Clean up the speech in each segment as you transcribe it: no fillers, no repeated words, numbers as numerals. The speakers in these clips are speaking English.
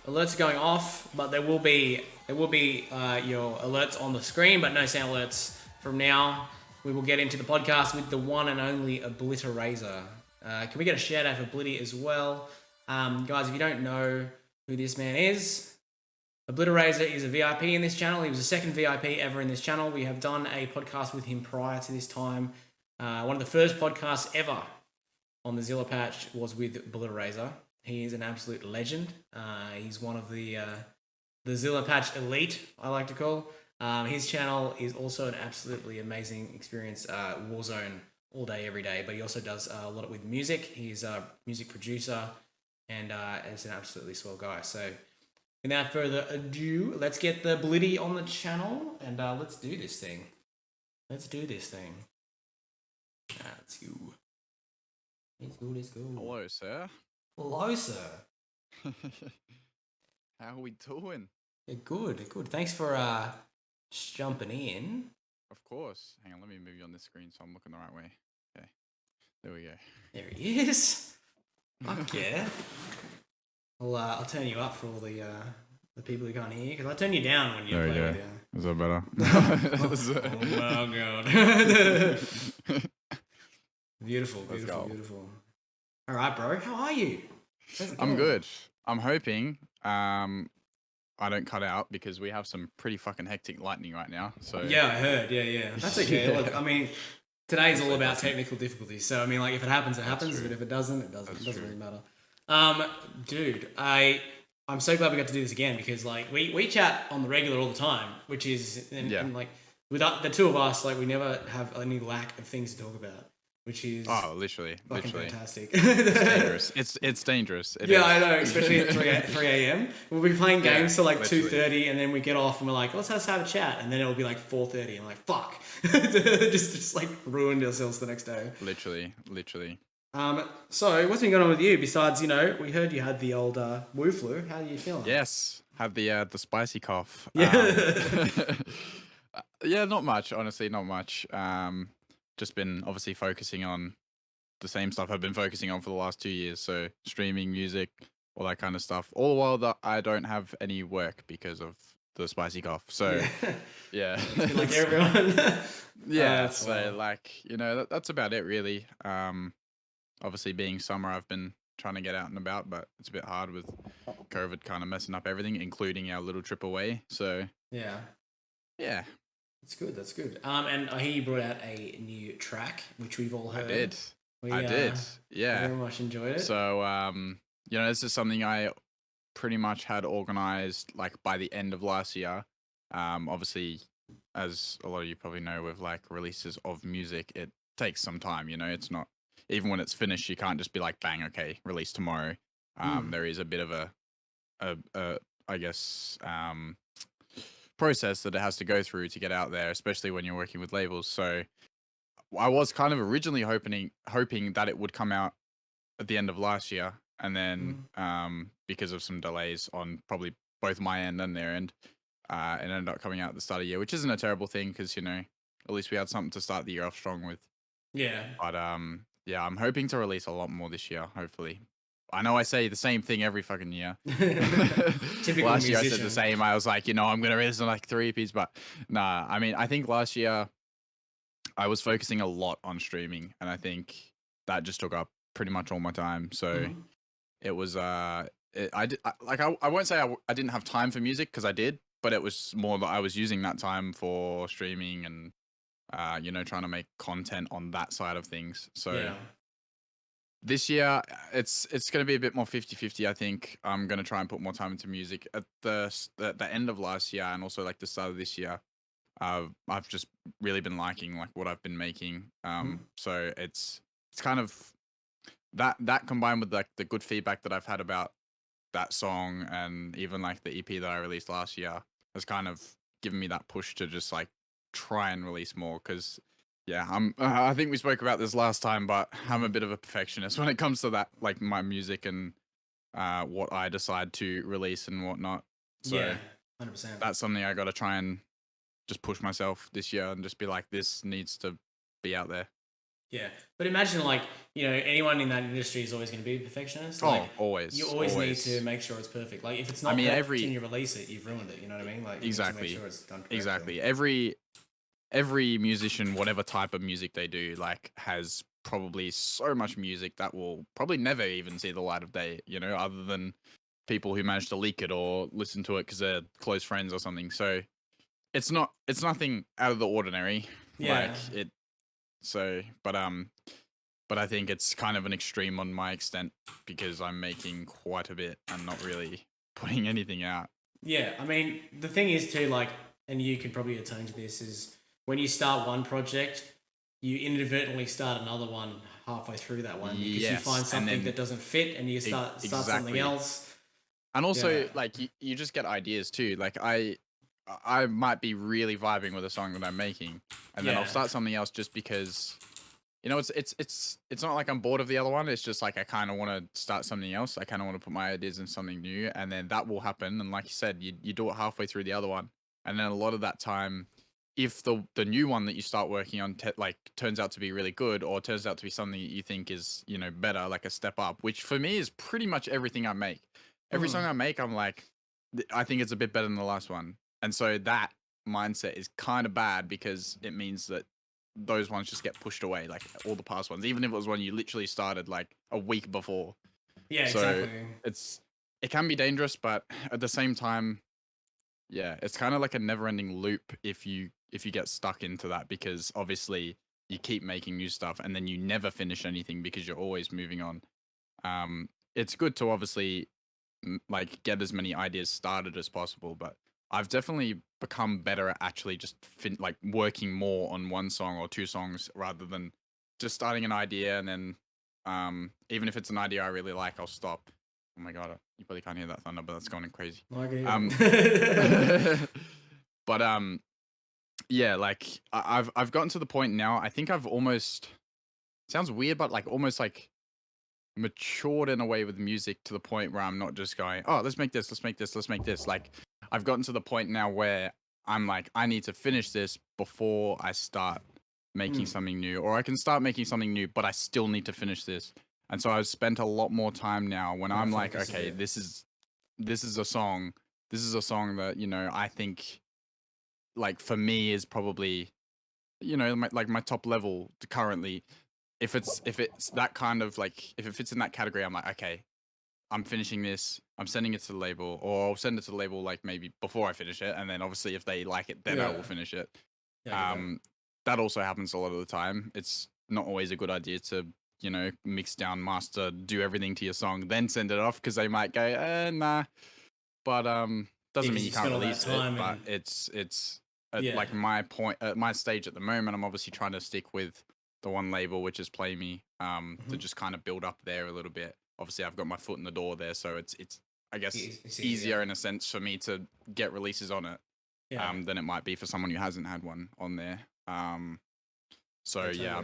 alerts are going off, but there will be your alerts on the screen, but no sound alerts from now. We will get into the podcast with the one and only Obliterazor. Can we get a shout out for Blitty as well? Guys, if you don't know who this man is, Obliterazor is a VIP in this channel. He was the second VIP ever in this channel. We have done a podcast with him prior to this time. One of the first podcasts ever on the Zilla patch was with Obliterazor. He is an absolute legend. He's one of the Zilla patch elite, I like to call. His channel is also an absolutely amazing experience. Warzone all day, every day. But he also does a lot with music. He's a music producer and is an absolutely swell guy. So without further ado, let's get the Blitty on the channel and let's do this thing. Let's do this thing. Let's go. Let's go. Hello, sir. Hello, sir. How are we doing? Yeah, good. Thanks for just jumping in. Of course. Hang on, let me move you on this screen so I'm looking the right way. Okay. There we go. There he is. Fuck yeah. I'll turn you up for all the people who can't hear you, because I turn you down when you play with you. Is that better? Oh my god. Beautiful. All right, bro. How are you? I'm good. I'm hoping I don't cut out because we have some pretty fucking hectic lightning right now. So yeah, I heard. Yeah. That's okay. Look, I mean, today's all about technical difficulties. So I mean, like, if it happens, it happens. But if it doesn't, it doesn't. It doesn't really matter. Dude, I'm so glad we got to do this again, because like we chat on the regular all the time, which is and like with the two of us, like we never have any lack of things to talk about. Which is literally fantastic. It's dangerous. It's dangerous. I know, especially at 3 a.m. We'll be playing games till like 2:30, and then we get off and we're like, let's have a chat, and then it'll be like 4:30, and I'm like, fuck, just like ruined ourselves the next day. Literally. So what's been going on with you besides, we heard you had the old Wu flu? How are you feeling? Yes, had the spicy cough. Yeah. Yeah, not much. Honestly, not much. Just been obviously focusing on the same stuff I've been focusing on for the last 2 years. So streaming, music, all that kind of stuff. All the while that I don't have any work because of the spicy cough. So yeah. Like everyone. Yeah. So like, that's about it really. Obviously being summer, I've been trying to get out and about, but it's a bit hard with COVID kind of messing up everything, including our little trip away. So yeah. That's good. And I hear you brought out a new track, which we've all heard. I did. Yeah. Very much enjoyed it. So, this is something I pretty much had organized like by the end of last year. Obviously, as a lot of you probably know, with like releases of music, it takes some time. It's not, even when it's finished, you can't just be like, bang, okay, release tomorrow. There is a bit of a I guess, process that it has to go through to get out there, especially when you're working with labels. So I was kind of originally hoping that it would come out at the end of last year, and then because of some delays on probably both my end and their end, it ended up coming out at the start of the year, which isn't a terrible thing because at least we had something to start the year off strong with. Yeah. But I'm hoping to release a lot more this year, hopefully. I know I say the same thing every fucking year. Typical last year musician. I said the same. I was like, I'm going to release like 3 EPs, but nah. I mean, I think last year I was focusing a lot on streaming, and I think that just took up pretty much all my time. So it was, I won't say I didn't have time for music, because I did, but it was more that I was using that time for streaming and, trying to make content on that side of things. So this year, it's going to be a bit more 50-50, I think. I'm going to try and put more time into music. At the end of last year, and also like the start of this year, I've just really been liking like what I've been making. So it's kind of that combined with like the good feedback that I've had about that song, and even like the EP that I released last year, has kind of given me that push to just like try and release more, because I think we spoke about this last time, but I'm a bit of a perfectionist when it comes to that, like my music and what I decide to release and whatnot. So 100%. that's something I got to try and just push myself this year and just be like, this needs to be out there. Yeah, but imagine like anyone in that industry is always going to be a perfectionist. Like always. you always need to make sure it's perfect. Like if it's not perfect and you release it, you've ruined it. You know what I mean? Like you need to make sure it's done correctly. Exactly. Every musician, whatever type of music they do, like has probably so much music that will probably never even see the light of day, other than people who manage to leak it or listen to it because they're close friends or something. So it's nothing out of the ordinary. Yeah. Like it. So, but I think it's kind of an extreme on my extent because I'm making quite a bit and not really putting anything out. Yeah, I mean, the thing is too, like, and you can probably atone to this, is when you start one project, you inadvertently start another one halfway through that one because you find something that doesn't fit and you start something else. And also, like, you just get ideas too. Like, I might be really vibing with a song that I'm making, and then I'll start something else just because, it's not like I'm bored of the other one. It's just like I kind of want to start something else. I kind of want to put my ideas in something new, and then that will happen. And like you said, you do it halfway through the other one, and then a lot of that time, if the new one that you start working on turns out to be really good or turns out to be something that you think is better, like a step up, which for me is pretty much everything I make. Every song I make, I'm like, I think it's a bit better than the last one. And so that mindset is kind of bad because it means that those ones just get pushed away, like all the past ones, even if it was one you literally started like a week before. Yeah, so exactly. it can be dangerous, but at the same time, yeah, it's kind of like a never-ending loop if you get stuck into that, because obviously you keep making new stuff and then you never finish anything because you're always moving on. It's good to obviously like get as many ideas started as possible, but I've definitely become better at actually just like working more on one song or two songs rather than just starting an idea and then even if it's an idea I really like, I'll stop. Oh my god, you probably can't hear that thunder, but that's going crazy. But yeah, like I've gotten to the point now. I think I've almost, sounds weird, but like almost like matured in a way with music to the point where I'm not just going, oh, let's make this, let's make this, let's make this. Like I've gotten to the point now where I'm like, I need to finish this before I start making something new, or I can start making something new, but I still need to finish this. And so I've spent a lot more time now when I'm like, okay, this is a song. This is a song that, I think like for me is probably, my top level currently. If it's that kind of like, if it fits in that category, I'm like, okay, I'm finishing this, I'm sending it to the label, or I'll send it to the label like maybe before I finish it, and then obviously if they like it, then I will finish it. That also happens a lot of the time. It's not always a good idea to, mix down, master, do everything to your song, then send it off, because they might go, nah. But doesn't mean you can't release it. But it's like my point at my stage at the moment, I'm obviously trying to stick with the one label, which is Play Me, to just kind of build up there a little bit. Obviously, I've got my foot in the door there, so it's I guess easier in a sense for me to get releases on it, than it might be for someone who hasn't had one on there. So yeah,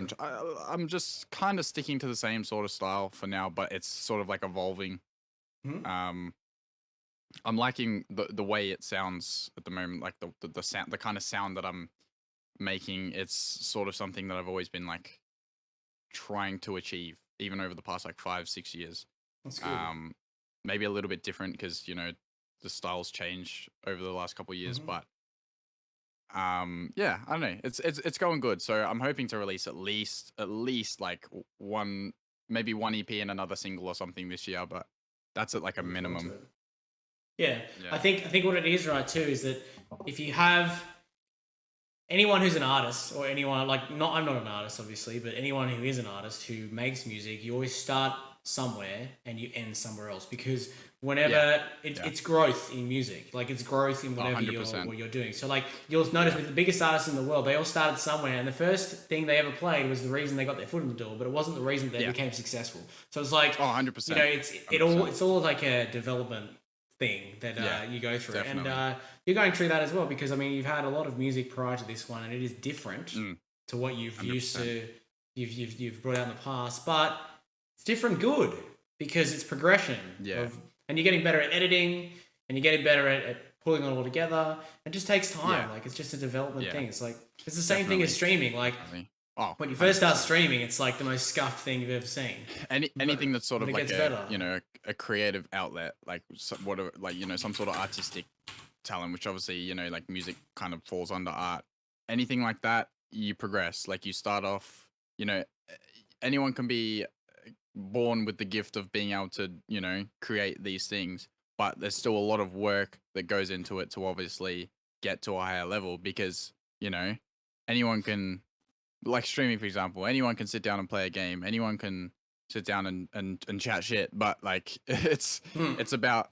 I'm just kind of sticking to the same sort of style for now, but it's sort of like evolving. I'm liking the way it sounds at the moment, like the sound, the kind of sound that I'm making. It's sort of something that I've always been like trying to achieve, even over the past like 5-6 years. That's good. Maybe a little bit different because the styles change over the last couple of years, but yeah, I don't know. It's going good. So I'm hoping to release at least like maybe one EP and another single or something this year, but that's at like a minimum. Yeah. I think what it is right too is that if you have anyone who's an artist, or anyone like I'm not an artist obviously, but anyone who is an artist who makes music, you always start somewhere and you end somewhere else, because whenever it's growth in music, like it's growth in whatever what you're doing. So like you'll notice with the biggest artists in the world, they all started somewhere, and the first thing they ever played was the reason they got their foot in the door, but it wasn't the reason they became successful. So it's like 100%. It's all like a development thing that you go through, definitely. And you're going through that as well, because I mean you've had a lot of music prior to this one, and it is different to what you've 100%. Used to you've brought out in the past, but it's different good because it's progression and you're getting better at editing, and you're getting better at pulling it all together. It just takes time. Like it's just a development thing. It's like it's the same thing as streaming. Like Oh, when you first start streaming, it's like the most scuffed thing you've ever seen. Anything that's sort of But it like gets better. a creative outlet, like some sort of artistic talent, which obviously, like music kind of falls under art. Anything like that, you progress. Like you start off, anyone can be born with the gift of being able to, create these things, but there's still a lot of work that goes into it to obviously get to a higher level because, anyone can, like streaming, for example, anyone can sit down and play a game. Anyone can sit down and chat shit, but like it's about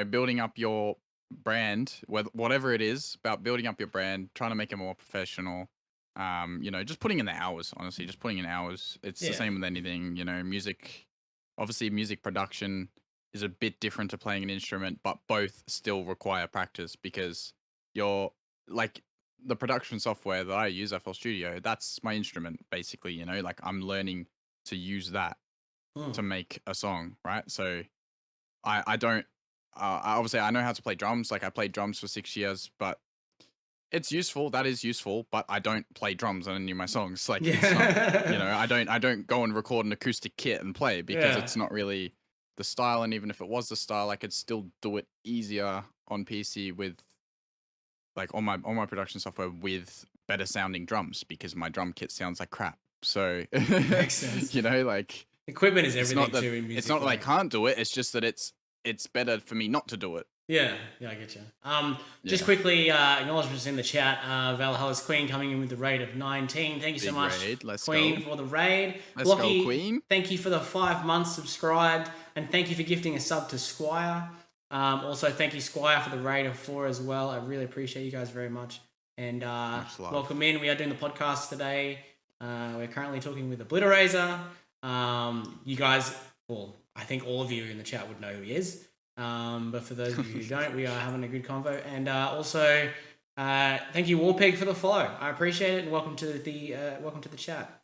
building up your brand, whatever it is, about building up your brand, trying to make it more professional. Just putting in the hours, honestly, just putting in hours. It's the same with anything, music. Obviously, music production is a bit different to playing an instrument, but both still require practice because you're like the production software that I use, FL Studio, that's my instrument, basically, like I'm learning to use that to make a song, right? So I don't, obviously I know how to play drums, like I played drums for 6 years, but it's useful, that is useful, but I don't play drums on any of my songs. Like, it's not, I don't go and record an acoustic kit and play because it's not really the style, and even if it was the style, I could still do it easier on PC with, like on my production software with better sounding drums because my drum kit sounds like crap. So Makes sense. Like Equipment is everything too in music. It's not that I can't do it. It's just that it's better for me not to do it. Yeah, I get you. Just quickly, acknowledgements in the chat. Valhalla's Queen coming in with the raid of 19. Thank you so much, Queen, for the raid. Let's go, Queen. Thank you for the 5 months subscribed, and thank you for gifting a sub to Squire. Also, thank you, Squire, for the raid of 4 as well. I really appreciate you guys very much. And welcome in. We are doing the podcast today. We're currently talking with Obliterazor. You guys, well, I think all of you in the chat would know who he is. But for those of you who don't, we are having a good convo. And also, thank you, Warpeg, for the follow. I appreciate it, and welcome to the chat.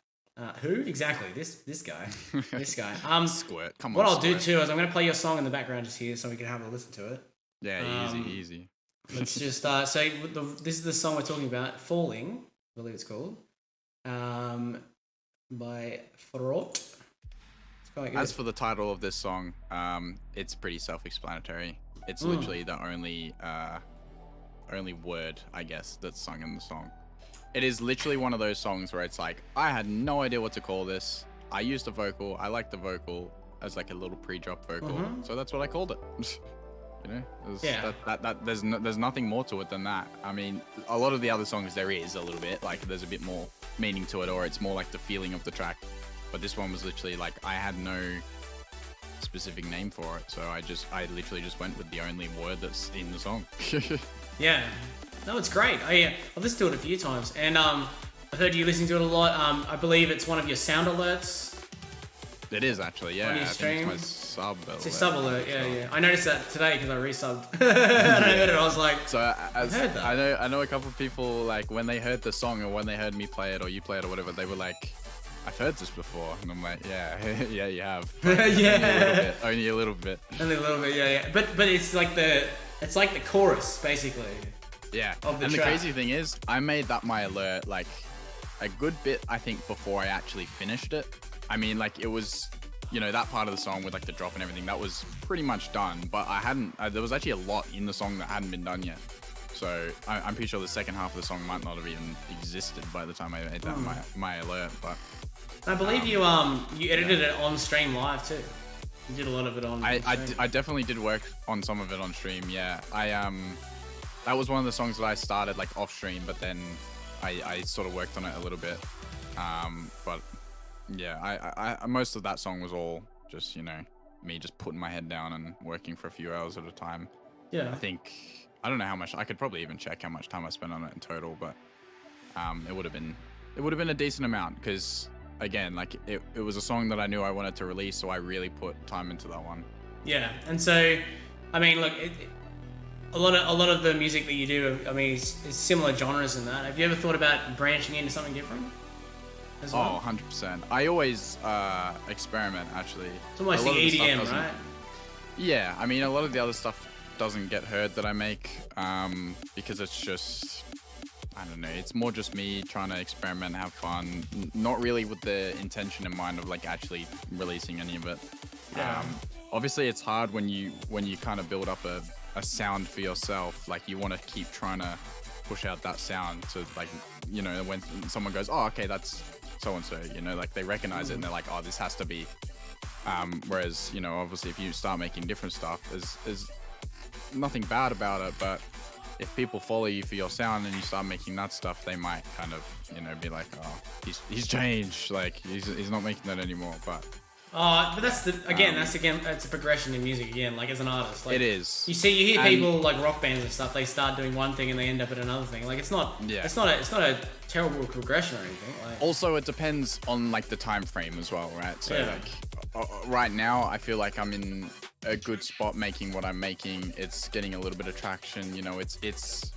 Who exactly? This guy. This guy. Squirt. Come on. What I'll do too is I'm going to play your song in the background just here, so we can have a listen to it. Yeah, easy. Let's just this is the song we're talking about, "Falling," I believe it's called, by Fraught. As for the title of this song, it's pretty self-explanatory. It's literally the only word, I guess, that's sung in the song. It is literally one of those songs where it's like, I had no idea what to call this. I used a vocal. I liked the vocal as like a little pre-drop vocal, so that's what I called it. There's nothing more to it than that. I mean, a lot of the other songs there is a little bit like there's a bit more meaning to it, or it's more like the feeling of the track. But this one was literally like I had no specific name for it, so I literally just went with the only word that's in the song. Yeah, no, it's great. I've listened to it a few times, and I've heard you listening to it a lot. I believe it's one of your sound alerts. It is actually, yeah. On your stream. I think it's my sub alert. It's a sub alert, yeah. I noticed that today because I resubbed. And I heard it, I was like, so I've heard that. I know a couple of people, like when they heard the song or when they heard me play it or you play it or whatever, they were like, I've heard this before, and I'm like, yeah, you have. Yeah, only a little bit. Only a little bit, yeah. But it's like the chorus basically. Yeah, of the and track. The crazy thing is, I made that my alert like a good bit, I think, before I actually finished it. I mean, like it was, that part of the song with like the drop and everything, that was pretty much done. But there was actually a lot in the song that hadn't been done yet. So I'm pretty sure the second half of the song might not have even existed by the time I made that my alert. But I believe you edited it on stream live too. You did a lot of it on. I definitely did work on some of it on stream. Yeah, that was one of the songs that I started like off stream, but then I sort of worked on it a little bit. But yeah, I most of that song was all just me just putting my head down and working for a few hours at a time. Yeah, I don't know how much. I could probably even check how much time I spent on it in total, but it would have been a decent amount because again, like it was a song that I knew I wanted to release, so I really put time into that one. Yeah, and so I mean, look, a lot of the music that you do, I mean, is similar genres in that. Have you ever thought about branching into something different? As well? Oh, 100%. I always experiment actually. It's almost the EDM, right? Yeah, I mean, a lot of the other stuff doesn't get heard that I make because it's just, I don't know. It's more just me trying to experiment, have fun, not really with the intention in mind of like actually releasing any of it. Yeah. Obviously, it's hard when you kind of build up a sound for yourself. Like you want to keep trying to push out that sound to like, you know, when someone goes, oh, okay, that's so and so, you know, like they recognize it and they're like, oh, this has to be. Whereas, you know, obviously, if you start making different stuff, there's nothing bad about it, but if people follow you for your sound and you start making that stuff, they might kind of, you know, be like, oh, he's changed, like he's not making that anymore. But that's it's a progression in music again. Like as an artist, like it is. You hear people like rock bands and stuff. They start doing one thing and they end up at another thing. Like it's not a terrible progression or anything. Like, also, it depends on like the time frame as well, right? So like right now, I feel like I'm in a good spot making what I'm making. It's getting a little bit of traction. You know, it's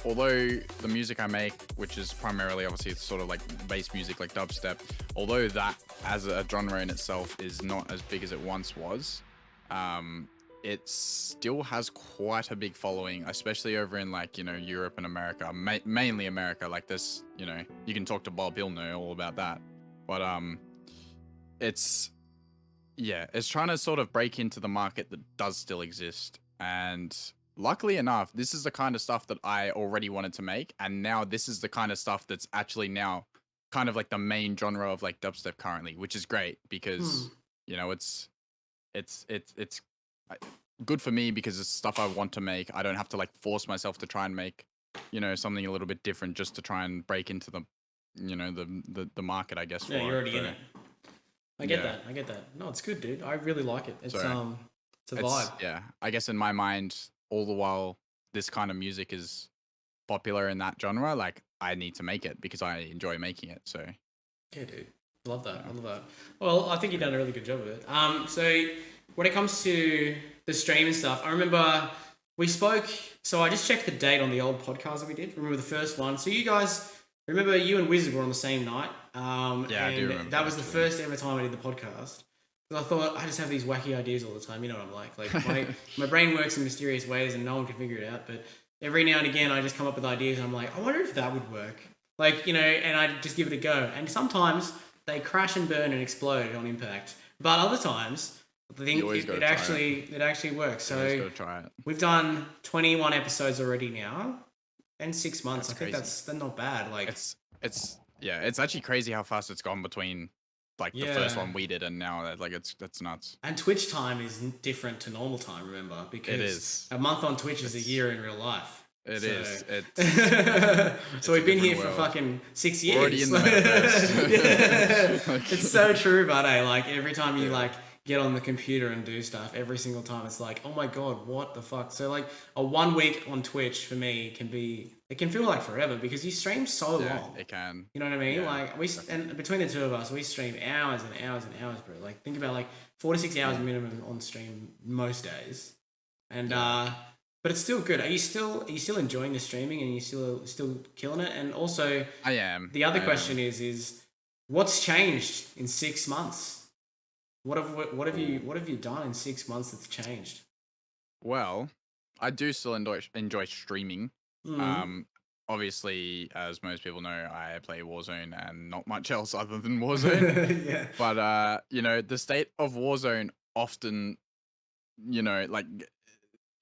although the music I make, which is primarily obviously it's sort of like bass music, like dubstep, although that as a genre in itself is not as big as it once was, it still has quite a big following, especially over in like, you know, Europe and America, mainly America. Like this, you know, you can talk to Bob, he'll know all about that. But it's trying to sort of break into the market that does still exist. And luckily enough, this is the kind of stuff that I already wanted to make, and now this is the kind of stuff that's actually now kind of like the main genre of like dubstep currently, which is great because you know it's good for me because it's stuff I want to make. I don't have to like force myself to try and make, you know, something a little bit different just to try and break into the, you know, the market, I guess. Yeah, you're already in it. I get that. No, it's good, dude. I really like it. It's a vibe. Yeah, I guess in my mind, all the while this kind of music is popular in that genre, like I need to make it because I enjoy making it. So yeah, dude, love that. I love that. Well, I think you've done a really good job of it. So when it comes to the stream and stuff, I remember we spoke. So I just checked the date on the old podcast that we did. Remember the first one? So you guys remember you and Wizard were on the same night. Yeah, I do remember. That was the first ever time I did the podcast. Because I thought I just have these wacky ideas all the time. You know what I'm like. Like my brain works in mysterious ways and no one can figure it out. But every now and again, I just come up with ideas and I'm like, I wonder if that would work. Like, you know, and I just give it a go. And sometimes they crash and burn and explode on impact. But other times, I think it actually works. So try it. We've done 21 episodes already now. In 6 months. I think that's not bad. Like it's actually crazy how fast it's gone between like the first one we did and now. Like that's nuts. And Twitch time is different to normal time, remember? Because it is. A month on Twitch is a year in real life. It is. So we've been here for fucking 6 years. We're already in the metaverse. It's so true, but like every time you like get on the computer and do stuff, every single time it's like, oh my god, what the fuck? So like a 1 week on Twitch for me can feel like forever because you stream so long. It can. You know what I mean? Yeah. Like and between the two of us, we stream hours and hours and hours, bro. Like think about like 4 to 6 hours minimum on stream most days. And but it's still good. Are you still enjoying the streaming and you still killing it? And also I am. The other question is what's changed in 6 months? What have you done in 6 months that's changed? Well, I do still enjoy streaming. Mm-hmm. Obviously, as most people know, I play Warzone and not much else other than Warzone. Yeah. But you know, the state of Warzone often, you know, like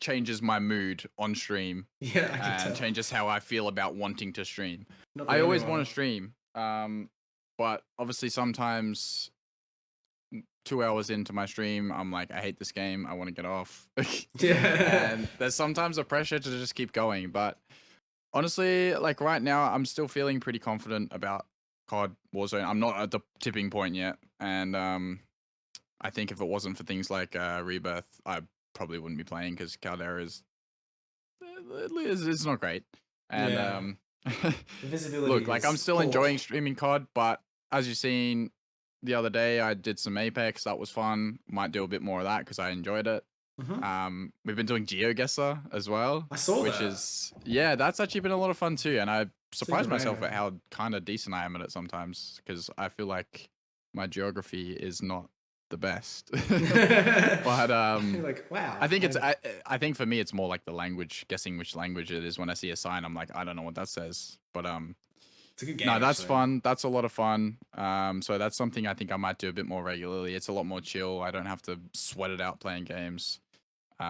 changes my mood on stream. Yeah, I can tell. Changes how I feel about wanting to stream. I always want to stream. But obviously sometimes 2 hours into my stream, I'm like, I hate this game. I want to get off. Yeah. And there's sometimes a pressure to just keep going. But honestly, like right now, I'm still feeling pretty confident about COD Warzone. I'm not at the tipping point yet. And I think if it wasn't for things like Rebirth, I probably wouldn't be playing because Caldera is not great. And the visibility look, like I'm still enjoying streaming COD, but as you've seen, the other day I did some Apex. That was fun. Might do a bit more of that because I enjoyed it. Mm-hmm. We've been doing GeoGuessr as well. I saw which that. is that's actually been a lot of fun too. And I surprised myself at how kind of decent I am at it sometimes because I feel like my geography is not the best. But You're like, wow. I think I think for me it's more like the language, guessing which language it is. When I see a sign, I'm like, I don't know what that says. But it's a good game. no, that's actually. fun. That's a lot of fun. So that's something I think I might do a bit more regularly. It's a lot more chill. I don't have to sweat it out playing games.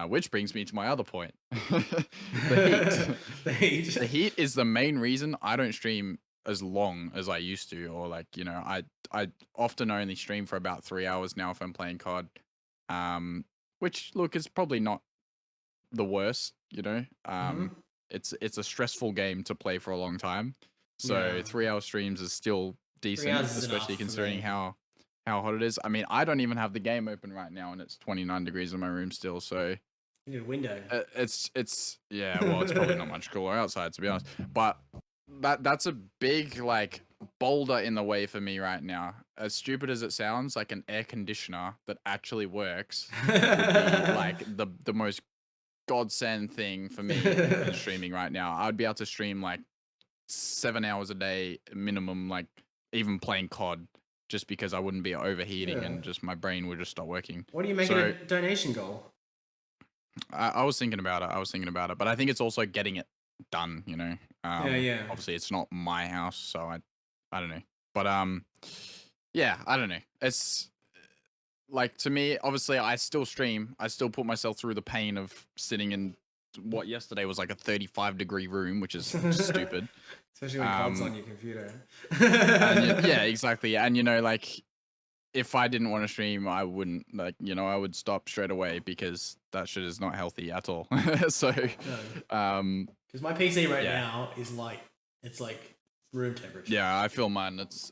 Which brings me to my other point. The heat. The heat. The heat is the main reason I don't stream as long as I used to, or like, you know, I often only stream for about 3 hours now if I'm playing COD. Which look is probably not the worst, you know. It's a stressful game to play for a long time. So Yeah. 3 hour streams is still decent, hours is especially enough for considering me. how hot it is. I mean, I don't even have the game open right now, and it's 29 degrees in my room still. So You need a window. it's yeah. Well, it's probably not much cooler outside, to be honest. But that's a big like boulder in the way for me right now. As stupid as it sounds, like an air conditioner that actually works would be like the most godsend thing for me in streaming right now. I'd be able to stream like 7 hours a day minimum, like even playing COD, just because I wouldn't be overheating Yeah. and just my brain would just stop working. What do you make it a donation goal? I was thinking about it, but I think it's also getting it done. You know, Yeah. Obviously, it's not my house, so I don't know. But yeah, I don't know. It's like, to me, obviously, I still stream. I still put myself through the pain of sitting in what yesterday was like a 35-degree room, which is stupid. Especially when COD's on your computer. Yeah, exactly. And, you know, like, if I didn't want to stream, I wouldn't, like, you know, I would stop straight away because that shit is not healthy at all. So, because my PC right now is like, it's like room temperature. Yeah, I feel mine. It's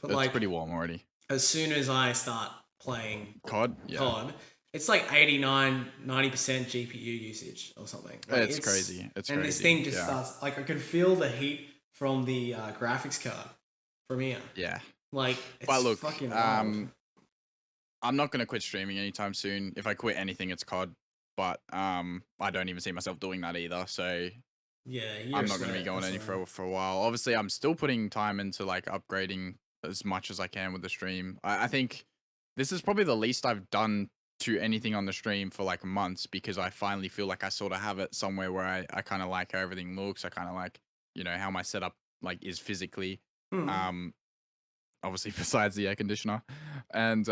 like, pretty warm already. As soon as I start playing COD, it's like 89-90% GPU usage or something. Like, it's crazy. It's and crazy. This thing just starts, like, I can feel the heat from the graphics card from here. Yeah. Like, it's but look, fucking wild. I'm not gonna quit streaming anytime soon. If I quit anything, it's COD. But I don't even see myself doing that either. So yeah, I'm not gonna be going any for a while. Obviously, I'm still putting time into like upgrading as much as I can with the stream. I think this is probably the least I've done to anything on the stream for like months, because I finally feel like I sort of have it somewhere where I kind of like how everything looks. I kind of like, you know, how my setup like is physically. Obviously besides the air conditioner, and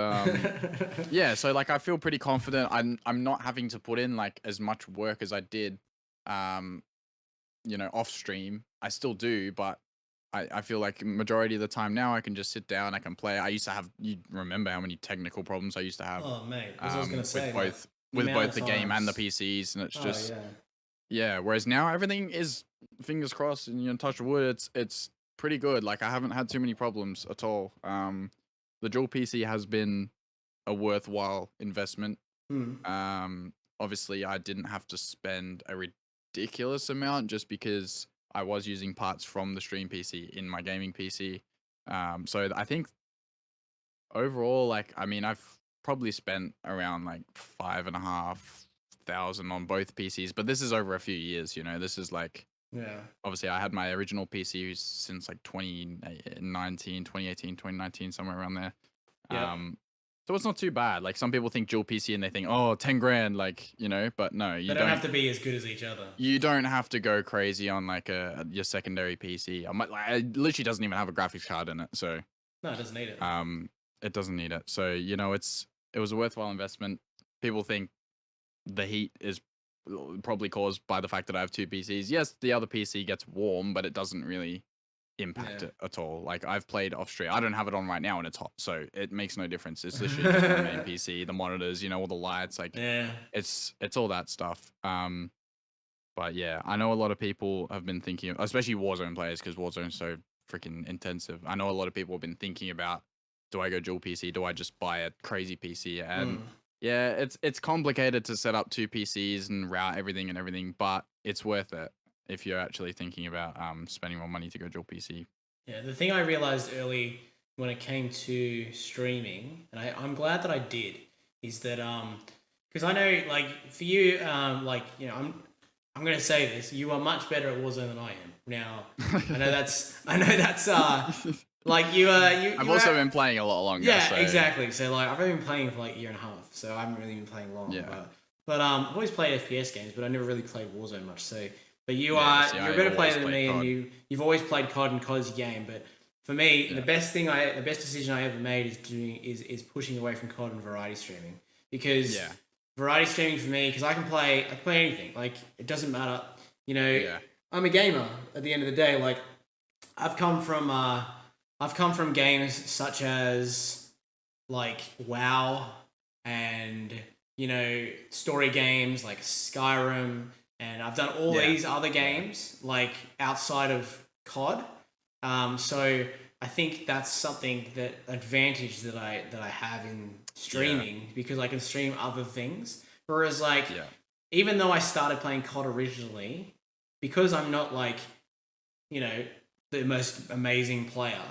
yeah, so like I feel pretty confident. I'm not having to put in like as much work as I did, you know, off stream. I still do, but I feel like majority of the time now I can just sit down, I can play. I used to have, you remember how many technical problems I used to have? Oh mate, I was gonna say, with both the game and the PCs, and it's just yeah. Whereas now everything is, fingers crossed and, you know, touch wood, it's pretty good. Like, I haven't had too many problems at all. The dual PC has been a worthwhile investment. Obviously I didn't have to spend a ridiculous amount just because I was using parts from the stream PC in my gaming PC. So I think overall, like, I mean, I've probably spent around like 5,500 on both PCs, but this is over a few years, you know. This is like, obviously I had my original PC since like 2018, somewhere around there. So it's not too bad. Like, some people think dual PC and they think, oh, 10 grand, like, you know, but no, you don't have to be as good as each other. You don't have to go crazy on like your secondary PC. It literally doesn't even have a graphics card in it, so no, it doesn't need it. It doesn't need it. So, you know, it was a worthwhile investment. People think the heat is probably caused by the fact that I have two PCs. Yes, the other PC gets warm, but it doesn't really impact it at all. Like, I've played off stream. I don't have it on right now and it's hot, so it makes no difference. It's literally just my main PC, the monitors, you know, all the lights, like it's all that stuff. But yeah, I know a lot of people have been thinking, especially Warzone players, because Warzone's so freaking intensive. I know a lot of people have been thinking about, do I go dual PC? Do I just buy a crazy PC? And yeah, it's complicated to set up two PCs and route everything, but it's worth it if you're actually thinking about spending more money to go dual PC. Yeah, the thing I realized early when it came to streaming, and I'm glad that I did, is that because I know, like, for you, like, you know, I'm gonna say this, you are much better at Warzone than I am. Now, I know that's Like I've also been playing a lot longer. yeah, So exactly. So like I've only been playing for like a year and a half, so I haven't really been playing long. yeah, But I've always played FPS games, but I never really played Warzone much. So but yeah. See, you're a I better always player than played me, and COD. you've always played COD, and COD's your game. But for me, Yeah, the best decision I ever made is pushing away from COD and variety streaming, because yeah, variety streaming for me, because I can play anything. Like it doesn't matter. You know, yeah, I'm a gamer at the end of the day. Like I've come from games such as like WoW and story games like Skyrim, and I've done all yeah, these other yeah. games like outside of COD. So I think that's something that advantage that I have in Yeah, streaming, because I can stream other things. Whereas like yeah. even though I started playing COD originally, because I'm not like you know the most amazing player,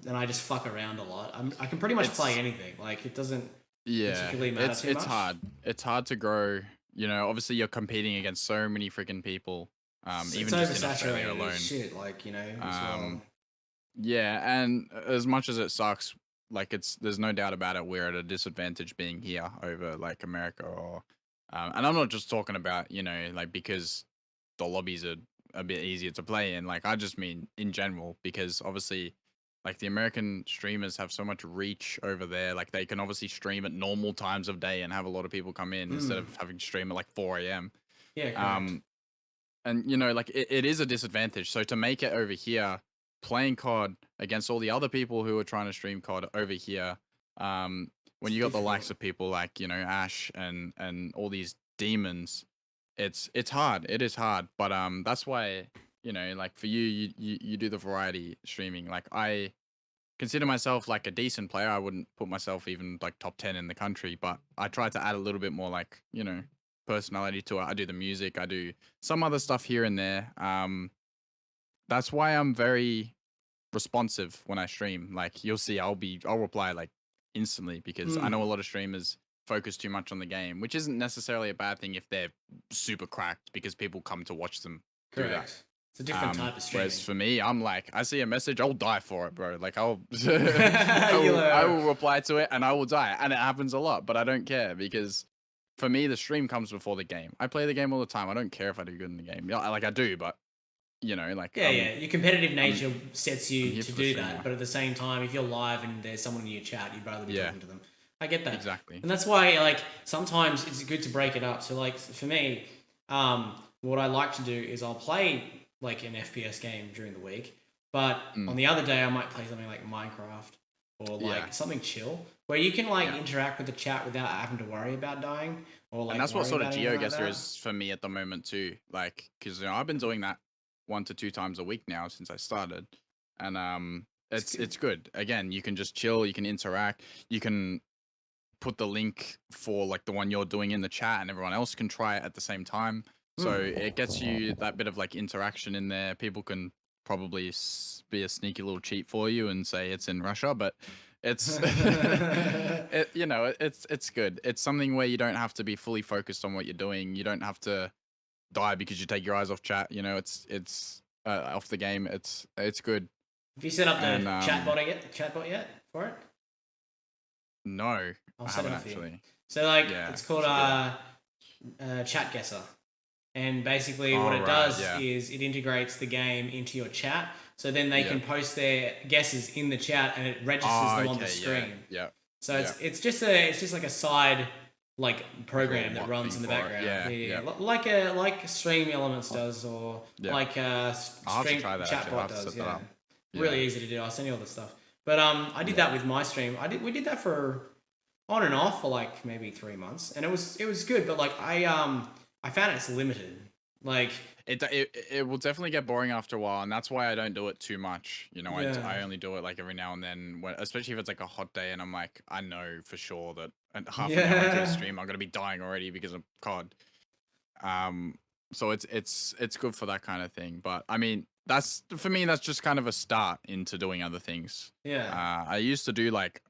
and I just fuck around a lot. I can pretty much play It's anything. Like it doesn't yeah, particularly matter too it's much. hard. It's hard to grow. Obviously you're competing against so many freaking people. It's Even just in Australia oversaturated as alone. shit. Like as well. Um, yeah, and as much as it sucks, like there's no doubt about it. We're at a disadvantage being here over like America or, and I'm not just talking about like because the lobbies are a bit easier to play in. Like I just mean in general because obviously, like the American streamers have so much reach over there. Like they can obviously stream at normal times of day and have a lot of people come in instead Mm, of having to stream at like 4 a.m. yeah, correct. Um, and like it is a disadvantage. So to make it over here, playing COD against all the other people who are trying to stream COD over here, um, when It's you got the likes difficult. of people like Ash and all these demons, it's hard. It is hard, but that's why like for you, you do the variety streaming. Like I consider myself like a decent player. I wouldn't put myself even like top 10 in the country, but I try to add a little bit more like, personality to it. I do the music, I do some other stuff here and there. That's why I'm very responsive when I stream. Like you'll see I'll reply like instantly because I Mm, know a lot of streamers focus too much on the game, which isn't necessarily a bad thing if they're super cracked because people come to watch them do that. correct. It's a different type of Whereas streaming. for me, I'm like, I see a message, I'll die for it, bro. Like I'll, You'll I will reply to it and I will die, and it happens a lot, but I don't care because for me, the stream comes before the game. I play the game all the time. I don't care if I do good in the game. Yeah, like I do, but like yeah. Your competitive I'm, nature sets I'm you here to for the do stream, that, yeah, but at the same time, if you're live and there's someone in your chat, you'd rather be yeah, talking to them. I get that, exactly, and that's why like sometimes it's good to break it up. So like for me, what I like to do is I'll play like an FPS game during the week, but mm, on the other day I might play something like Minecraft or yeah, like something chill where you can like yeah. interact with the chat without having to worry about dying or And like that's what worry sort of about anything like GeoGuessr that. is for me at the moment too. Like, because I've been doing that 1 to 2 times a week now since I started, and It's it's good. good. Again, you can just chill, you can interact, you can put the link for like the one you're doing in the chat, and everyone else can try it at the same time. So Mm. it gets you that bit of like interaction in there. People can probably be a sneaky little cheat for you and say it's in Russia, but it's it's good. It's something where you don't have to be fully focused on what you're doing. You don't have to die because you take your eyes off chat. It's off the game. It's good. Have you set up the And chatbot yet for it? no, I'll I set it haven't up for you. actually. So like Yeah, it's called should do that. Chat Guesser, and basically what All it right. does Yeah. is it integrates the game into your chat, so then they Yeah. can post their guesses in the chat and it registers Oh, them on the okay. Yeah. screen. Yeah. So Yeah. it's just like a side like Like a little program that bot runs thing in the for it. background. Yeah. Yeah. Yeah. Like Stream Elements does, or Yeah. like I'll have to Stream try that actually. I'll Chatbot have to does. set that Yeah, up. Yeah. really easy to do. I'll send you all the stuff. But I did Yeah. that with my stream. We did that for on and off for like maybe 3 months, and it was good. But like I found it's limited. Like It will definitely get boring after a while, and that's why I don't do it too much. yeah, I only do it like every now and then, especially if it's like a hot day, and I'm like, I know for sure that half an hour into the yeah. stream, I'm gonna be dying already because of COD. Um, so it's good for that kind of thing. But I mean, that's for me. That's just kind of a start into doing other things. Yeah. I used to do like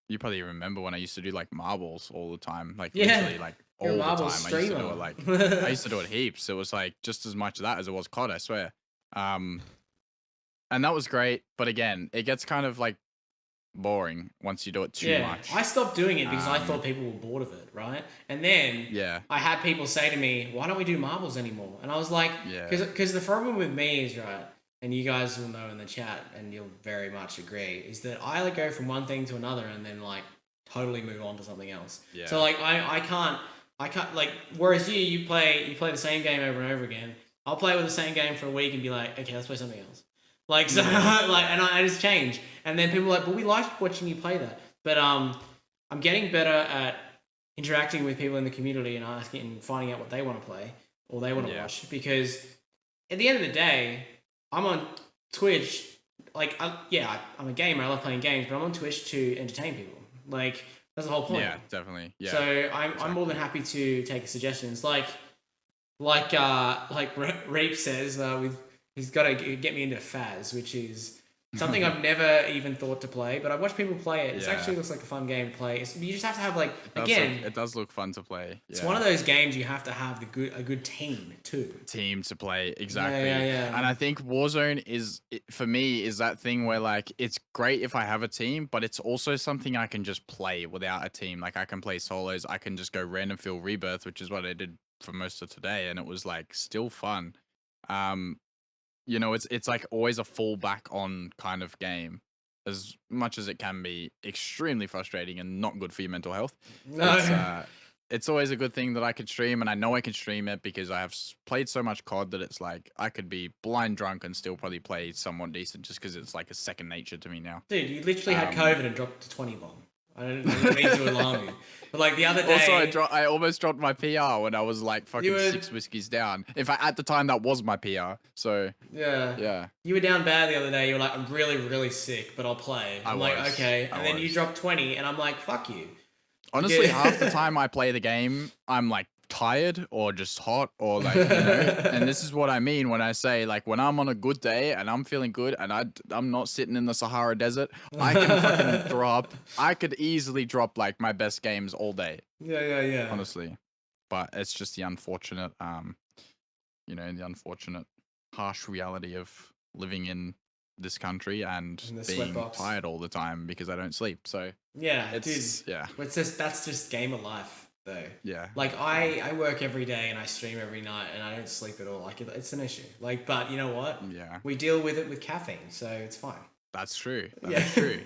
you probably remember when I used to do like marbles all the time, like Yeah. literally like You're a all the Marvel time. streamer. I used to do it heaps. It was like just as much of that as it was COD, I swear. Um, And that was great, but again, it gets kind of like boring once you do it too much. I stopped doing it because I thought people were bored of it, right? And then Yeah. I had people say to me, "Why don't we do marbles anymore?" And I was like, Yeah. because the problem with me is, right, and you guys will know in the chat, and you'll very much agree, is that I like go from one thing to another and then like totally move on to something else. Yeah. So like I can't like, whereas you play the same game over and over again. I'll play with the same game for a week and be like, okay, let's play something else. Like, so, like, and I just change. And then people are like, well, we liked watching you play that. But I'm getting better at interacting with people in the community and asking and finding out what they want to play or they want to watch. Because at the end of the day, I'm on Twitch. Like, I'm a gamer. I love playing games, but I'm on Twitch to entertain people. Like, that's the whole point. Yeah, definitely. Yeah. So I'm more than happy to take suggestions. Like Reap says, he's got to get me into Faz, which is something I've never even thought to play, but I've watched people play it. It actually looks like a fun game to play. You just have to have it does look fun to play. It's one of those games you have to have a good team too. Team to play, exactly. Yeah. And I think Warzone for me is that thing where like it's great if I have a team, but it's also something I can just play without a team. Like I can play solos. I can just go random field rebirth, which is what I did for most of today, and it was like still fun. You know, it's like always a fallback on kind of game, as much as it can be extremely frustrating and not good for your mental health. No. It's always a good thing that I can stream, and I know I can stream it because I have played so much COD that it's like I could be blind drunk and still probably play somewhat decent just because it's like a second nature to me now. Dude, you literally had COVID and dropped to 20 bomb. I don't mean to alarm you. But like the other day... Also, I almost dropped my PR when I was like fucking 6 whiskeys down. In fact, at the time, that was my PR. So... Yeah. You were down bad the other day. You were like, I'm really, really sick, but I'll play. I'm like, okay. And then you dropped 20, and I'm like, fuck you. Honestly, half the time I play the game, I'm like tired or just hot or like, you know, and this is what I mean when I say like when I'm on a good day and I'm feeling good and I'm not sitting in the Sahara Desert, I can fucking I could easily drop like my best games all day. Yeah. Honestly. But it's just the unfortunate, you know, the unfortunate harsh reality of living in this country and being tired all the time because I don't sleep. So that's just gamer life though. Yeah. Like I work every day and I stream every night and I don't sleep at all. Like it's an issue. Like, but you know what? Yeah. We deal with it with caffeine, so it's fine. That's true. That's true.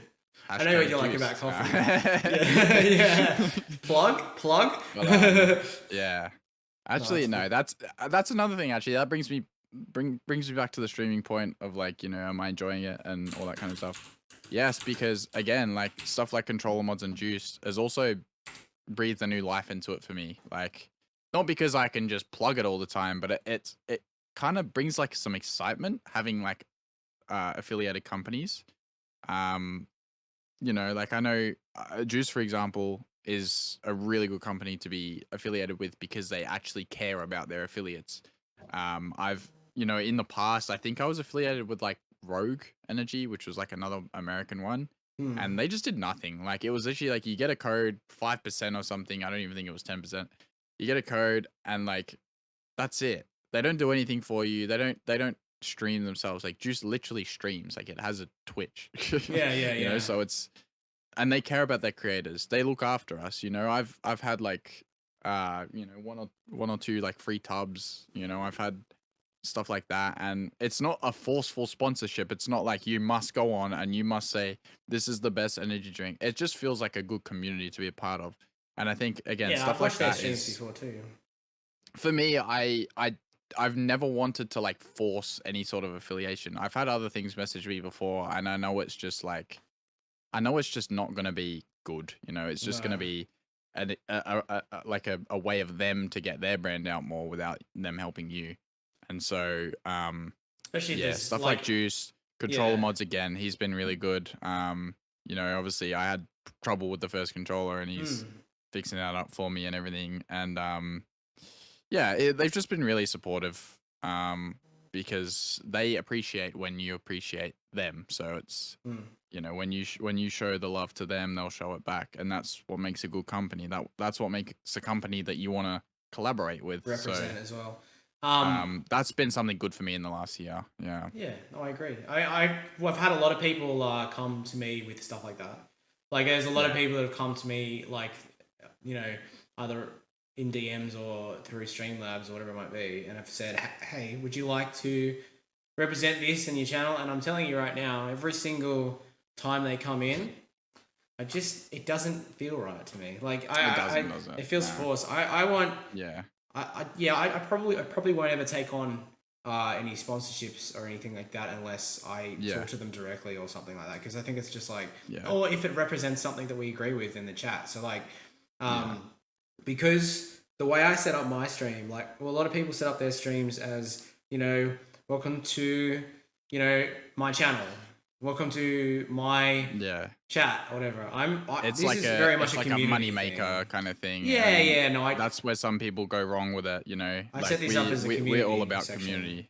I know what you like about coffee. Yeah. Plug. But, yeah. Actually, no. That's another thing. Actually, that brings me back to the streaming point of like, you know, am I enjoying it and all that kind of stuff. Yes, because again, like stuff like controller mods and juice has also breathed a new life into it for me. Like, not because I can just plug it all the time, but it kind of brings like some excitement having like affiliated companies. You know, like I know Juice, for example, is a really good company to be affiliated with because they actually care about their affiliates. You know, in the past, I think I was affiliated with like Rogue Energy, which was like another American one. And they just did nothing. Like it was literally like you get a code 5% or something. I don't even think it was 10%. You get a code and like that's it. They don't do anything for you. They don't stream themselves. Like Juice literally streams. Like it has a Twitch. Yeah. You know, so and they care about their creators. They look after us. You know, I've had like you know, one or two like free tubs. You know, I've had stuff like that, and it's not a forceful sponsorship. It's not like you must go on and you must say this is the best energy drink. It just feels like a good community to be a part of. And I think again, stuff like that is before too. For me, I've never wanted to like force any sort of affiliation. I've had other things message me before, and I know it's just not gonna be good. You know, it's just gonna be a way of them to get their brand out more without them helping you. And so, especially stuff like Juice, controller mods again. He's been really good. You know, obviously I had trouble with the first controller, and he's fixing that up for me and everything. And they've just been really supportive. Because they appreciate when you appreciate them. So it's you know, when you show the love to them, they'll show it back, and that's what makes a good company. That's what makes a company that you want to collaborate with, represent as well. That's been something good for me in the last year. Yeah. Yeah, no, I agree. I've had a lot of people come to me with stuff like that. Like, there's a lot of people that have come to me, like, you know, either in DMs or through Streamlabs or whatever it might be, and have said, hey, would you like to represent this in your channel? And I'm telling you right now, every single time they come in, it doesn't feel right to me. Like, it feels forced. I want, Yeah. I probably won't ever take on any sponsorships or anything like that unless I talk to them directly or something like that, because I think it's just like, or if it represents something that we agree with in the chat. So like, because the way I set up my stream, like, well, a lot of people set up their streams as, you know, welcome to, you know, my channel. Welcome to my chat, or whatever. It's this like is very much like a money maker kind of thing. No, that's where some people go wrong with it. You know, I set these up as a community. We're all about section. community.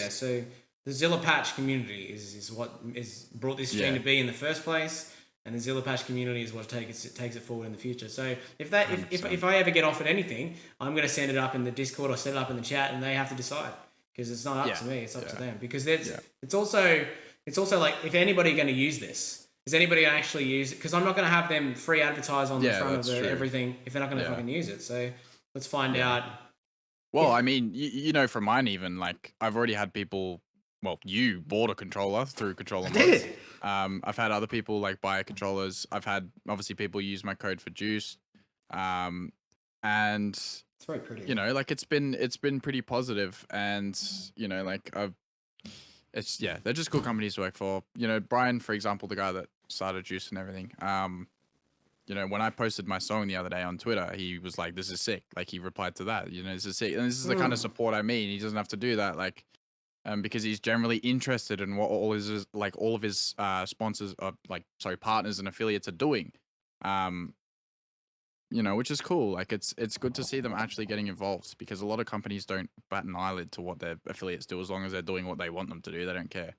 So the Zilla Patch community is what is brought this stream to be in the first place, and the Zilla Patch community is what takes it forward in the future. So if I ever get offered anything, I'm going to send it up in the Discord or set it up in the chat, and they have to decide, because it's not up to me, it's up to them. Because it's also like, if anybody going to use this, is anybody going to actually use it? Because I'm not going to have them free advertise on the front of everything if they're not going to fucking use it. So let's find out. Well, I mean, you know, from mine even, like, I've already had people. Well, you bought a controller through controller mods. Did. I've had other people like buy controllers. I've had obviously people use my code for juice, and it's very pretty. You know, like, it's been pretty positive, and you know, like, they're just cool companies to work for. You know, Brian, for example, the guy that started Juice and everything. You know, when I posted my song the other day on Twitter, he was like, "This is sick." Like, he replied to that. You know, this is sick, and this is the kind of support I mean. He doesn't have to do that, like, because he's generally interested in what all of his sponsors, partners and affiliates are doing. You know, which is cool. Like, it's good to see them actually getting involved, because a lot of companies don't bat an eyelid to what their affiliates do, as long as they're doing what they want them to do. They don't care.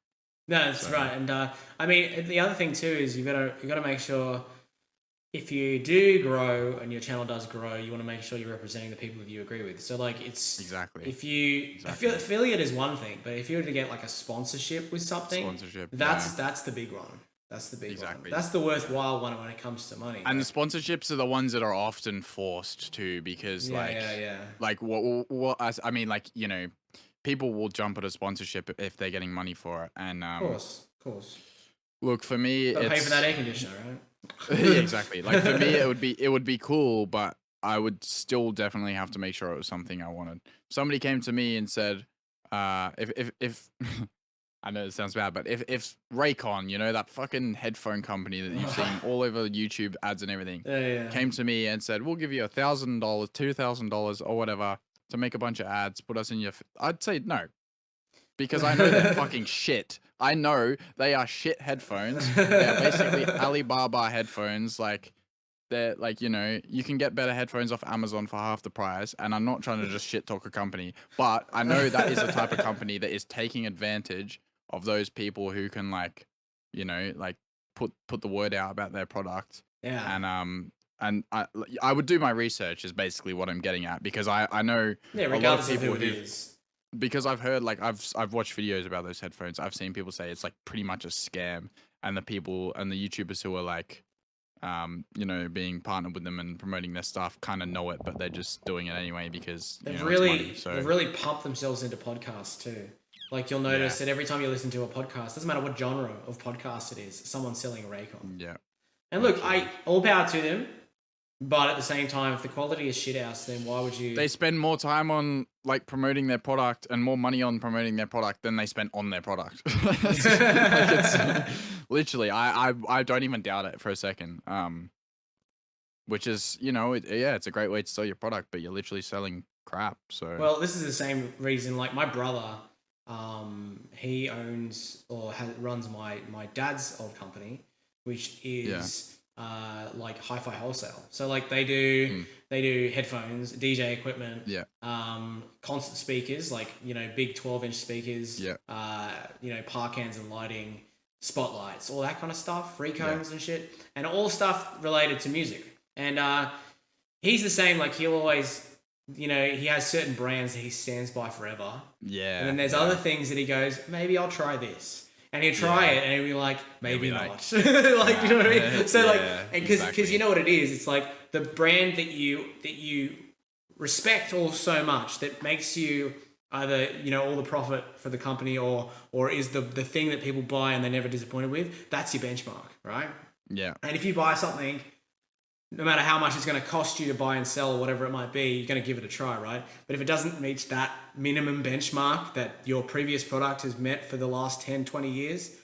No, that's right. And I mean, the other thing too is you gotta make sure, if you do grow and your channel does grow, you want to make sure you're representing the people that you agree with. So like, it's if you affiliate is one thing, but if you were to get like a sponsorship with something, that's the big one. That's the big one. That's the worthwhile one when it comes to money. And the sponsorships are the ones that are often forced too, because like what I mean, like, you know, people will jump at a sponsorship if they're getting money for it. And of course. Look, for me, gotta pay for that air conditioner, right? Yeah, exactly. Like, for me, it would be cool, but I would still definitely have to make sure it was something I wanted. Somebody came to me and said, if I know it sounds bad, but if Raycon, you know, that fucking headphone company that you've seen all over YouTube ads and everything, came to me and said, "We'll give you $1,000, $2,000, or whatever to make a bunch of ads, put us in your," I'd say no, because I know they're fucking shit. I know they are shit headphones. They're basically Alibaba headphones. Like, they're like, you know, you can get better headphones off Amazon for half the price. And I'm not trying to just shit talk a company, but I know that is the type of company that is taking advantage of those people who can, like, you know, like, put the word out about their product. Yeah. And I would do my research, is basically what I'm getting at, because I know regardless a lot of people of who it is. Because I've heard, like, I've watched videos about those headphones. I've seen people say it's like pretty much a scam, and the people and the YouTubers who are like, you know, being partnered with them and promoting their stuff kind of know it, but they're just doing it anyway because they've really pumped themselves into podcasts too. Like, you'll notice that every time you listen to a podcast, doesn't matter what genre of podcast it is, someone's selling a Raycon. Yeah. And look, all power to them. But at the same time, if the quality is shit house, then why would you? They spend more time on, like, promoting their product and more money on promoting their product than they spent on their product. Like, it's literally, I don't even doubt it for a second. Which is, you know, it's a great way to sell your product, but you're literally selling crap. So, well, this is the same reason. Like, my brother, he owns or runs my dad's old company, which is. Like hi-fi wholesale. So like they do headphones, DJ equipment, constant speakers, like, you know, big 12-inch speakers, you know, par cans and lighting, spotlights, all that kind of stuff, recombs and shit, and all stuff related to music. And he's the same. Like, he'll always you know, he has certain brands that he stands by forever. Yeah. And then there's other things that he goes, maybe I'll try this. And he'll try it and he'll be like, maybe not. Like, you know what I mean? So because you know what it is, it's like the brand that you respect all so much that makes you either, you know, all the profit for the company or is the thing that people buy and they're never disappointed with, that's your benchmark, right? Yeah. And if you buy something, no matter how much it's going to cost you to buy and sell or whatever it might be, you're going to give it a try, right? But if it doesn't reach that minimum benchmark that your previous product has met for the last 10, 20 years,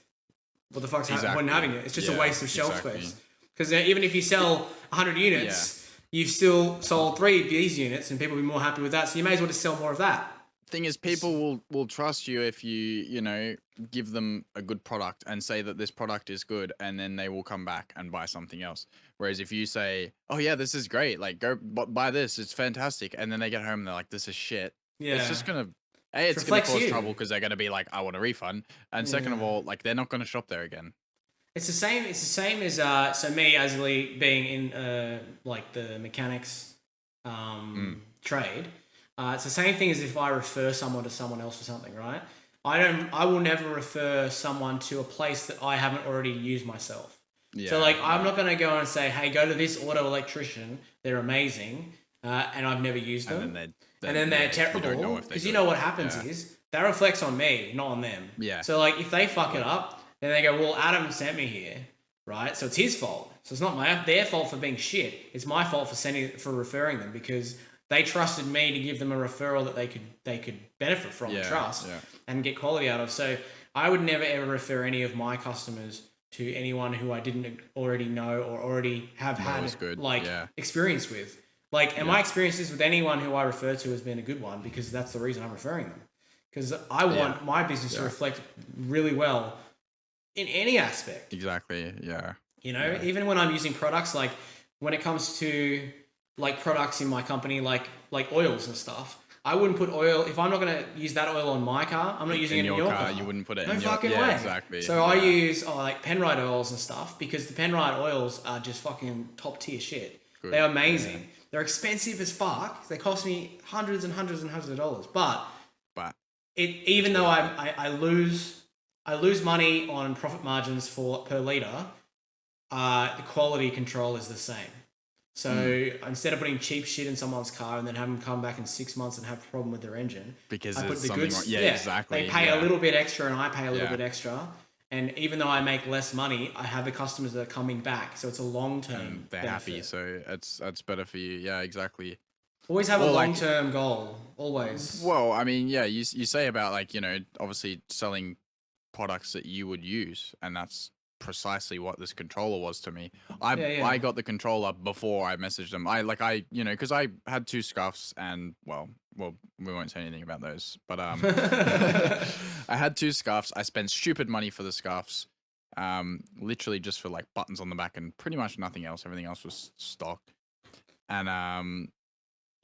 what the fuck's point in having it? It's just a waste of shelf space. Because even if you sell 100 units, you've still sold 3 of these units and people will be more happy with that. So you may as well just sell more of that. Thing is, people will trust you if you know, give them a good product and say that this product is good, and then they will come back and buy something else. Whereas if you say, oh yeah, this is great, like go buy this, it's fantastic, and then they get home and they're like, this is shit. Yeah. It's just gonna it's gonna cause trouble because they're gonna be like, I want a refund, and second of all, like they're not gonna shop there again. It's the same as so me as being in like the mechanics trade. It's the same thing as if I refer someone to someone else for something, right? I will never refer someone to a place that I haven't already used myself. Yeah, so like I'm not going to go and say, hey, go to this auto electrician. They're amazing. And I've never used them. And then they're terrible. Because you know what happens is that reflects on me, not on them. Yeah. So like if they fuck it up, then they go, well, Adam sent me here, right? So it's his fault. So it's not their fault for being shit. It's my fault for referring them because they trusted me to give them a referral that they could benefit from, trust, and get quality out of. So I would never ever refer any of my customers to anyone who I didn't already know or already have had experience with. Like, and my experiences with anyone who I refer to has been a good one because that's the reason I'm referring them. Because I want my business to reflect really well in any aspect. Exactly. Yeah. You know, even when I'm using products, like when it comes to like products in my company, like oils and stuff, I wouldn't put oil if I'm not going to use that oil on my car. I'm not using it in your car. You wouldn't put it in your fucking way. Exactly. So I use like Penrite oils and stuff because the Penrite oils are just fucking top tier shit. Good. They're amazing. Yeah. They're expensive as fuck. They cost me hundreds and hundreds and hundreds of dollars. But even though I lose money on profit margins per liter, the quality control is the same. So instead of putting cheap shit in someone's car and then have them come back in 6 months and have a problem with their engine, because I put the goods. Exactly. They pay a little bit extra and I pay a little bit extra. And even though I make less money, I have the customers that are coming back. So it's a long-term they're benefit. Happy, so it's better for you. Yeah, exactly. Always have a long-term goal. Always. Well, I mean, yeah, you say about like, you know, obviously selling products that you would use, and that's precisely what this controller was to me. I got the controller before I messaged them. You know, because I had 2 scuffs and well, we won't say anything about those, but I had 2 scuffs. I spent stupid money for the scuffs, literally just for like buttons on the back and pretty much nothing else. Everything else was stock. And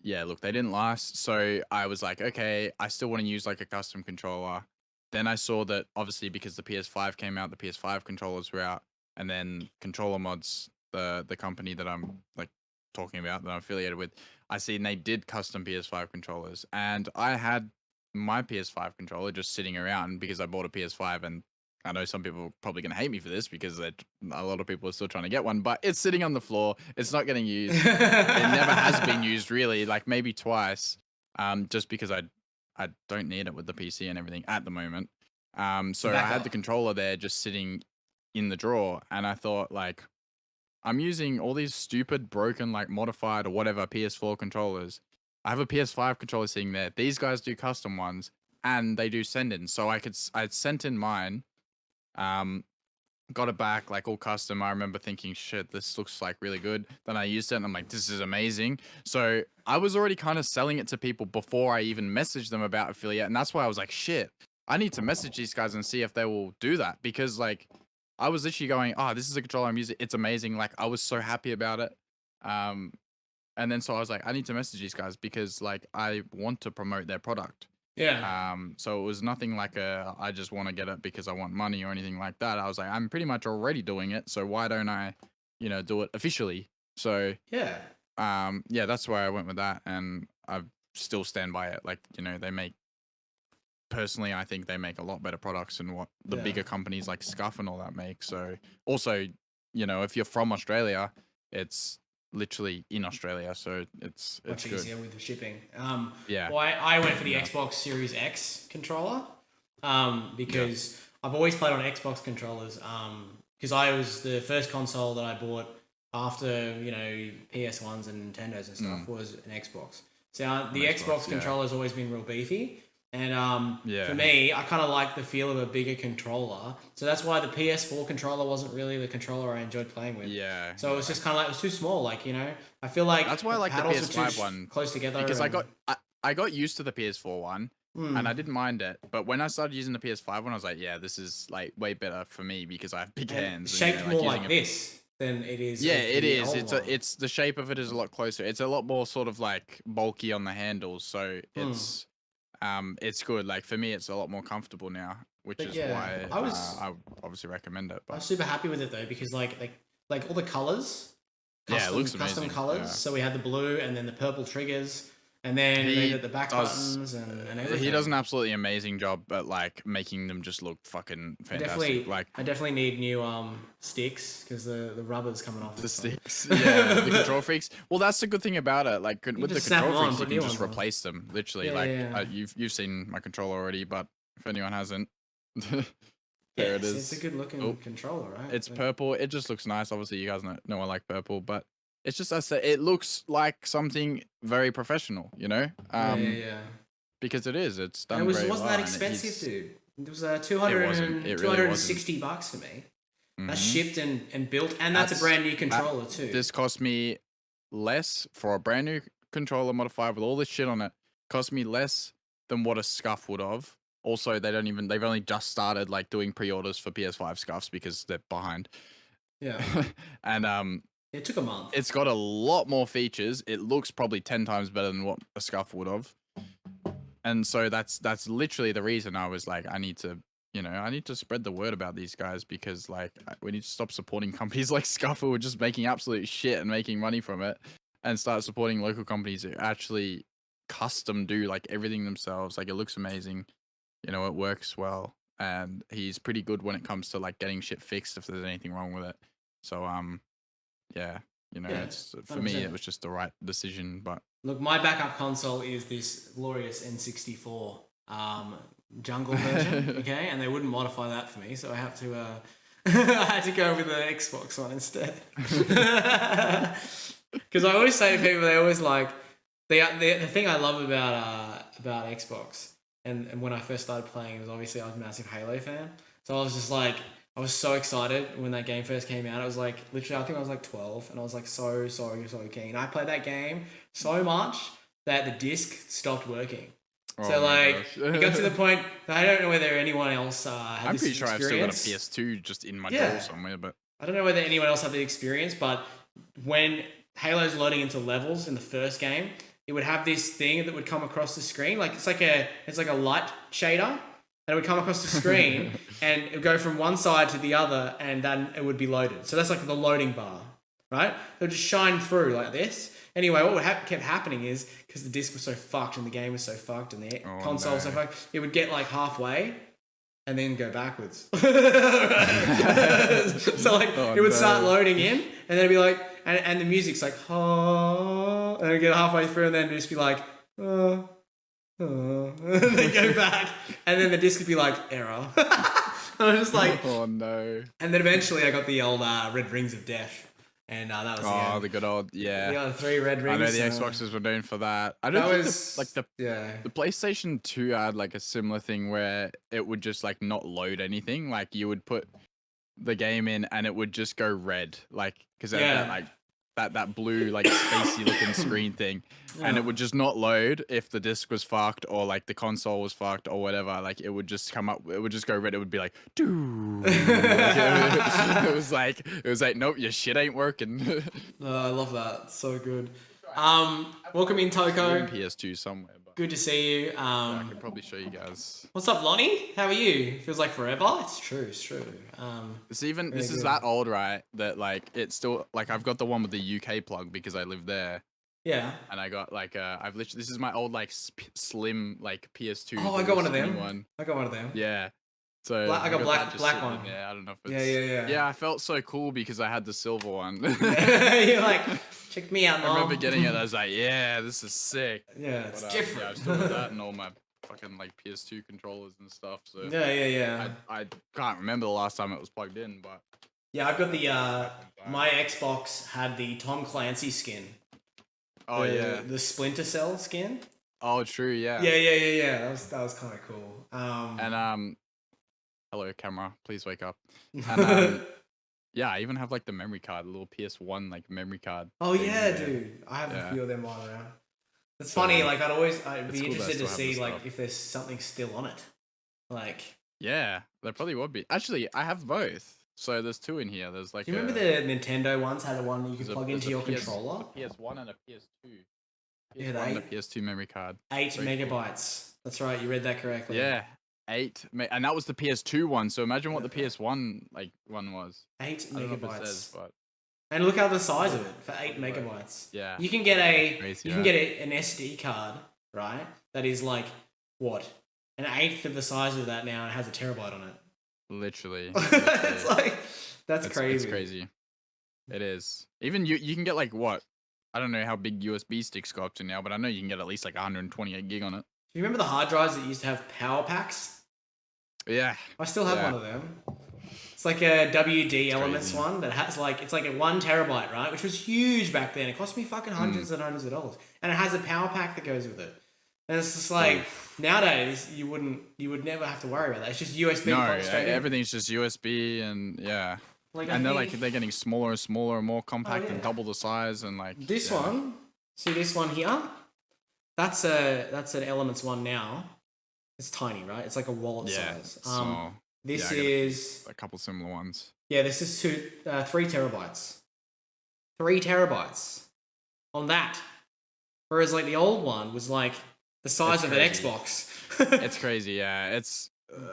yeah, look, they didn't last. So I was like, okay, I still want to use like a custom controller. Then I saw that obviously because the PS5 came out, the PS5 controllers were out, and then Controller Mods, the company that I'm like talking about that I'm affiliated with, I seen they did custom PS5 controllers, and I had my PS5 controller just sitting around because I bought a PS5, and I know some people are probably going to hate me for this because a lot of people are still trying to get one, but it's sitting on the floor. It's not getting used. It never has been used really, like maybe twice, just because I don't need it with the PC and everything at the moment. So I had the controller there just sitting in the drawer, and I thought, like, I'm using all these stupid, broken, like modified or whatever PS4 controllers. I have a PS5 controller sitting there. These guys do custom ones, and they do send-in. So I sent in mine, got it back like all custom. I remember thinking, shit, this looks like really good. Then I used it and I'm like, this is amazing. So I was already kind of selling it to people before I even messaged them about affiliate. And that's why I was like, shit, I need to message these guys and see if they will do that. Because like, I was literally going, oh, this is a controller I'm using. It's amazing. Like I was so happy about it. And then so I was like, I need to message these guys because like, I want to promote their product. Yeah. So it was nothing like I just want to get it because I want money or anything like that. I was like, I'm pretty much already doing it, so why don't I, you know, do it officially? So yeah, yeah, that's why I went with that, and I still stand by it. Like, you know, personally, I think they make a lot better products than what the bigger companies like Scuff and all that make. So also, you know, if you're from Australia, it's literally in Australia, so it's much good. easier with the shipping. Yeah. Well, I went for the Xbox Series X controller because I've always played on Xbox controllers because I was the first console that I bought after, you know, PS1s and Nintendos and stuff was an Xbox. So the Xbox controller has always been real beefy. And for me, I kind of like the feel of a bigger controller. So that's why the PS4 controller wasn't really the controller I enjoyed playing with. Yeah. So it was just kind of like, it was too small. Like, you know, I feel like that's why I like the PS5 one close together. Because I got used to the PS4 one and I didn't mind it. But when I started using the PS5 one, I was like, yeah, this is like way better for me because I have big hands. Shaped and, you know, more like this than it is. Yeah, it is. It's the shape of it is a lot closer. It's a lot more sort of like bulky on the handles. So it's good. Like for me, it's a lot more comfortable now, which is why I obviously recommend it. But I was super happy with it though because like all the colors, it looks custom amazing. colors. Yeah. So we had the blue and then the purple triggers, and then we did the back buttons and everything. He does an absolutely amazing job at like making them just look fucking fantastic. I definitely need new sticks because the rubber's coming off. The sticks, yeah, the control freaks. Well, that's the good thing about it. Like with the control freaks, you can just replace them. Literally, you've seen my controller already, but if anyone hasn't, there it is. It's a good looking controller, right? It's purple. It just looks nice. Obviously, you guys know I like purple, but it's just it looks like something very professional, you know? Because it is. It's done. It wasn't that expensive, dude. It was $260 for me. That's shipped and built, and that's a brand new controller too. This cost me less for a brand new controller modified with all this shit on it. Cost me less than what a Scuff would have. Also, they've only just started like doing pre-orders for PS5 Scuffs because they're behind. Yeah. And it took a month. It's got a lot more features. It looks probably 10 times better than what a Scuff would have. And so that's literally the reason I was like, I need to spread the word about these guys because like we need to stop supporting companies like Scuff who are just making absolute shit and making money from it and start supporting local companies who actually custom do like everything themselves. Like it looks amazing. You know, it works well. And he's pretty good when it comes to like getting shit fixed if there's anything wrong with it. So yeah, you know, it's for 100%. Me it was just the right decision. But look, my backup console is this glorious N64 jungle version, okay, and they wouldn't modify that for me, so I have to I had to go with the Xbox one instead. Because I always say to people, they always like the thing I love about Xbox, and when I first started playing, it was obviously I was a massive Halo fan, so I was just like. I was so excited when that game first came out. It was like, literally, I think I was like 12, and I was like so keen. I played that game so much that the disc stopped working. So like, it got to the point that I don't know whether anyone else had this experience. I'm pretty sure I've still got a PS2 just in my drawer somewhere, but I don't know whether anyone else had the experience, but when Halo's loading into levels in the first game, it would have this thing that would come across the screen. Like it's like a light shader. And it would come across the screen and it would go from one side to the other and then it would be loaded. So that's like the loading bar, right? It would just shine through like this. Anyway, what kept happening is because the disc was so fucked and the game was so fucked and the console was so fucked, it would get like halfway and then go backwards. So like it would start loading in and then it'd be like, and the music's like, oh, and it'd get halfway through and then it'd just be like, oh. And then go back, and then the disc would be like error. And I was just like, oh no. And then eventually I got the old red rings of death, and that was the good old the other 3 red rings. I know the Xboxes were known for that. I don't think the PlayStation 2 had like a similar thing where it would just like not load anything. Like you would put the game in and it would just go red, like because like that blue like spacey looking screen thing, and it would just not load if the disc was fucked or like the console was fucked or whatever. Like it would just come up, it would just go red. It would be like, dude. It was like nope, your shit ain't working. I love that, so good. Welcome in, Toko. PS2 somewhere. But good to see you. I can probably show you guys. What's up, Lonnie? How are you? Feels like forever. It's true. This is that old, right? That like it's still like I've got the one with the UK plug because I live there, Yeah. and I got like I've literally this is my old like slim like PS2. Oh, I the got little one of skinny them. one. I got one of them. Yeah. So I got got black that just black sitting one. in there. I don't know if Yeah, it's yeah. yeah. I felt so cool because I had the silver one. Yeah. You're like, check me out, I mom. remember getting it. I was like, yeah, this is sick. Yeah, it's But, different. Yeah, I still got that and all my fucking like PS2 controllers and stuff. So Yeah. I can't remember the last time it was plugged in, but Yeah, I've got the my Xbox had the Tom Clancy skin. oh yeah, The Splinter Cell skin. oh true, yeah. Yeah. That was kind of cool. And hello camera, please wake up. And yeah, I even have like the memory card, a little PS1 like memory card. oh thing yeah, there. dude. I have Yeah. a few of them lying around. It's So, funny. Like I'd it's be cool that I interested to still have see this like stuff. if there's something still on it. Like, Yeah, there probably would be. Actually, I have both. So there's two in here. There's like do you remember the Nintendo ones had a one that you could plug into your PS, controller? a PS1 and a PS2. Yeah, PS1 and a PS2 memory card. 8 Very cool. megabytes. That's right. You read that correctly. Yeah, and that was the PS2 one. So imagine what the PS1 like one was. 8 I don't know if it megabytes. says, but And look at the size of it for 8 megabytes. yeah, You can get crazy, you can get an SD card, right? That is like what? An eighth of the size of that now and has a terabyte on it. literally. It's like that's crazy. It's crazy. It is. Even you can get like what? I don't know how big USB sticks go up to now, but I know you can get at least like 128 gig on it. Do you remember the hard drives that used to have power packs? Yeah. I still have Yeah. one of them. It's like a WD Elements crazy. one that has like it's like a 1 terabyte, right? Which was huge back then. It cost me fucking hundreds and hundreds of dollars, and it has a power pack that goes with it. And it's just like nowadays you would never have to worry about that. It's just USB. No, plug straight in. everything's just USB and yeah. Like, And they're getting smaller and smaller and more compact and yeah. double the size and like This yeah. one, see this one here? That's an Elements one now. It's tiny, right? It's like a wallet Yeah. size. So This yeah, I got is a couple similar ones. yeah, this is 3 terabytes. 3 terabytes on that. Whereas like the old one was like the size It's of an crazy. Xbox. It's crazy, yeah. It's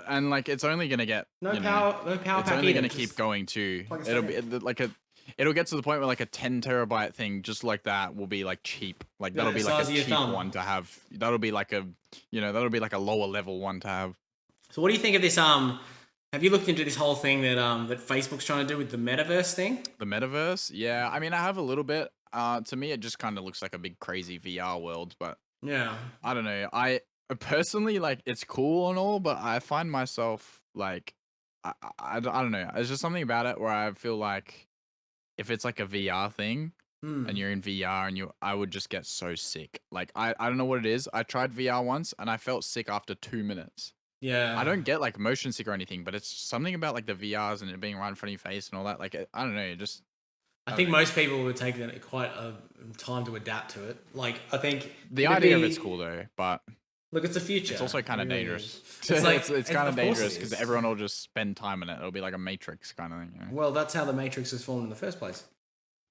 and like it's only gonna get no you know, power it's pack only either, gonna just keep going too. plug it It'll straight be like it'll get to the point where like a 10 terabyte thing just like that will be like cheap. Like Yeah, that'll be like size a of your cheap thumb. one to have. That'll be like that'll be like a lower level one to have. So what do you think of this? Have you looked into this whole thing that that Facebook's trying to do with the metaverse thing? The metaverse? Yeah, I mean I have a little bit. To me it just kind of looks like a big crazy VR world, but Yeah. I don't know. I personally like it's cool and all, but I find myself like I don't know. There's just something about it where I feel like if it's like a VR thing Hmm. and you're in VR and I would just get so sick. Like I don't know what it is. I tried VR once and I felt sick after 2 minutes. Yeah. I don't get like motion sick or anything, but it's something about like the VRs and it being right in front of your face and all that. Like I don't know, it just I think most people would take quite a time to adapt to it. Like I think the it'd idea of be- it's cool though, but Look, it's a future. it's also kind It of really dangerous. is. It's like it's kind of of course it dangerous because is. everyone will just spend time in it. It'll be like a Matrix kind of thing. You know? Well, that's how the Matrix was formed in the first place.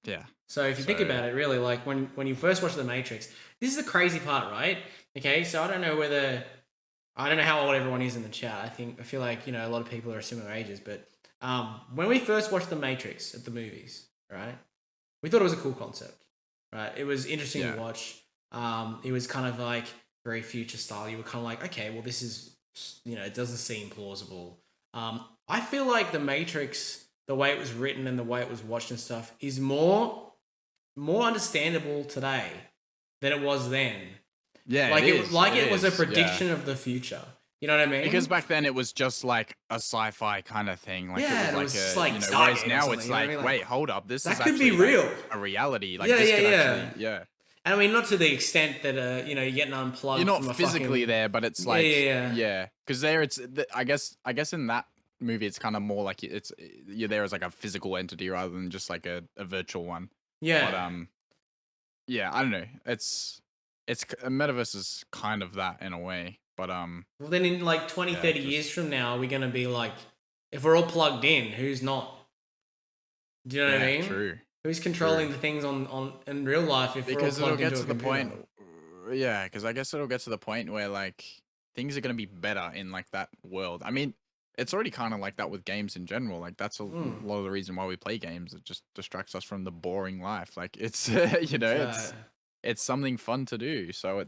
Yeah. So if you think So- about it, really, like when you first watch the Matrix, this is the crazy part, right? Okay, so I don't know how old everyone is in the chat. I feel like a lot of people are similar ages, but when we first watched the Matrix at the movies, right? We thought it was a cool concept, right? It was interesting Yeah. to watch. It was kind of like very future style. You were kind of like, okay, well, this is, it doesn't seem plausible. I feel like the Matrix, the way it was written and the way it was watched and stuff, is more understandable today than it was then. Yeah. Like it was a is, prediction yeah. of the future. You know what I mean? Because back then it was just like a sci-fi kind of thing. Like Yeah, it and it was was just like like a, whereas Stargate or now something, it's you know what I like, mean? Like, wait, hold up, this that is could actually be like real. a reality. Like Yeah, this yeah, could yeah. actually, yeah. and I mean, not to the extent that you're getting unplugged. You're not from a physically fucking, there, but it's like, yeah. yeah. Because there, I guess in that movie, it's kind of more like you're there as like a physical entity rather than just like a virtual one. Yeah. But yeah, I don't know. It's metaverse is kind of that in a way, but Well, then in like 20, Yeah, 30 just- years from now, we're going to be like, if we're all plugged in, who's not? Do you know what I yeah, mean? true. Who's controlling the things on in real life if Because we're all it'll plugged get into to a the computer? point, yeah. Because I guess it'll get to the point where like things are gonna be better in like that world. I mean, it's already kind of like that with games in general. Like that's a lot of the reason why we play games. It just distracts us from the boring life. Like it's it's it's something fun to do. So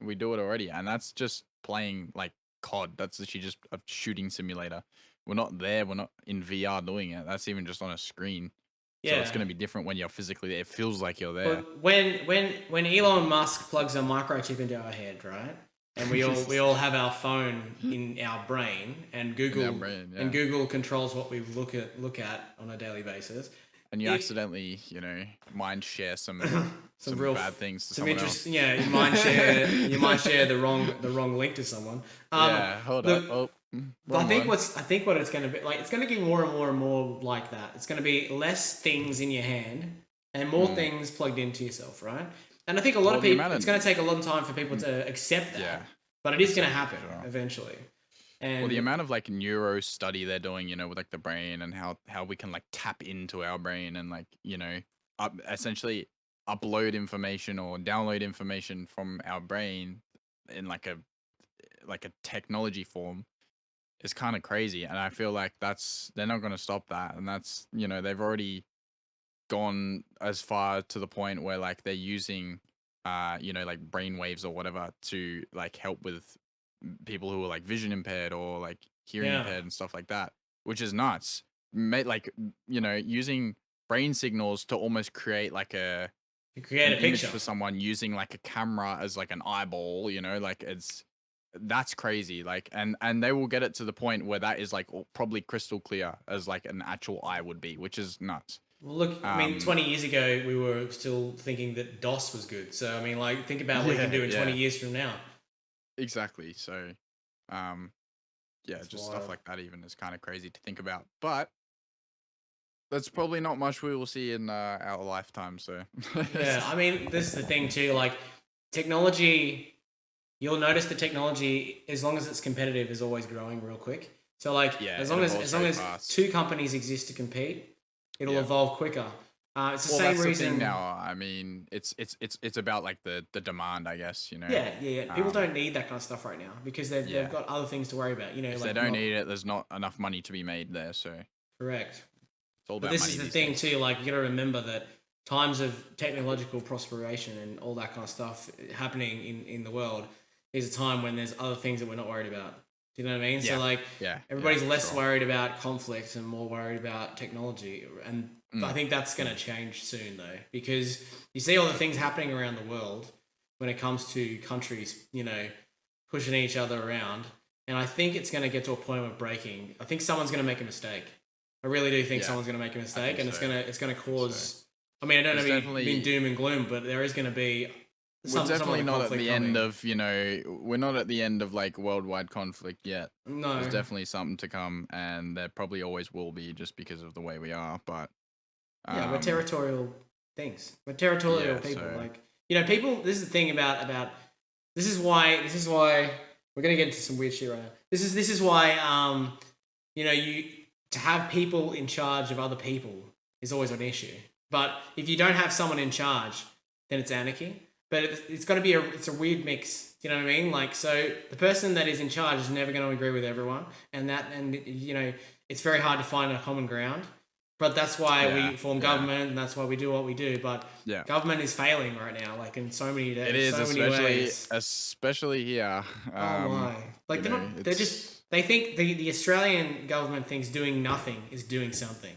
we do it already, and that's just playing like COD. That's literally just a shooting simulator. We're not there. We're not in VR doing it. That's even just on a screen. So it's Yeah. gonna be different when you're physically there. It feels like you're there. But when Elon Musk plugs a microchip into our head, right? And we all have our phone in our brain, and In our Google brain, yeah. and Google controls what we look at on a daily basis. And you If accidentally, mind share some real bad things to some someone interest, else. yeah, you might share the wrong link to someone. Yeah, hold up. The, Oh, but wrong one. I think what it's going to be like, it's going to get more and more and more like that. It's going to be less things in your hand and more things plugged into yourself, right? And I think a lot of people, it's going to take a long time for people to accept that. Yeah. But it is going to happen Sure. eventually. And Well, the amount of like neuro study they're doing, with like the brain and how we can like tap into our brain and like, essentially upload information or download information from our brain in like a technology form is kind of crazy. And I feel like they're not going to stop that. And that's, they've already gone as far to the point where like they're using like brain waves or whatever to like help with people who are like vision impaired or like hearing Yeah. impaired and stuff like that, which is nuts. Like using brain signals to almost create like to an create a image picture. for someone using like a camera as like an eyeball, like that's crazy. Like and they will get it to the point where that is like probably crystal clear as like an actual eye would be, which is nuts. Well, look, I mean, 20 years ago, we were still thinking that DOS was good. So, I mean, like, think about what you can do in 20 years from now. Exactly. So, That's just wild. stuff like that even is kind of crazy to think about. But that's probably not much we will see in our lifetime. So, Yeah, I mean, this is the thing too. Like, technology, you'll notice the technology, as long as it's competitive, is always growing real quick. So, like, Yeah, as it long as evolves as long very as fast. two companies exist to compete, it'll Yeah. evolve quicker. It's the Well, same that's the reason. thing now. I mean, it's about like the demand, I guess. Yeah. People don't need that kind of stuff right now because they've Yeah. got other things to worry about. If Like they don't not need it, there's not enough money to be made there. So it's correct. all But about this money is the these thing days. too. Like, you got to remember that times of technological prosperation and all that kind of stuff happening in the world is a time when there's other things that we're not worried about. Do you know what I mean? Yeah. So like, Yeah. everybody's yeah, less sure. worried about conflict and more worried about technology. And I think that's going to change soon though, because you see all the things happening around the world when it comes to countries, pushing each other around. And I think it's going to get to a point of breaking. I think someone's going to make a mistake. I really do think Yeah, someone's going to make a mistake, think and so. it's going to cause. I mean, I don't know It's if definitely- been doom and gloom, but there is going to be. We're definitely not at the end coming. of we're not at the end of like worldwide conflict yet. No, There's definitely something to come, and there probably always will be, just because of the way we are. But yeah, we're territorial things. We're territorial yeah, people. so- Like, people. This is the thing about. This is why we're going to get into some weird shit right now. This is why you to have people in charge of other people is always an issue. But if you don't have someone in charge, then it's anarchy. But it's got to be it's a weird mix. Do you know what I mean? Like, so the person that is in charge is never going to agree with everyone, and it's very hard to find a common ground. But that's why we form government, and that's why we do what we do. But government is failing right now, like in so many it is, so many ways. especially here. Oh my! Like they think the Australian government thinks doing nothing is doing something.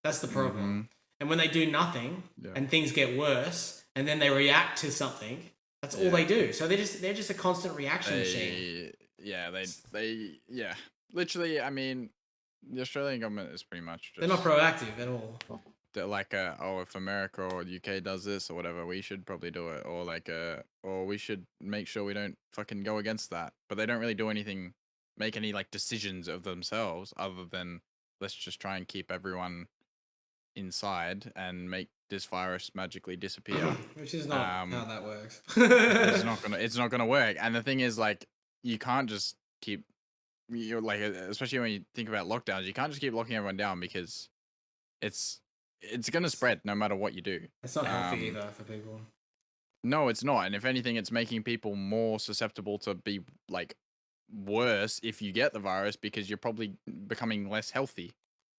That's the problem. And when they do nothing and things get worse, and then they react to something, that's all they do. So they're just a constant reaction machine. Yeah, they literally. I mean, the Australian government is pretty much just, they're not proactive at all. They're like if America or the UK does this or whatever, we should probably do it, or like or we should make sure we don't fucking go against that. But they don't really do anything, make any like decisions of themselves, other than let's just try and keep everyone inside and make this virus magically disappear. Which is not how that works. It's not gonna work. And the thing is, like, you can't just keep, you're like, especially when you think about lockdowns, you can't just keep locking everyone down, because it's gonna spread no matter what you do. It's not healthy either for people. No, it's not. And if anything, it's making people more susceptible to be like worse if you get the virus, because you're probably becoming less healthy.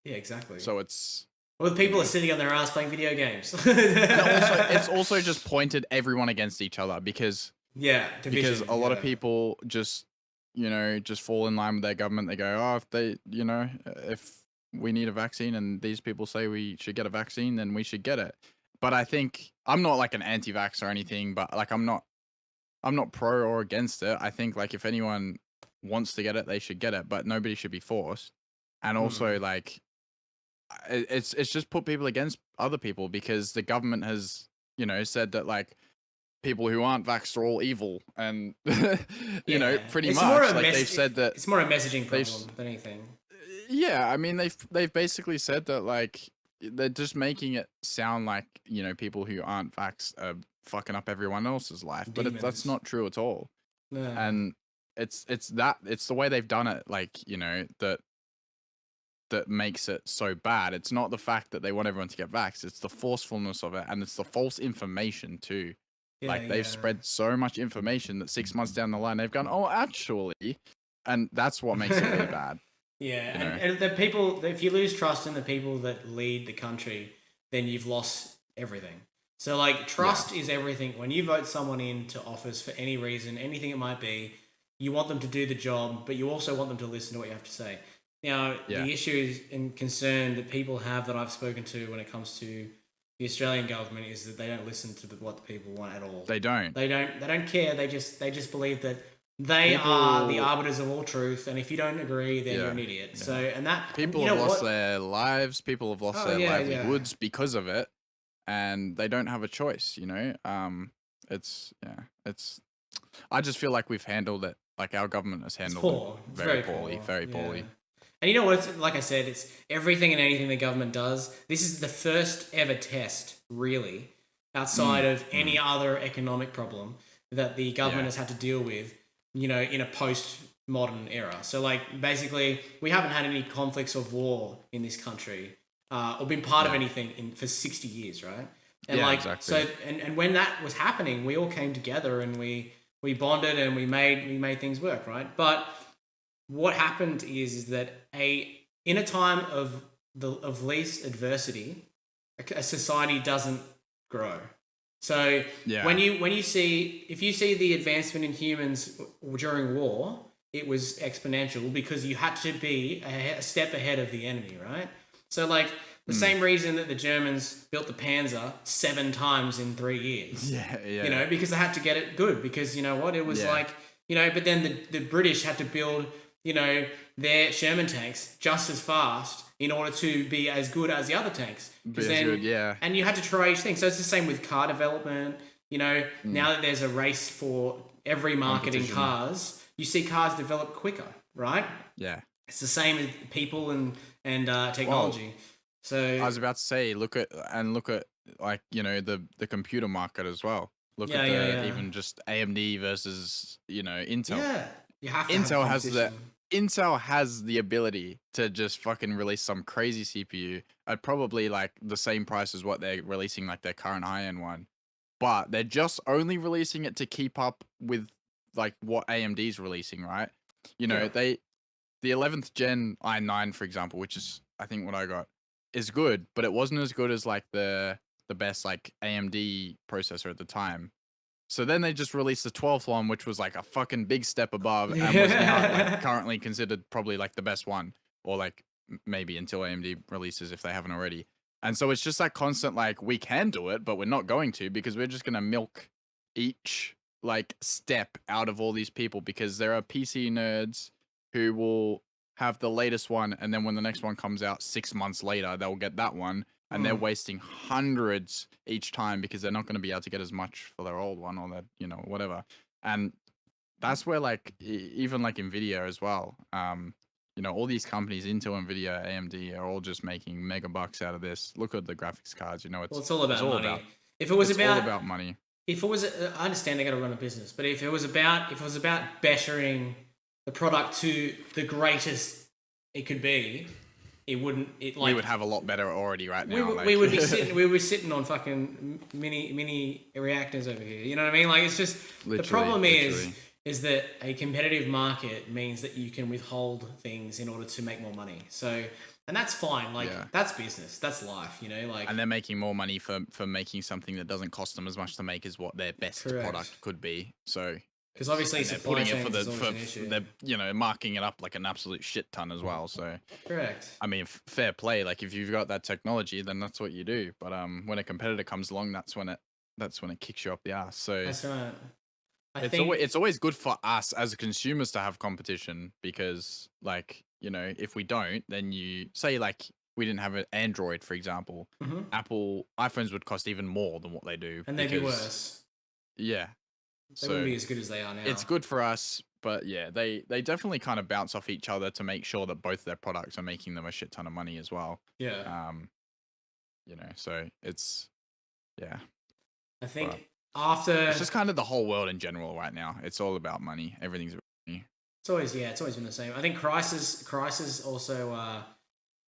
Yeah, exactly. So it's Well, the people are sitting on their ass playing video games. And also, it's also just pointed everyone against each other because division. a lot of people just just fall in line with their government. They go, oh, if they if we need a vaccine and these people say we should get a vaccine, then we should get it. But I think I'm not like an anti-vax or anything, but like I'm not pro or against it. I think like if anyone wants to get it, they should get it, but nobody should be forced. And also like it's just put people against other people because the government has said that like people who aren't vaxxed are all evil, and pretty it's much like they've said that it's more a messaging problem than anything. Yeah, I mean they've basically said that like they're just making it sound like people who aren't vaxxed are fucking up everyone else's life, but that's not true at all. No. And it's the way they've done it, like that makes it so bad. It's not the fact that they want everyone to get vaxxed, it's the forcefulness of it, and it's the false information too. They've spread so much information that 6 months down the line they've gone, oh, actually, and that's what makes it really bad. Yeah, and the people, if you lose trust in the people that lead the country, then you've lost everything. So like trust is everything. When you vote someone into office for any reason, anything it might be, you want them to do the job, but you also want them to listen to what you have to say. Now, the issues and concern that people have that I've spoken to when it comes to the Australian government is that they don't listen to what the people want at all. They don't. They don't care. They just believe that they are the arbiters of all truth, and if you don't agree, then you're an idiot. Yeah. So, and that people have lost their lives. People have lost their livelihoods because of it, and they don't have a choice. It's. I just feel like we've handled it. Like our government has handled it very poorly. Very poorly. And you know what? Like I said, it's everything and anything the government does. This is the first ever test, really, outside of any other economic problem that the government has had to deal with, in a post-modern era. So, like, basically, we haven't had any conflicts or war in this country or been part of anything for 60 years, right? And exactly. So, and when that was happening, we all came together and we bonded and we made things work, right? But what happened is that in a time of least adversity, a society doesn't grow. So if you see the advancement in humans during war, it was exponential because you had to be a step ahead of the enemy, right? So like the same reason that the Germans built the Panzer 7 times in 3 years. Because they had to get it good because it was but then the British had to build their Sherman tanks just as fast in order to be as good as the other tanks. And you had to try each thing. So it's the same with car development. Now that there's a race for every market in cars, you see cars develop quicker, right? Yeah. It's the same with people and technology. Well, so I was about to say, look at like, the computer market as well. Look at even just AMD versus, Intel. Yeah. You have to Intel has the ability to just fucking release some crazy CPU at probably like the same price as what they're releasing like their current high-end one. But they're just only releasing it to keep up with like what AMD's releasing, right? The 11th gen i9, for example, which is I think what I got, is good, but it wasn't as good as like the best like AMD processor at the time. So then they just released the 12th one, which was like a fucking big step above and was now like, currently considered probably like the best one, or like maybe until AMD releases if they haven't already. And so it's just that constant like we can do it, but we're not going to because we're just going to milk each like step out of all these people because there are PC nerds who will have the latest one, and then when the next one comes out 6 months later, they'll get that one. And they're wasting hundreds each time because they're not going to be able to get as much for their old one or that, whatever. And that's where like, even like NVIDIA as well, all these companies, Intel, NVIDIA, AMD are all just making mega bucks out of this. Look at the graphics cards, it's all about money. If it was all about money. If it was, I understand they got to run a business, but if it was about bettering the product to the greatest it could be, we would have a lot better already right now. We would be sitting on fucking mini reactors over here. You know what I mean? Like it's just the problem is is that a competitive market means that you can withhold things in order to make more money. So, and that's fine. Like that's business. That's life. You know, like. And they're making more money for making something that doesn't cost them as much to make as what their best product could be. So. Because obviously supply chains is always an issue. They're marking it up like an absolute shit ton as well. So correct. I mean, fair play. Like if you've got that technology, then that's what you do. But when a competitor comes along, that's when it kicks you up the ass. So that's right. It's always good for us as consumers to have competition because, like, you know, if we don't, then you say like we didn't have an Android, for example, Apple iPhones would cost even more than what they do, and they'd be worse. Yeah. They wouldn't be as good as they are now. It's good for us, but yeah, they definitely kind of bounce off each other to make sure that both their products are making them a shit ton of money as well. Yeah. You know, so it's I think after it's just kind of the whole world in general right now. It's all about money. Everything's about money. It's always been the same. I think crisis also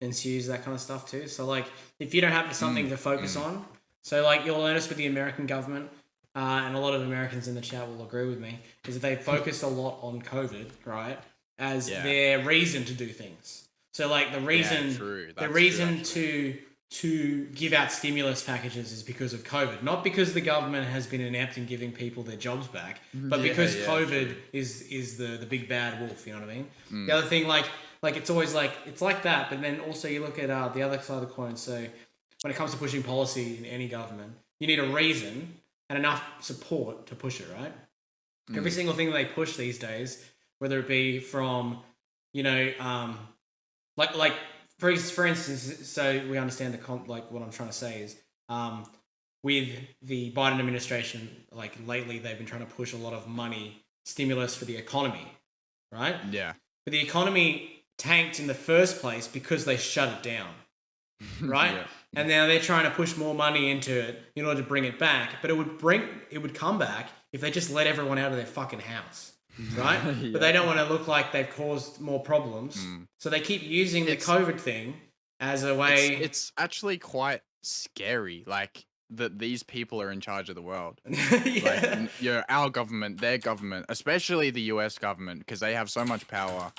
ensues that kind of stuff too. So like if you don't have something to focus on, so like you'll notice with the American government. And a lot of Americans in the chat will agree with me, is that they focused a lot on COVID, right, as their reason to do things. So, like, the reason to give out stimulus packages is because of COVID, not because the government has been inept in giving people their jobs back, but because COVID is the big bad wolf, you know what I mean? The other thing, like it's always like, it's like that, but then also you look at the other side of the coin. So, when it comes to pushing policy in any government, you need a reason and enough support to push it, right? Every single thing that they push these days, whether it be from, you know, like for instance, so we understand like what I'm trying to say is, with the Biden administration, like lately they've been trying to push a lot of money stimulus for the economy, right? Yeah. But the economy tanked in the first place because they shut it down, right? Yeah. And now they're trying to push more money into it in order to bring it back. But it would come back if they just let everyone out of their fucking house, right? But they don't want to look like they've caused more problems. So they keep using the COVID thing as a way. It's actually quite scary, like that these people are in charge of the world. Like, our government, their government, especially the US government, because they have so much power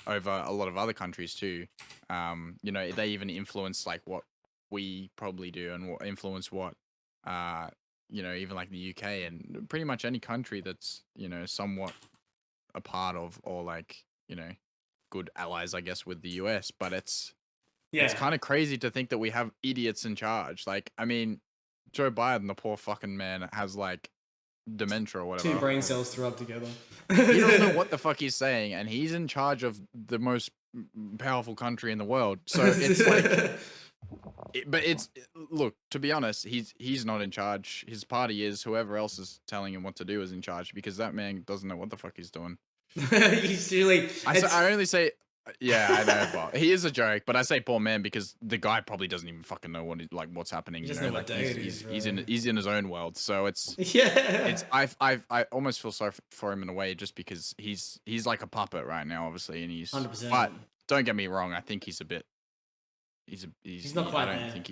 over a lot of other countries too. You know, they even influence like what we probably do and what influence what you know, even like the UK and pretty much any country that's, you know, somewhat a part of, or like, you know, good allies, I guess, with the US. But it's kind of crazy to think that we have idiots in charge. Like, I mean, Joe Biden, the poor fucking man, has like dementia or whatever. 2 brain cells throw up together. He doesn't know what the fuck he's saying, and he's in charge of the most powerful country in the world. So it's like, but it's, look, to be honest, he's not in charge. His party is. Whoever else is telling him what to do is in charge, because that man doesn't know what the fuck he's doing. He's really. I only say. Yeah, I know, but he is a joke. But I say poor man because the guy probably doesn't even fucking know what's happening. You know, like he's in his own world. So it's I almost feel sorry for him in a way, just because he's like a puppet right now, obviously, and he's 100%. But don't get me wrong, I think he's a bit. He's not quite there. I think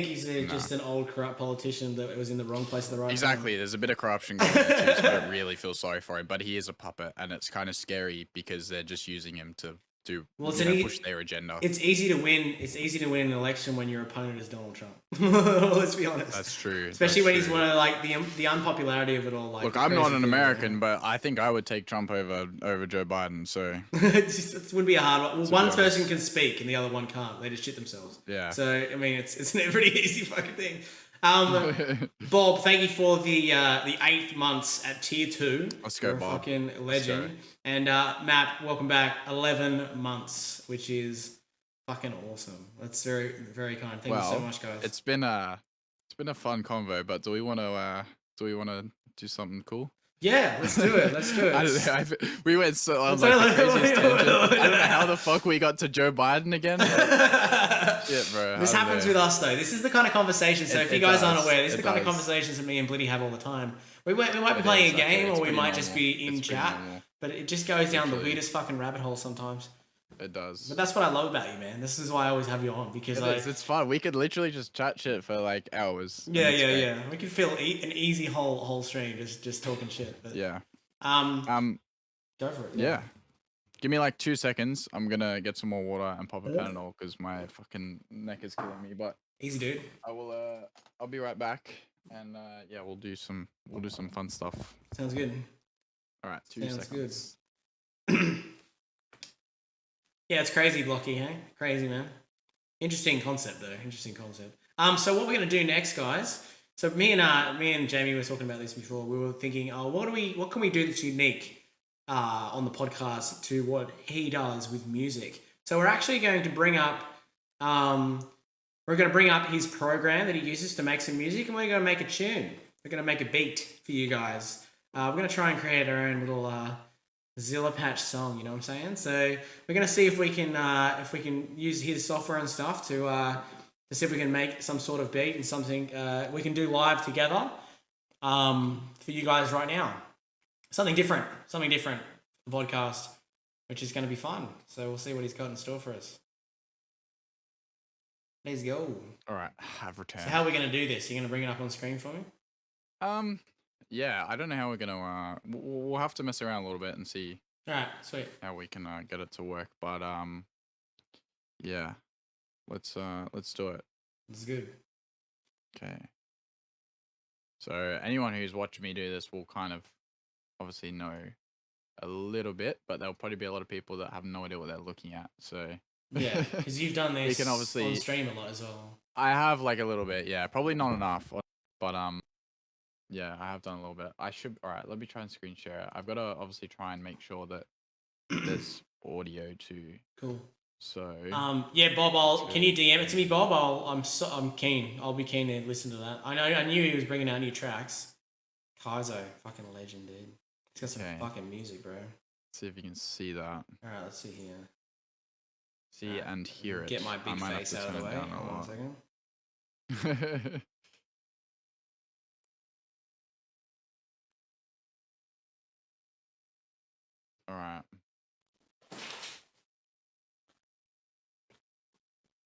he's just an old corrupt politician that was in the wrong place at the right time. Exactly. There's a bit of corruption going on too, so I don't really feel sorry for him. But he is a puppet, and it's kind of scary because they're just using him to push their agenda. It's easy to win. It's easy to win an election when your opponent is Donald Trump. Let's be honest. That's true. Especially when he's one of like the unpopularity of it all. Like, look, I'm not an American, but I think I would take Trump over Joe Biden. So it would be a hard one. Well, one person can speak and the other one can't. They just shit themselves. Yeah. So I mean, it's a pretty easy fucking thing. Bob, thank you for the 8 months at tier 2. Let's go, Bob. Fucking legend. And Matt, welcome back. 11 months, which is fucking awesome. That's very, very kind. Thank you so much, guys. It's been a fun convo, but do we want to do something cool? Yeah, let's do it. I don't know. We went on like the craziest tangent. I don't know how the fuck we got to Joe Biden again. Shit, bro. This happens with us, though. This is the kind of conversation. So if you guys aren't aware, this is the kind of conversations that me and Blitty have all the time. We might be playing a game, or we might just be in chat. But it just goes down the weirdest fucking rabbit hole sometimes. It does. But that's what I love about you, man. This is why I always have you on, because it's fun. We could literally just chat shit for like hours. Yeah. We could fill an easy whole stream just talking shit. But, yeah. Go for it. Yeah. Give me like 2 seconds. I'm gonna get some more water and pop a Panadol because my fucking neck is killing me. But Easy, dude. I will. I'll be right back, and yeah, we'll do some fun stuff. Sounds good. All right, 2 Sounds seconds. good. Yeah, it's crazy, Blocky, hey? Crazy, man. Interesting concept, though. Interesting concept. So what we're gonna do next, guys? So me and Jamie were talking about this before. We were thinking, what can we do that's unique on the podcast to what he does with music? So we're actually going to bring up his program that he uses to make some music, and we're going to make a tune. We're going to make a beat for you guys. We're going to try and create our own little Zilla patch song. You know what I'm saying? So we're going to see if we can use his software and stuff to see if we can make some sort of beat and something we can do live together for you guys right now. Something different for the podcast, which is going to be fun. So we'll see what he's got in store for us. Let's go. All right, I've returned. So how are we going to do this? You're going to bring it up on screen for me? Yeah, I don't know how we're gonna. We'll have to mess around a little bit and see. All right, sweet. How we can get it to work, but yeah, let's do it. It's good. Okay. So anyone who's watching me do this will kind of obviously know a little bit, but there'll probably be a lot of people that have no idea what they're looking at. So yeah, because you've done this can obviously on stream a lot as well. I have like a little bit, yeah, probably not enough, but yeah, I have done a little bit. I should. All right, let me try and screen share it. I've got to obviously try and make sure that there's audio too. Cool. So yeah, Bob, can you DM it to me, Bob? I'm keen. I'll be keen to listen to that. I knew he was bringing out new tracks. Kaizo, fucking legend, dude. He's got some fucking music, bro. Let's see if you can see that. All right, let's see here. See and hear it. Get my big face out of the way. Hold on a second. All right.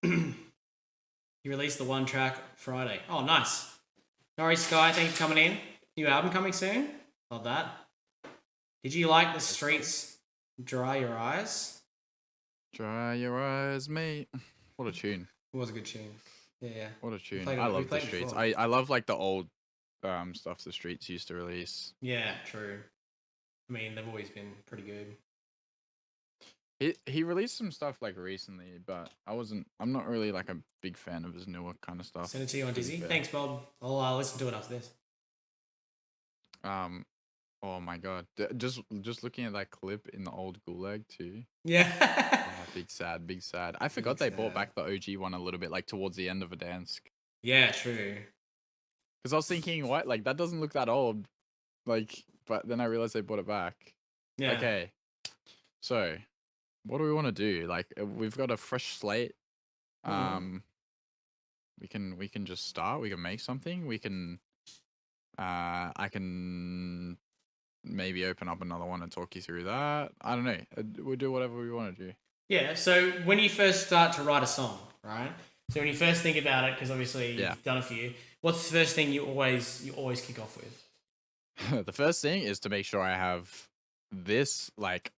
You released the one track Friday. Oh, nice. Norrie Sky, thank you for coming in. New album coming soon. Love that. Did you like the streets? Dry Your Eyes. Dry your eyes, mate. What a tune. It was a good tune. Yeah. What a tune. I love the streets. I love like the old stuff the streets used to release. Yeah, true. I mean, they've always been pretty good. He released some stuff like recently, but I'm not really like a big fan of his newer kind of stuff. Send it to you on Dizzy. Thanks, Bob. I'll listen to it after this. Oh my god. Just looking at that clip in the old Gulag too. Yeah. Oh, big sad. I forgot they brought back the OG one a little bit, like towards the end of Verdansk. Yeah, true. Because I was thinking, what? Like that doesn't look that old. Like, but then I realized they brought it back. Yeah. Okay. So, what do we want to do? Like, we've got a fresh slate. We can just start. We can make something. We can. I can maybe open up another one and talk you through that. I don't know. We'll do whatever we want to do. Yeah. So when you first start to write a song, right? So when you first think about it, because obviously you've done a few, what's the first thing you always kick off with? The first thing is to make sure I have this like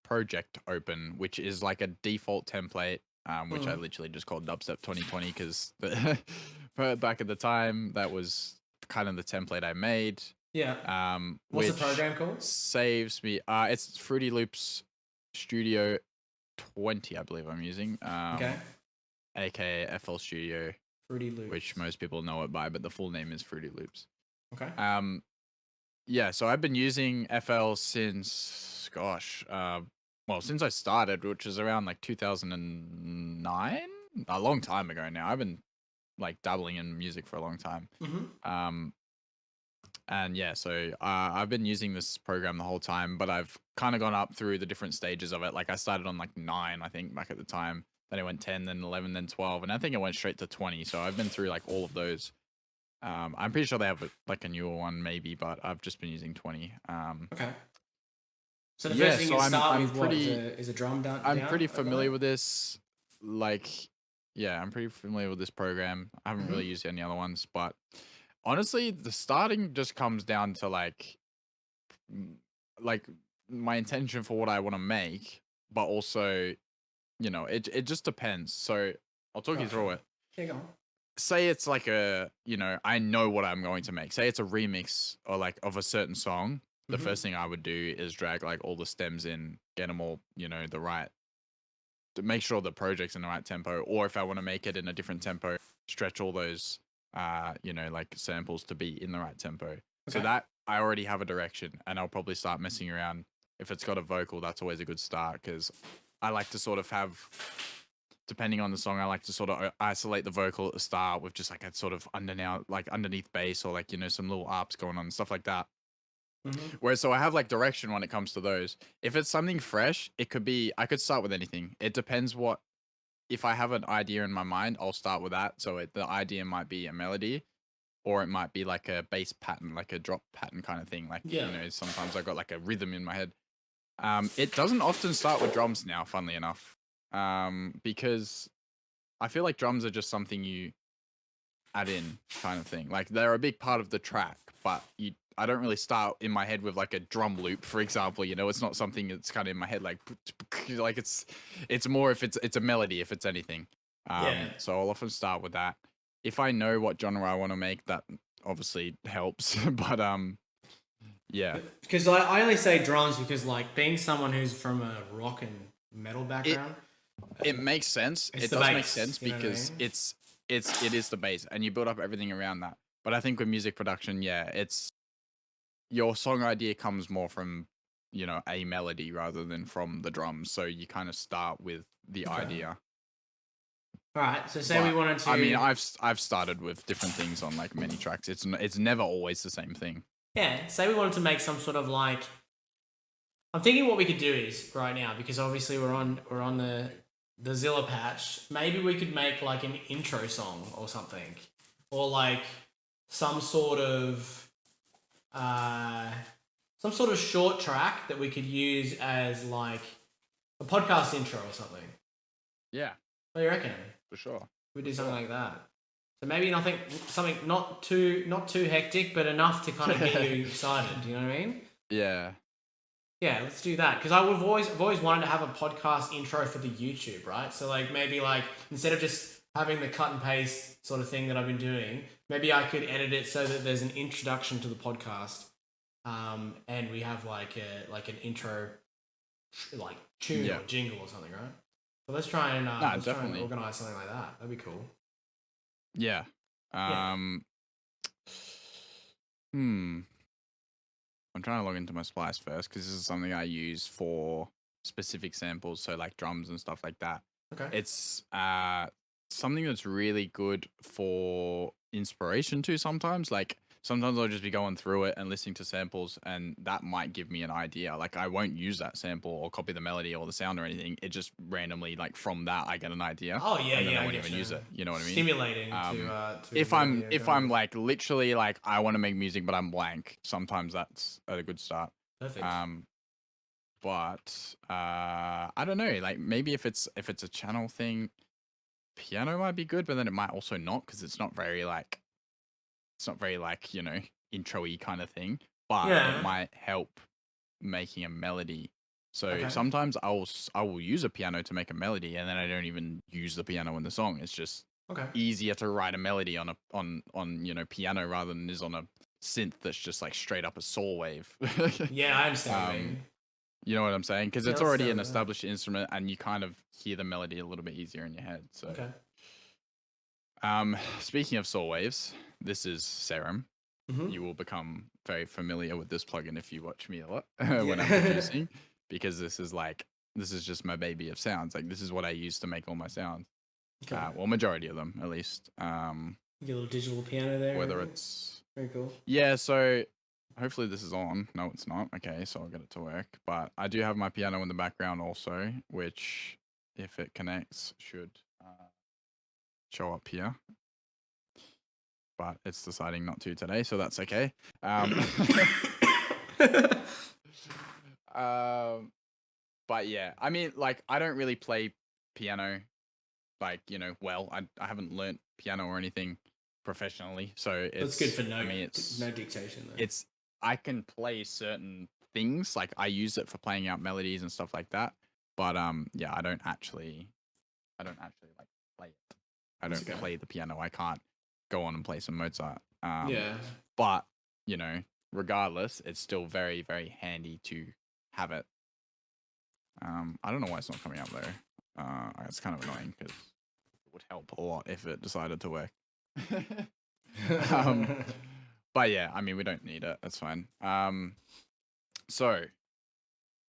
project open, which is like a default template, which I literally just called Dubstep 2020 because back at the time that was kind of the template I made. Yeah. What's the program called? Saves me. It's Fruity Loops Studio 20, I believe I'm using. Okay. AKA FL Studio. Fruity Loops. Which most people know it by, but the full name is Fruity Loops. Okay. Yeah, so I've been using FL since, since I started, which was around like 2009, a long time ago now. I've been like dabbling in music for a long time. And yeah, so I've been using this program the whole time, but I've kind of gone up through the different stages of it. Like I started on like 9, I think, back at the time. Then it went 10, then 11, then 12, and I think it went straight to 20. So I've been through like all of those. I'm pretty sure they have like a newer one maybe, but I've just been using 20. Okay. So the first thing you start with is a drum down? I'm pretty familiar with this. Like, yeah, I'm pretty familiar with this program. I haven't really used any other ones, but honestly, the starting just comes down to like my intention for what I want to make, but also, you know, it just depends. So I'll talk you through it. Yeah, go on. Say it's like a, you know, I know what I'm going to make. Say it's a remix or like of a certain song. The first thing I would do is drag like all the stems in, get them all, you know, the right, to make sure the project's in the right tempo. Or if I want to make it in a different tempo, stretch all those, you know, like samples to be in the right tempo. So that I already have a direction, and I'll probably start messing around. If it's got a vocal, that's always a good start because I like to sort of have, depending on the song, I like to sort of isolate the vocal at the start with just like a sort of underneath bass, or like, you know, some little arps going on and stuff like that. Whereas, so I have like direction when it comes to those. If it's something fresh, it could be, I could start with anything. It depends what, if I have an idea in my mind, I'll start with that. So the idea might be a melody, or it might be like a bass pattern, like a drop pattern kind of thing. Like, you know, sometimes I got like a rhythm in my head. It doesn't often start with drums now, funnily enough, because I feel like drums are just something you add in kind of thing. Like they're a big part of the track, but I don't really start in my head with like a drum loop, for example. You know, it's not something that's kind of in my head like it's more if it's a melody, if it's anything. So I'll often start with that. If I know what genre I want to make, that obviously helps. But yeah. Because I only say drums because, like, being someone who's from a rock and metal background, it makes sense. It's It the does bass, make sense you know what I because mean? it is the bass, and you build up everything around that. But I think with music production, yeah, it's your song idea comes more from, you know, a melody rather than from the drums. So you kind of start with the idea. All right. So say But, we wanted to. I mean, I've started with different things on like many tracks. It's never always the same thing. Yeah. Say we wanted to make some sort of like. I'm thinking what we could do is right now, because obviously we're on the Zilla patch. Maybe we could make like an intro song or something, or like some sort of uh, some sort of short track that we could use as like a podcast intro or something. Yeah, What do you reckon? for sure. We do something like that. So maybe something not too hectic, but enough to kind of get you excited. You know what I mean? Yeah. Yeah, let's do that. Because I've always wanted to have a podcast intro for the YouTube, right? So like maybe like instead of just having the cut and paste sort of thing that I've been doing, maybe I could edit it so that there's an introduction to the podcast, and we have like an intro like tune or jingle or something, right? So let's try and organize something like that. That'd be cool. Yeah. I'm trying to log into my Splice first because this is something I use for specific samples, so like drums and stuff like that. Okay. It's something that's really good for inspiration too sometimes. Like sometimes I'll just be going through it and listening to samples, and that might give me an idea. Like I won't use that sample or copy the melody or the sound or anything. It just randomly, like from that, I get an idea. Oh yeah, and then yeah. I won't even use it. You know what I mean? Stimulating if I'm like literally like I want to make music but I'm blank, sometimes that's a good start. Perfect. But I don't know. Like maybe if it's a channel thing, piano might be good, but then it might also not because it's not very like you know, intro-y kind of thing. But it might help making a melody. So sometimes I will use a piano to make a melody, and then I don't even use the piano in the song. It's just easier to write a melody on you know, piano rather than is on a synth that's just like straight up a saw wave. Yeah, I understand what you mean. You know what I'm saying? Because it's already an established instrument, and you kind of hear the melody a little bit easier in your head. So, speaking of saw waves, this is Serum. You will become very familiar with this plugin if you watch me a lot when I'm producing, because this is just my baby of sounds. Like this is what I use to make all my sounds. Well, majority of them at least. Get a little digital piano there. Whether it's very cool. Yeah, so hopefully this is on. No, it's not. Okay, so I'll get it to work. But I do have my piano in the background also, which if it connects should show up here. But it's deciding not to today, so that's okay. But yeah, I mean, like, I don't really play piano, like, you know, well. I haven't learnt piano or anything professionally, so it's good for no it's no dictation though. I can play certain things. Like I use it for playing out melodies and stuff like that. But yeah, I don't actually like play it. I That's don't okay. play the piano. I can't go on and play some Mozart. Yeah. But you know, regardless, it's still very, very handy to have it. I don't know why it's not coming up though. It's kind of annoying because it would help a lot if it decided to work. But yeah, I mean, we don't need it. That's fine. So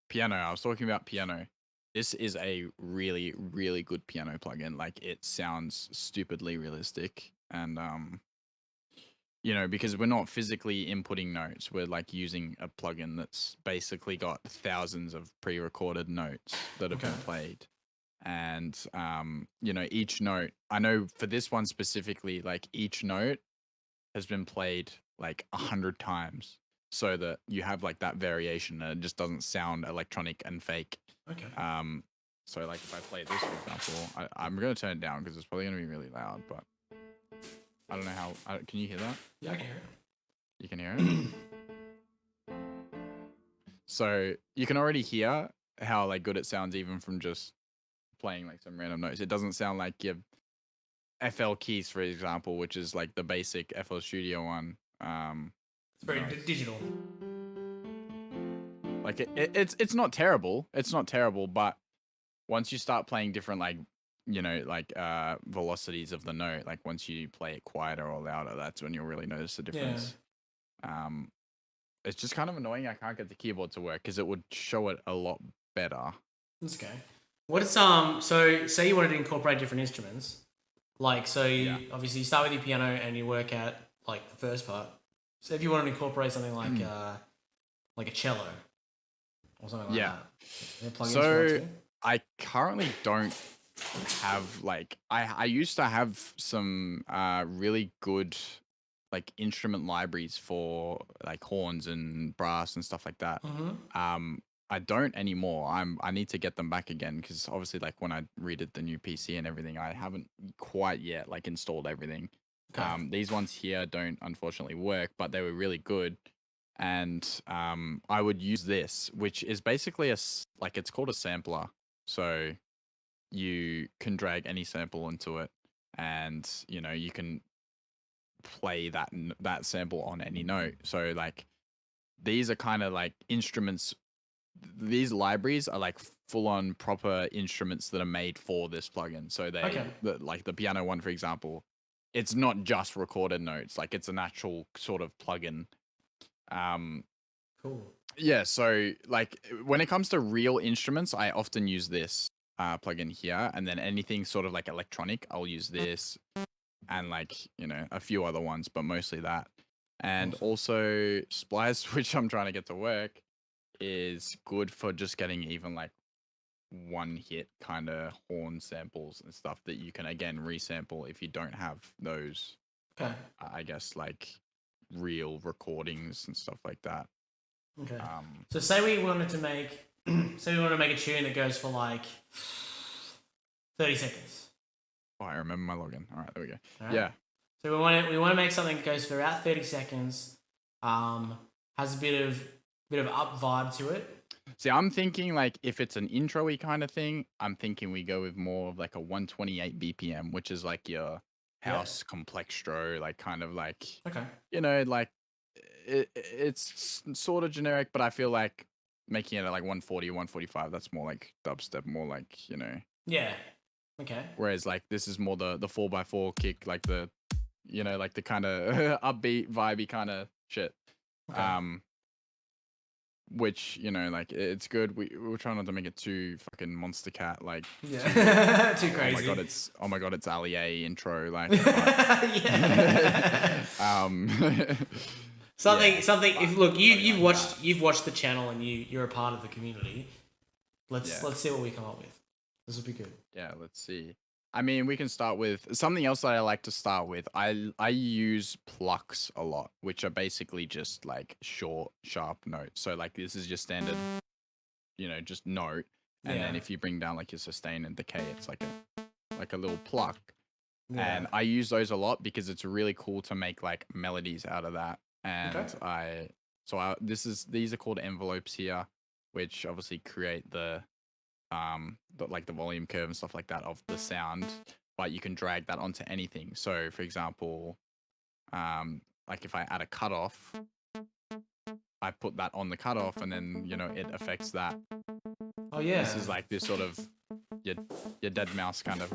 piano. I was talking about piano. This is a really, really good piano plugin. Like it sounds stupidly realistic, and you know, because we're not physically inputting notes, we're like using a plugin that's basically got thousands of pre-recorded notes that have been played. And you know, each note, I know for this one specifically, like each note has been played like 100 times so that you have like that variation and it just doesn't sound electronic and fake. Okay. So like if I play this, for example, I'm gonna turn it down because it's probably gonna be really loud, but I don't know how. Can you hear that? Yeah, I can hear it. You can hear it. So you can already hear how like good it sounds even from just playing like some random notes. It doesn't sound like your FL keys, for example, which is like the basic FL Studio one. It's very digital. Like it's not terrible. It's not terrible, but once you start playing different like you know like velocities of the note, like once you play it quieter or louder, that's when you'll really notice the difference. It's just kind of annoying I can't get the keyboard to work because it would show it a lot better. That's okay. What's so say you wanted to incorporate different instruments, like so you obviously you start with your piano and you work out like the first part. So if you wanted to incorporate something like a cello or something like that. So I currently don't have like I used to have some really good like instrument libraries for like horns and brass and stuff like that. I don't anymore. I need to get them back again because obviously like when I redid the new PC and everything, I haven't quite yet like installed everything. These ones here don't unfortunately work, but they were really good. And I would use this, which is basically like it's called a sampler. So you can drag any sample into it, and you know you can play that sample on any note. So like these are kind of like instruments. These libraries are like full on proper instruments that are made for this plugin. So like the piano one, for example, it's not just recorded notes. Like it's an actual sort of plugin. Cool. Yeah. So like when it comes to real instruments, I often use this plugin here, and then anything sort of like electronic, I'll use this, and like you know a few other ones, but mostly that. And also Splice, which I'm trying to get to work, is good for just getting even like one hit kind of horn samples and stuff that you can again resample if you don't have those. I guess like real recordings and stuff like that. Okay. So say we wanted to make a tune that goes for like 30 seconds. Oh, I remember my login. All right, there we go. Right. Yeah. So we want to make something that goes for about 30 seconds. Has a bit of up vibe to it. See, I'm thinking like if it's an intro-y kind of thing, I'm thinking we go with more of like a 128 BPM, which is like your house complextro, like kind of like you know, like it's sort of generic, but I feel like making it at like 140, 145, that's more like dubstep, more like, you know. Yeah. Okay. Whereas like this is more the 4x4 kick, like the you know, like the kind of upbeat, vibey kind of shit. Which, you know, like it's good. We're trying not to make it too fucking Monster Cat, like too crazy. Oh my god, it's Ali A intro, like something. If look, you've watched the channel and you're a part of the community. Let's see what we come up with. This will be good. Yeah, let's see. I mean, we can start with something else that I like to start with. I use plucks a lot, which are basically just like short, sharp notes. So like this is your standard, you know, just note. And then if you bring down like your sustain and decay, it's like a little pluck. And I use those a lot because it's really cool to make like melodies out of that. And So these are called envelopes here, which obviously create like the volume curve and stuff like that of the sound, but you can drag that onto anything. So for example, like if I add a cutoff, I put that on the cutoff, and then it affects that. Oh yeah. This is like this sort of your dead mouse kind of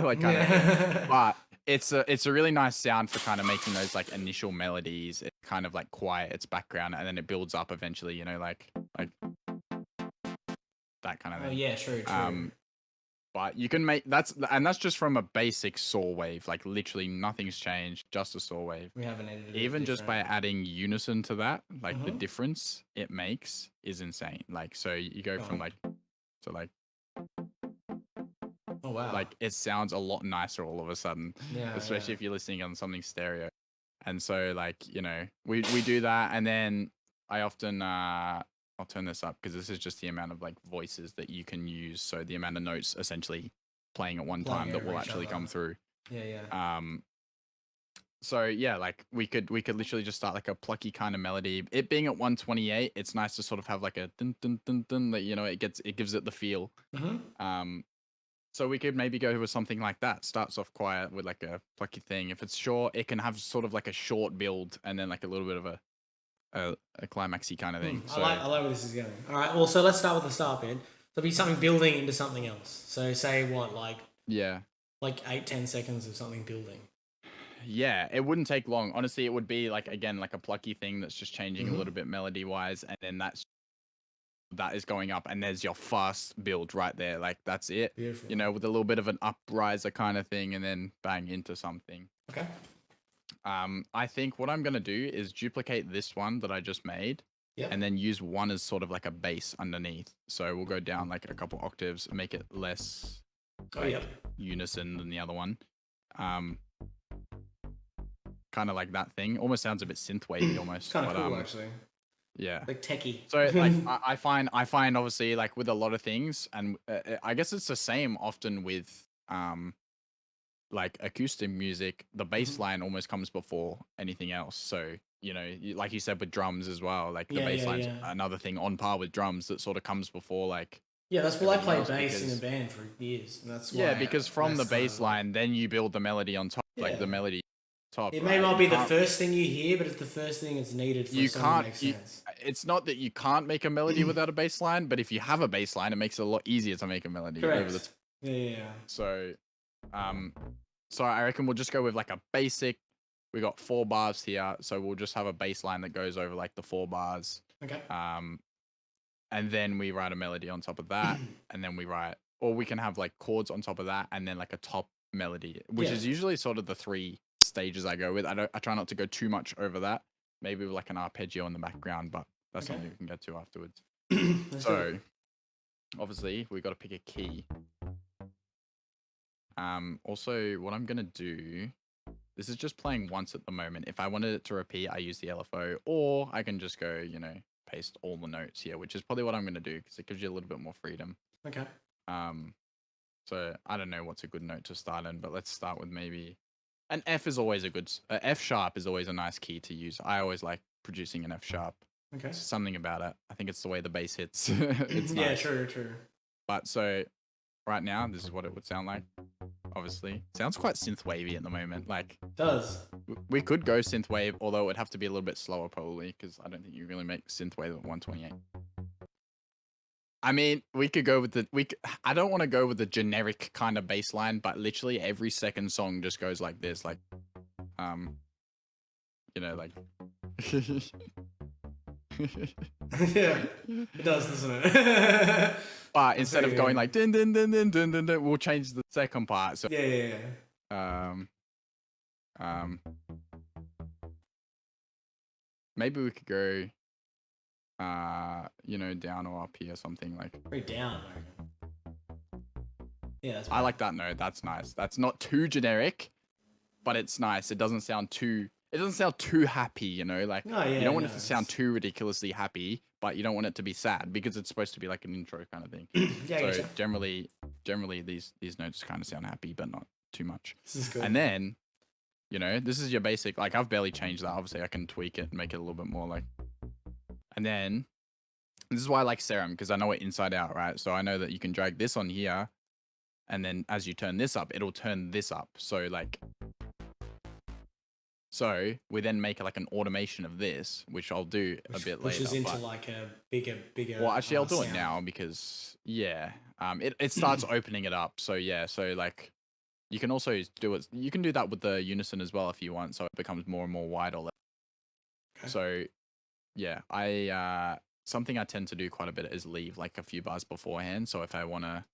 like kind of thing. But it's a really nice sound for kind of making those like initial melodies. It kind of like quiet its background, and then it builds up eventually. Like that kind of Oh thing. yeah, true. But you can make that's just from a basic saw wave. Like literally nothing's changed, just a saw wave. We haven't edited it Even just by different. adding unison to that, like the difference it makes is insane. Like so you go from like Oh wow. like it sounds a lot nicer all of a sudden, Yeah, especially yeah. if you're listening on something stereo. And so like we do that, and then I often I'll turn this up because this is just the amount of like voices that you can use. So the amount of notes essentially playing at one time that over will each actually other. come through. Yeah. So yeah, like we could literally just start like a plucky kind of melody. It being at 128, it's nice to sort of have like a dun dun dun dun that it gives it the feel. So we could maybe go with something like that. Starts off quiet with like a plucky thing. If it's short, it can have sort of like a short build and then like a little bit of a climaxy kind of thing. So I like where this is going. All right. Well, so let's start with the start bit. So be something building into something else. So say what, like yeah. like 8-10 seconds of something building. Yeah, it wouldn't take long. Honestly, it would be like again like a plucky thing that's just changing a little bit melody wise, and then that is going up, and there's your fast build right there. Like that's it. Beautiful. With a little bit of an upriser kind of thing, and then bang into something. Okay. I think what I'm gonna do is duplicate this one that I just made, and then use one as sort of like a bass underneath. So we'll go down like a couple octaves, make it less unison than the other one. Kind of like that thing. Almost sounds a bit synthwavey almost. Kind of cool actually. Yeah. Like techie. So like I find obviously like with a lot of things, and I guess it's the same often with like acoustic music, the bass line almost comes before anything else. So like you said with drums as well, like the bass line's another thing on par with drums that sort of comes before like. Yeah, that's what I played bass in a band for years, and that's why. Because from the bass line, then you build the melody on top, like the melody top. It may not be the first thing you hear, but it's the first thing that's needed for a song to make sense. It's not that you can't make a melody without a bass line, but if you have a bass line, it makes it a lot easier to make a melody. Correct. Yeah. So, so I reckon we'll just go with like a basic. We got 4 bars here, so we'll just have a bass line that goes over like the 4 bars. Okay. And then we write a melody on top of that, and then or we can have like chords on top of that, and then like a top melody, which is usually sort of the 3 stages I go with. I try not to go too much over that. Maybe with like an arpeggio in the background, but that's something we can get to afterwards. So obviously we got to pick a key. Also what I'm gonna do, this is just playing once at the moment. If I wanted it to repeat, I use the LFO, or I can just go, paste all the notes here, which is probably what I'm gonna do because it gives you a little bit more freedom. Okay. So I don't know what's a good note to start in, but let's start with maybe an F is always a good. F sharp is always a nice key to use. I always like producing an F sharp. Okay. Something about it. I think it's the way the bass hits. It's nice. True. But so right now, this is what it would sound like. Obviously, sounds quite synthwavy at the moment. Like does. We could go synthwave, although it would have to be a little bit slower probably, because I don't think you really make synthwave at 128. I mean, we could go with I don't want to go with the generic kind of bass line, but literally every second song just goes like this, like, like. Yeah, it does, doesn't it? But instead of going like dun dun dun dun dun dun dun, we'll change the second part. So maybe we could go down or up here, something like very down. Yeah, I like that note. That's nice. That's not too generic, but it's nice. It doesn't sound too happy, like you don't want it to sound too ridiculously happy, but you don't want it to be sad because it's supposed to be like an intro kind of thing. So generally these notes kind of sound happy, but not too much. This is good. And then You know, this is your basic. Like I've barely changed that. Obviously, I can tweak it and make it a little bit more like. And then this is why I like Serum, because I know it inside out, right? So I know that you can drag this on here, and then as you turn this up, it'll turn this up. So like. So we then make like an automation of this, which I'll do a bit later. Pushes into like a bigger. Well, actually, I'll do sound. it now because it starts opening it up. So yeah, so like you can also do it. You can do that with the unison as well if you want. So it becomes more and more wide or left. Okay. So yeah, I something I tend to do quite a bit is leave like a few bars beforehand. So if I want to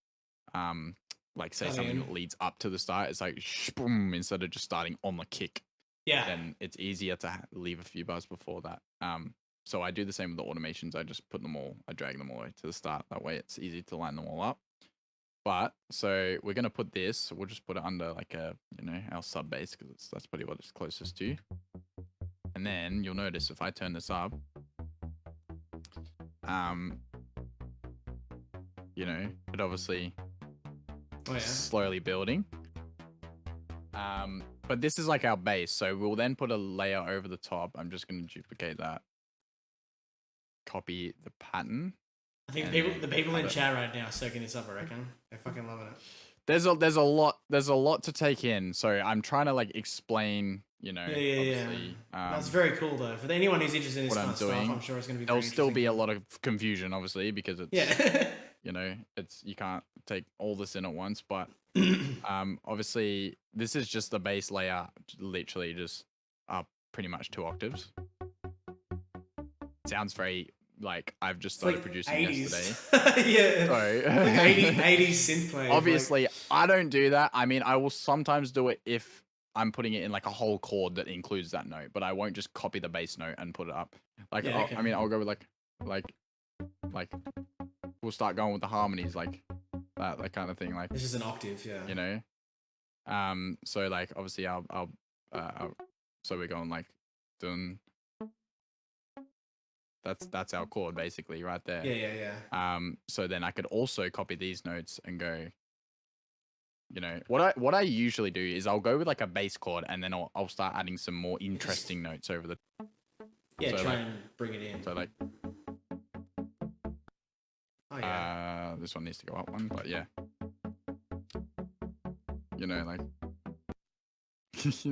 like say something that leads up to the start, it's like boom instead of just starting on the kick. Yeah. Then it's easier to leave a few bars before that. So I do the same with the automations. I just put them all, I drag them all the way to the start. That way it's easy to line them all up. But so we're going to put this, we'll just put it under like a, you know, our sub bass because that's probably what it's closest to. And then you'll notice if I turn this up, you know, it obviously slowly building. But this is like our base, so we'll then put a layer over the top. I'm just going to duplicate that. Copy the pattern. I think the people in chat right now are soaking this up. I reckon they're fucking loving it. There's a lot to take in. So I'm trying to like explain, you know. Yeah. That's very cool though. For anyone who's interested in this kind of stuff, I'm sure it's going to be. There'll still be a lot of confusion, obviously, because it's you know, you can't take all this in at once, but obviously this is just the base layer, literally just up pretty much 2 octaves. Sounds very like I've just started like producing 80s. Yesterday. Sorry. 80s synth play. Obviously, I don't do that. I mean, I will sometimes do it if I'm putting it in like a whole chord that includes that note, but I won't just copy the bass note and put it up. Like, I mean, I'll go with like we'll start going with the harmonies, like that kind of thing. Like this is an octave, yeah. You know, so like obviously I'll so we're going like dun. That's our chord basically right there. Yeah. So then I could also copy these notes and go. You know what I usually do is I'll go with like a bass chord and then I'll start adding some more interesting notes over the. Yeah, so try and bring it in. So like. Oh yeah. This one needs to go up one, but yeah. You know, like.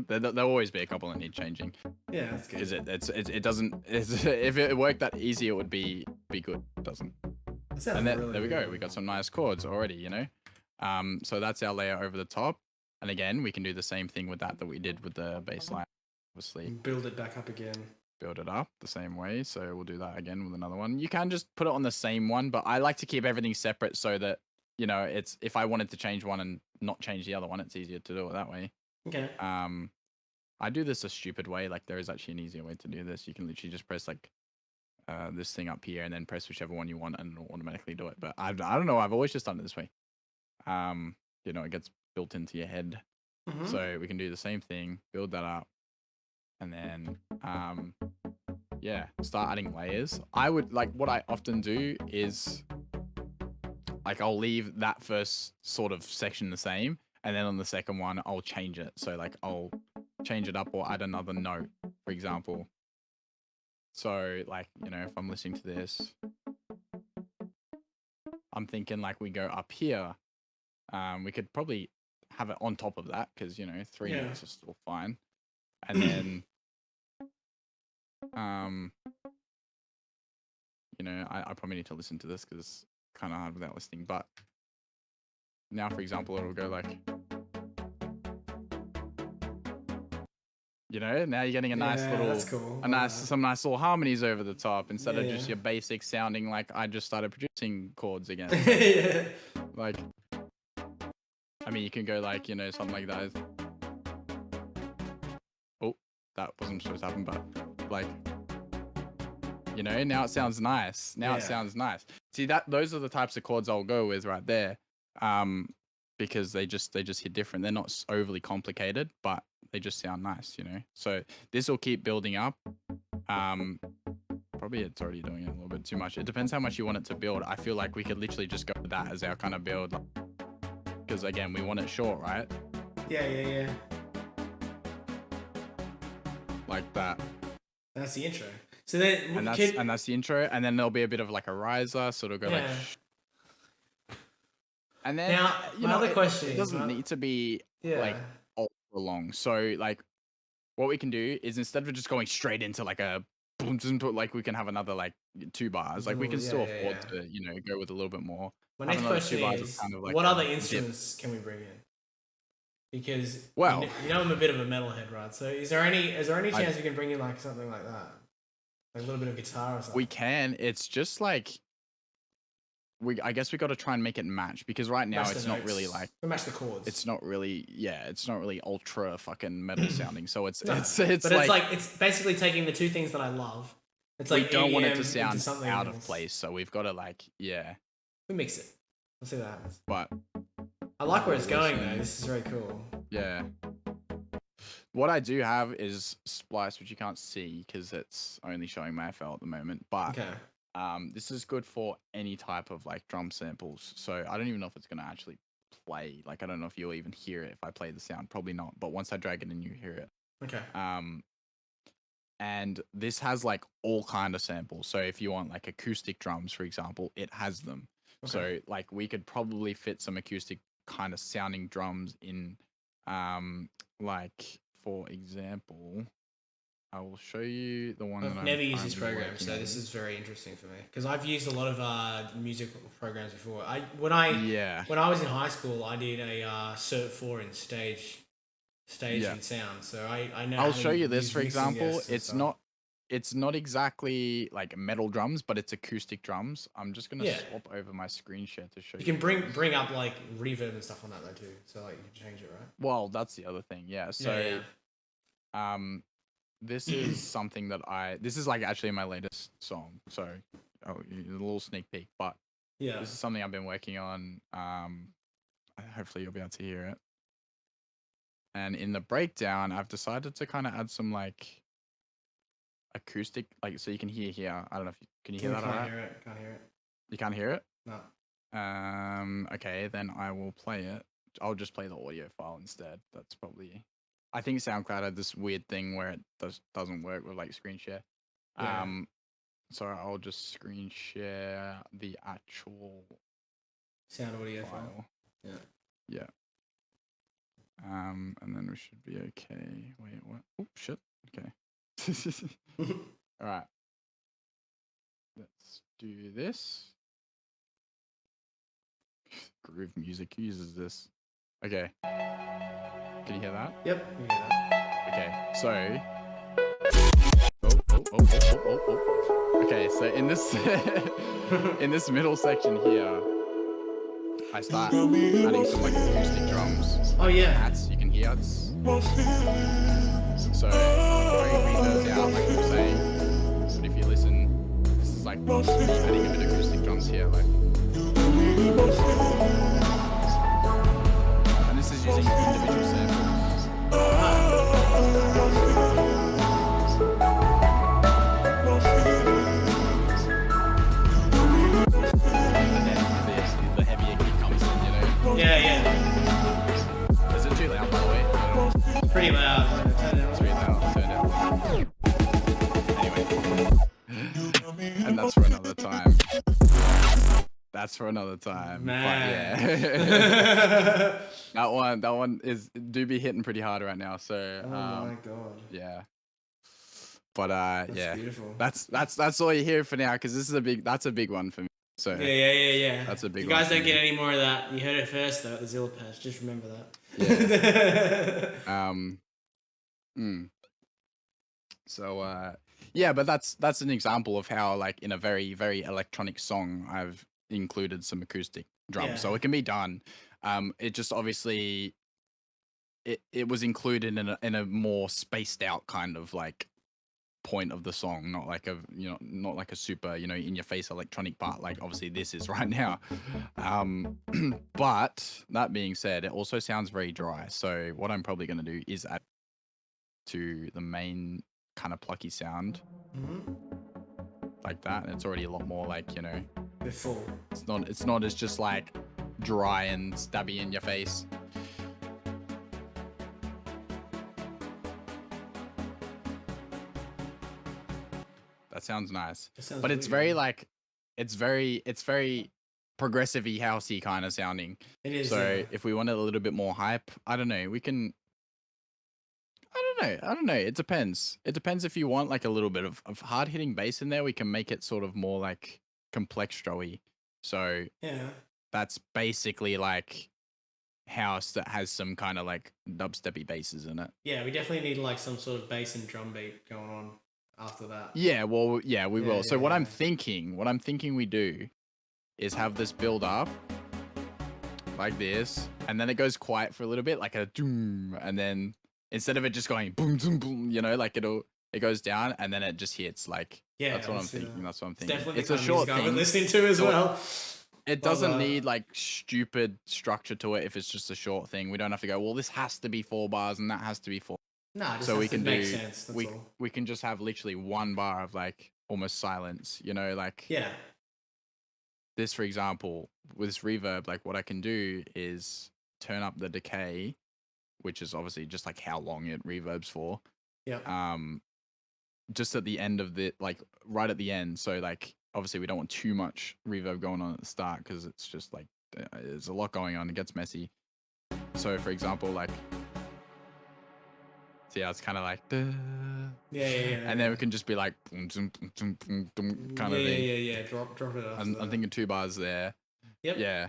There'll always be a couple that need changing. Yeah, that's good. Because it doesn't. If it worked that easy, it would be good. It doesn't. And really there we go. We got some nice chords already. You know. So that's our layer over the top. And again, we can do the same thing with that we did with the bass line. Obviously. Build it back up again. Build it up the same way. So we'll do that again with another one. You can just put it on the same one, but I like to keep everything separate so that, you know, it's if I wanted to change one and not change the other one, it's easier to do it that way. Okay. I do this a stupid way. Like there is actually an easier way to do this. You can literally just press like this thing up here and then press whichever one you want and it'll automatically do it. But I don't know. I've always just done it this way. You know, it gets built into your head. Mm-hmm. So we can do the same thing, build that up, and then yeah, start adding layers. I would like what I often do is like I'll leave that first sort of section the same, and then on the second one I'll change it. So like I'll change it up or add another note, for example. So like, you know, if I'm listening to this, I'm thinking like we go up here. We could probably have it on top of that because, you know, 3 notes are still fine. And then, you know, I probably need to listen to this because it's kind of hard without listening. But now, for example, it'll go like, you know, now you're getting a nice little, that's cool. some nice little harmonies over the top instead of just your basic sounding like I just started producing chords again. Like, I mean, you can go like, you know, something like that. Oh, that wasn't supposed to happen, but like, you know, now it sounds nice. Now it sounds nice. See those are the types of chords I'll go with right there. Because they just hit different. They're not overly complicated, but they just sound nice, you know. So this will keep building up. Probably it's already doing it a little bit too much. It depends how much you want it to build. I feel like we could literally just go with that as our kind of build. Because again, we want it short, right? Yeah. like that. That's the intro. So then, And that's the intro, and then there'll be a bit of like a riser, so it'll go like. And then now, my other question it doesn't need to be like ultra long. So like, what we can do is instead of just going straight into like a boom, like we can have another like 2 bars. Like we can still afford to, you know, go with a little bit more. My next question is, kind of like what other instruments can we bring in? Because you know I'm a bit of a metalhead, right? So is there any chance we can bring in like something like that, like a little bit of guitar or something? We can. It's just like I guess we got to try and make it match, because right now it's not really like match the chords. It's not really it's not really ultra fucking metal sounding. So it's basically taking the two things that I love. It's like we don't want it to sound out of place, so we've got to like we mix it. We'll see what happens. But I like where it's going though. This is very cool. Yeah. What I do have is Splice, which you can't see because it's only showing my FL at the moment. But this is good for any type of like drum samples. So I don't even know if it's gonna actually play. Like I don't know if you'll even hear it if I play the sound. Probably not. But once I drag it in, you hear it. Okay. And this has like all kind of samples. So if you want like acoustic drums, for example, it has them. Okay. So like we could probably fit some acoustic kind of sounding drums in, like for example, I will show you the one. I've never used this program, so this is very interesting for me because I've used a lot of music programs before. When I was in high school, I did a Cert 4 in stage and sound, so I know. I'll show you this, for example. It's not exactly like metal drums, but it's acoustic drums. I'm just gonna swap over my screen share to show you. You can bring up like reverb and stuff on that though too, so like you can change it, right? Well, that's the other thing, So, this is something that this is like actually my latest song. So, a little sneak peek, but this is something I've been working on. Hopefully you'll be able to hear it. And in the breakdown, I've decided to kind of add some like acoustic, like so you can hear here. I don't know if can you hear that? Can't hear it. You can't hear it? No. Okay, then I will play it. I'll just play the audio file instead. That's probably. I think SoundCloud had this weird thing where it doesn't work with like screen share. So I'll just screen share the actual sound audio file. Yeah. And then we should be okay. Wait, what? Oh shit. Okay. All right. Let's do this. Groove Music uses this. Okay. Can you hear that? Yep. You hear that. Okay. So. Okay. So in this in this middle section here, I start adding some like acoustic drums. Oh yeah. Hats. You can hear it. So very reverbed out, like I'm saying. But if you listen, this is like me adding a bit of acoustic drums here, like. And this is using individual samples. And then the heavier kick comes in, you know. Yeah. Is it too loud, by the way? It's pretty loud. It's pretty loud. Turn it down. Anyway. And that's for another time. That's for another time. Man. But yeah. that one do be hitting pretty hard right now. So oh my god. Yeah. But that's beautiful. That's all you hear for now, because this is that's a big one for me. So yeah. That's a big one. You guys don't get any more of that. You heard it first though at the Zilla patch. Just remember that. Yeah. So but that's an example of how, like, in a very, very electronic song, I've included some acoustic drums. So it can be done. It just obviously it was included in a more spaced out kind of like point of the song, not like a super, in your face electronic part like obviously this is right now. But that being said, it also sounds very dry. So what I'm probably going to do is add to the main kind of plucky sound, like that, and it's already a lot more like, before. It's not as just like dry and stabby in your face. That sounds nice. That sounds But really it's very good. like it's very progressive-y, housey kind of sounding. It is, So yeah. if we want a little bit more hype, I don't know. We can. I don't know. It depends. It depends if you want like a little bit of hard hitting bass in there. We can make it sort of more like complextro-y. So Yeah. that's basically like house that has some kind of like dubsteppy basses in it. Yeah, we definitely need like some sort of bass and drum beat going on after that. Yeah, well, yeah, we Yeah, will. So yeah, what yeah. I'm thinking we do is have this build up like this, and then it goes quiet for a little bit, like a doom, and then instead of it just going boom, boom, boom, you know, like it goes down, and then it just hits. Like Yeah, that's what I'm let's do thinking. that. That's what I'm It's thinking. definitely It's the a kind of short music I've been thing. listening to as So well. it But, doesn't need like stupid structure to it if it's just a short thing. We don't have to go, well, this has to be 4 bars and that has to be 4. no, it just So has we to can make do sense. That's all. we can just have literally 1 bar of like almost silence, you know, like Yeah. this, for example, with this reverb, like what I can do is turn up the decay, which is obviously just like how long it reverbs for. Yeah. Just at the end of the, like right at the end. So like obviously we don't want too much reverb going on at the start because it's just like there's a lot going on. It gets messy. So for example, like, see how it's kind of like, duh, Yeah. and then we can just be like, boom, boom, boom, boom, boom, kind of thing. Yeah. Drop it after I'm thinking 2 bars there. Yep. Yeah.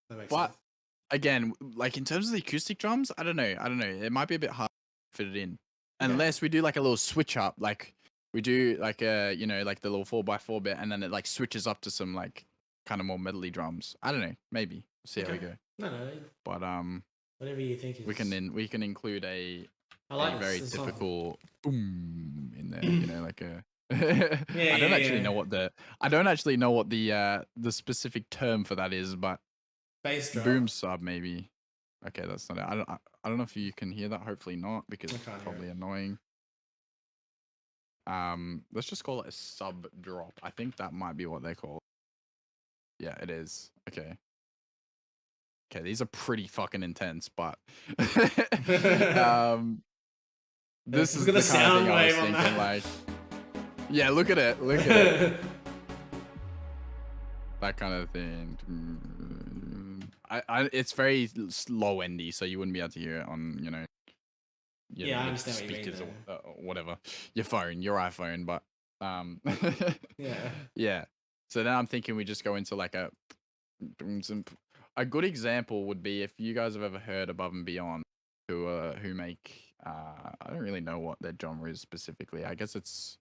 That makes But sense. again, like in terms of the acoustic drums, I don't know. It might be a bit hard to fit it in. Okay. Unless we do like a little switch up, like we do like a, you know, like the little 4x4 bit, and then it like switches up to some like kind of more medley drums. I don't know. Maybe. We'll see how we go. No. But Whatever you think is. we can include a like very this song. typical boom in there, you know, like a Yeah, I don't yeah, actually yeah. know what the specific term for that is, but Bass drop. boom sub maybe. Okay, that's not it. I don't know if you can hear that. Hopefully not, because I it's can't hear probably it. annoying. Let's just call it a sub drop. I think that might be what they call. Yeah, it is. Okay. Okay, these are pretty fucking intense, but this is Look at the the kind of sound thing I was wave on thinking. that. Like, yeah, look at it. Look at it. That kind of thing. It's very low endy, so you wouldn't be able to hear it on, you know, Yeah, I your understand what you mean, speakers or whatever, your phone, your iPhone. But Yeah. yeah. So now I'm thinking we just go into like a good example would be if you guys have ever heard Above and Beyond, who make I don't really know what their genre is specifically. I guess it's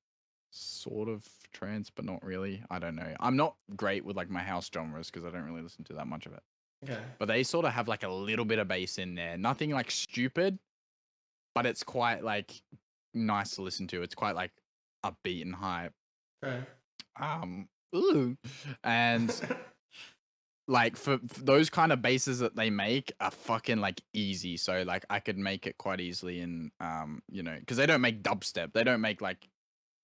sort of trance, but not really. I don't know. I'm not great with like my house genres because I don't really listen to that much of it. Okay. But they sort of have like a little bit of bass in there. Nothing like stupid, but it's quite like nice to listen to. It's quite like upbeat and hype. Right. Ooh. And like for those kind of basses that they make are fucking like easy. So like I could make it quite easily in you know, because they don't make dubstep. They don't make like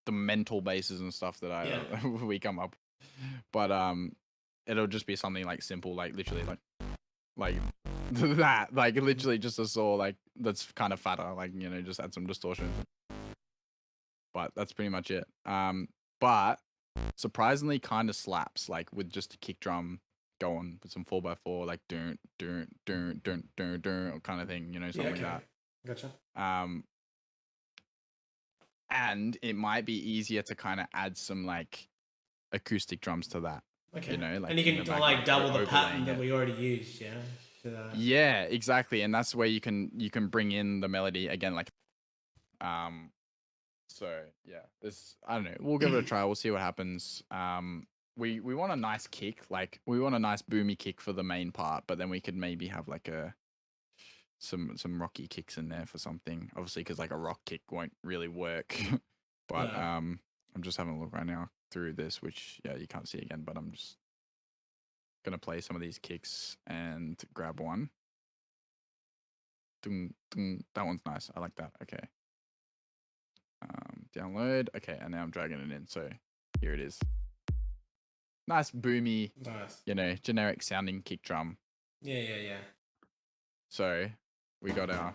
the mental basses and stuff that we come up. But it'll just be something like simple, like literally like that, like literally just a saw like that's kind of fatter, like, you know, just add some distortion. But that's pretty much it. But surprisingly kind of slaps, like with just a kick drum going with some 4x4, like dun kind of thing, you know, something like that. Gotcha. And it might be easier to kind of add some like acoustic drums to that. Okay. You know, like, and you can like double the pattern that we already used, yeah. Yeah, exactly. And that's where you can bring in the melody again, like so yeah, this, I don't know, we'll give it a try, we'll see what happens. We want a nice kick, like we want a nice boomy kick for the main part, but then we could maybe have like some rocky kicks in there for something, obviously, because like a rock kick won't really work. But I'm just having a look right now through this, which you can't see again, but I'm just gonna play some of these kicks and grab one. Dun, dun. That one's nice, I like that. Okay, download. Okay, and now I'm dragging it in, so here it is. Nice boomy, you know, generic sounding kick drum. Yeah. So we got our